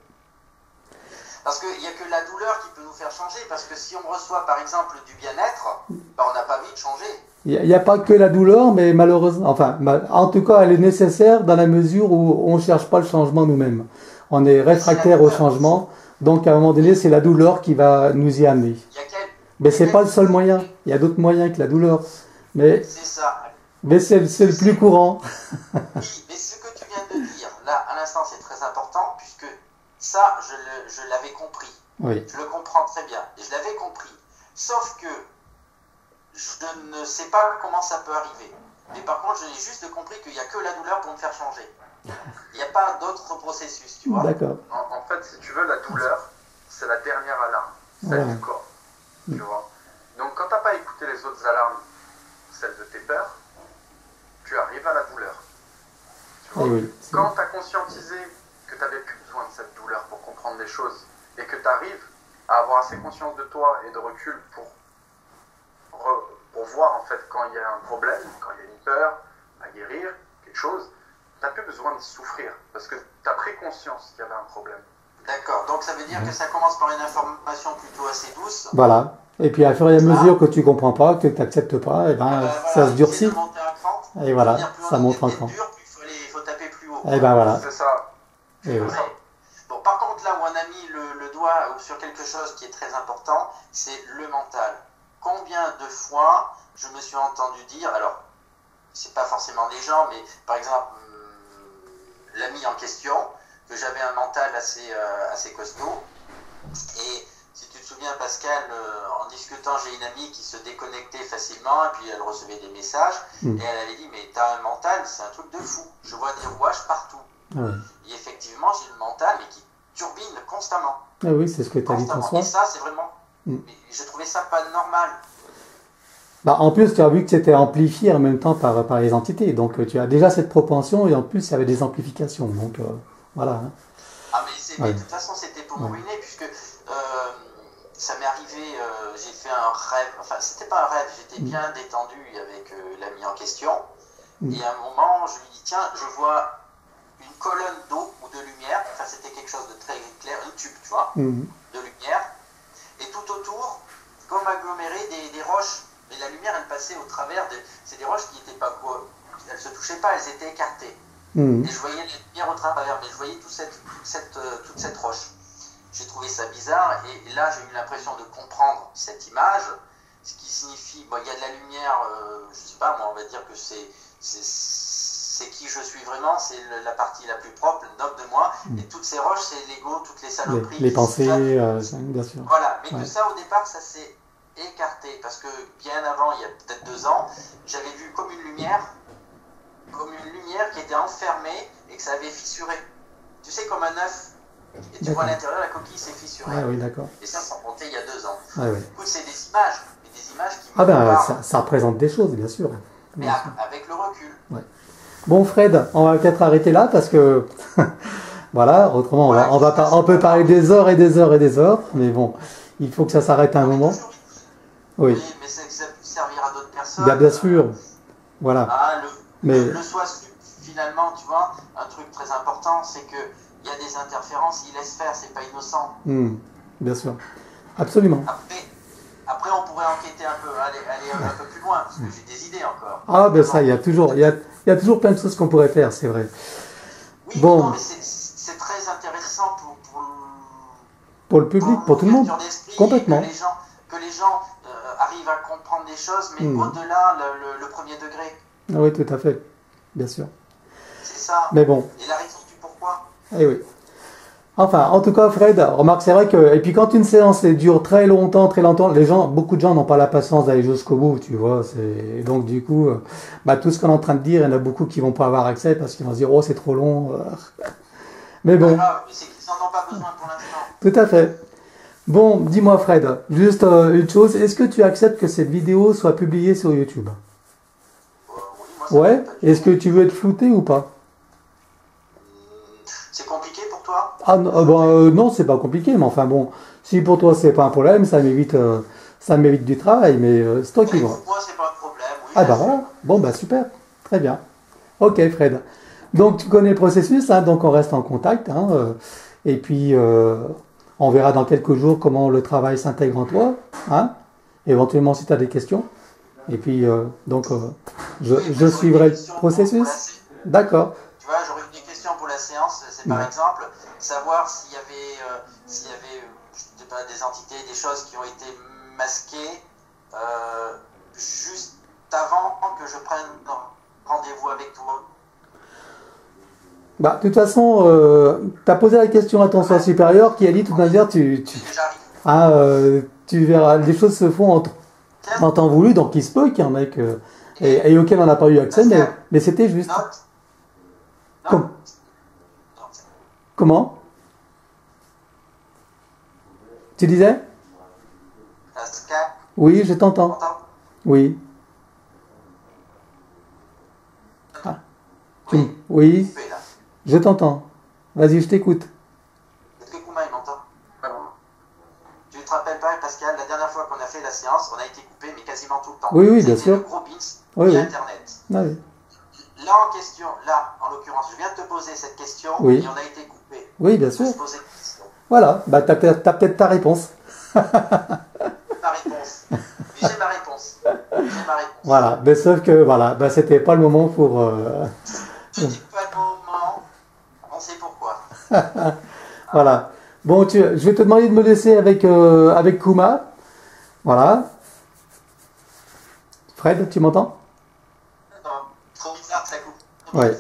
Parce qu'il n'y a que la douleur qui peut nous faire changer, parce que si on reçoit, par exemple, du bien-être, bah, on n'a pas envie de changer. Il n'y a pas que la douleur, mais malheureusement, enfin, en tout cas, elle est nécessaire dans la mesure où on ne cherche pas le changement nous-mêmes. On est réfractaire au changement, donc à un moment donné, c'est la douleur qui va nous y amener. Mais c'est pas le seul moyen. Il y a d'autres moyens que la douleur. Mais c'est ça. Mais c'est le plus courant. Oui, mais ce que tu viens de dire, là, à l'instant, c'est très important, puisque ça, je l'avais compris. Oui. Je le comprends très bien. Et je l'avais compris. Sauf que je ne sais pas comment ça peut arriver. Mais par contre, j'ai juste compris qu'il n'y a que la douleur pour me faire changer. Il n'y a pas d'autre processus, tu vois. D'accord. En fait, si tu veux, la douleur, c'est la dernière alarme, celle du corps. Tu vois. Donc, quand tu n'as pas écouté les autres alarmes, celles de tes peurs, tu arrives à la douleur. Tu vois. Oui, quand tu as conscientisé que tu n'avais plus besoin de cette douleur pour comprendre les choses et que tu arrives à avoir assez conscience de toi et de recul pour voir en fait quand il y a un problème, quand il y a une peur à guérir, quelque chose, tu n'as plus besoin de souffrir parce que tu as pris conscience qu'il y avait un problème. D'accord, donc ça veut dire que ça commence par une information plutôt assez douce. Voilà. Et puis à fur et à mesure que tu comprends pas, que tu n'acceptes pas, et ben ça se durcit. Et voilà, ça monte en cran. Il faut taper plus haut. Et ben voilà. C'est ça. Et oui. Bon, par contre, là où on a mis le doigt sur quelque chose qui est très important, c'est le mental. Combien de fois je me suis entendu dire, alors, c'est pas forcément des gens, mais par exemple, l'ami en question, que j'avais un mental assez costaud. Et si tu te souviens, Pascal, en discutant, j'ai une amie qui se déconnectait facilement, et puis elle recevait des messages, et elle avait dit, mais t'as un mental, c'est un truc de fou. Je vois des rouages partout. Ouais. Et effectivement, j'ai le mental, mais qui turbine constamment. Ah oui, c'est ce que tu as dit ton soir. Et ça, c'est vraiment... Je trouvais ça pas normal. Bah, en plus, tu as vu que c'était amplifié en même temps par les entités. Donc, tu as déjà cette propension et en plus, il y avait des amplifications. Donc, voilà. Hein. Ah, mais de toute façon, c'était pour me ruiner, puisque ça m'est arrivé, j'ai fait un rêve, enfin, c'était pas un rêve, j'étais bien détendu avec l'ami en question. Et à un moment, je lui dis, tiens, je vois une colonne d'eau ou de lumière, enfin, c'était quelque chose de très clair, une tube, tu vois, de lumière. Et tout autour, comme aggloméré, des roches. Et la lumière, elle passait au travers c'est des roches qui n'étaient pas quoi. Elles ne se touchaient pas, elles étaient écartées. Et je voyais la lumière au travers, mais je voyais toute cette roche. J'ai trouvé ça bizarre, et là, j'ai eu l'impression de comprendre cette image, ce qui signifie, bon, il y a de la lumière, je sais pas, moi, on va dire que c'est qui je suis vraiment, c'est la partie la plus propre, le noble de moi, et toutes ces roches, c'est l'ego, toutes les saloperies. Les pensées, bien sûr. Voilà, mais que ça, au départ, ça s'est écarté, parce que bien avant, il y a peut-être 2 ans, j'avais vu comme une lumière comme une lumière qui était enfermée et que ça avait fissuré. Tu sais, comme un œuf. Et tu vois à l'intérieur, la coquille s'est fissurée. Ah oui, d'accord. Et ça remontait il y a 2 ans. Ah oui. Écoute, c'est des images, mais des images qui Ah me ben, parlent, ça représente des choses, bien sûr. mais Bien sûr. avec le recul. Ouais. Bon, Fred, on va peut-être arrêter là parce que voilà, autrement on peut parler des heures et des heures et des heures, mais bon, il faut que ça s'arrête à un moment. Oui, Oui, mais ça peut servir à d'autres personnes. bien sûr. Voilà. Ah, Mais le soi, finalement, tu vois, un truc très important, c'est que il y a des interférences, il laisse faire, c'est pas innocent. bien sûr. Absolument. Après, on pourrait enquêter un peu, aller un peu plus loin, parce que j'ai des idées encore. Ah ben ça, il y a toujours plein de choses qu'on pourrait faire, c'est vrai. Oui, Bon. non, mais c'est très intéressant Pour le public, pour tout le monde. l'ouverture d'esprit, Complètement. Que les gens arrivent à comprendre des choses, mais au-delà le premier degré. Ah oui, tout à fait. Bien sûr. C'est ça. Mais bon. Et la raison du pourquoi. Eh oui. Enfin, en tout cas, Fred, remarque, c'est vrai que, et puis quand une séance dure très longtemps, beaucoup de gens n'ont pas la patience d'aller jusqu'au bout, tu vois, donc du coup, tout ce qu'on est en train de dire, il y en a beaucoup qui vont pas avoir accès parce qu'ils vont se dire, oh, c'est trop long. Mais bon. C'est qu'ils n'en ont pas besoin pour l'instant. Tout à fait. Bon, dis-moi, Fred, juste une chose, est-ce que tu acceptes que cette vidéo soit publiée sur YouTube? Oui, moi, ça Ouais. me fait pas du Est-ce tout. que tu veux être flouté ou pas? C'est compliqué pour toi? Ah non, c'est pas compliqué, mais enfin bon, si pour toi c'est pas un problème, ça m'évite du travail, mais c'est toi qui vois. Pour moi, c'est pas un problème. Oui, Ah bien bah sûr. voilà, bon bah super, très bien. Ok Fred. Donc tu connais le processus, hein, donc on reste en contact, hein, et puis on verra dans quelques jours comment le travail s'intègre en toi, hein, éventuellement si tu as des questions. Et puis je Oui, suivrai le j'aurais des questions processus. D'accord. Tu vois, j'aurais une question pour la séance, c'est par Ouais. exemple savoir s'il y avait, je sais pas, des entités, des choses qui ont été masquées juste avant que je prenne rendez-vous avec toi. Bah, de toute façon, tu as posé la question à ton soi supérieur qui a dit, de toute manière, J'arrive. tu verras, les choses se font en temps voulu, donc il se peut qu'il y en ait et auquel on n'a pas eu accès, mais c'était juste. Note. Com- Note. Comment? Tu disais? Pascal, Oui, je t'entends. t'entends? Oui. Ah, oui, Coupé, là. je t'entends. Vas-y, je t'écoute. Est-ce que Kouma, il m'entend? Tu te rappelles pas, Pascal, la dernière fois qu'on a fait la séance, on a été coupé, mais quasiment tout le temps. Oui, bien C'était sûr. le gros bits Oui, via oui. Internet. Ah oui. Là, en l'occurrence, je viens de te poser cette question Oui. et on a été coupé. Oui, bien Je sûr. me suis posé une question. Voilà, bah, t'as peut-être ta réponse. Ma réponse. Mais j'ai ma réponse. J'ai ma réponse. Voilà, mais sauf que voilà, bah, c'était pas le moment pour. Je dis pas le moment, on sait pourquoi. Voilà. Bon, je vais te demander de me laisser avec Kuma. Voilà. Fred, tu m'entends? Non, trop bizarre que ça coupe. Ouais.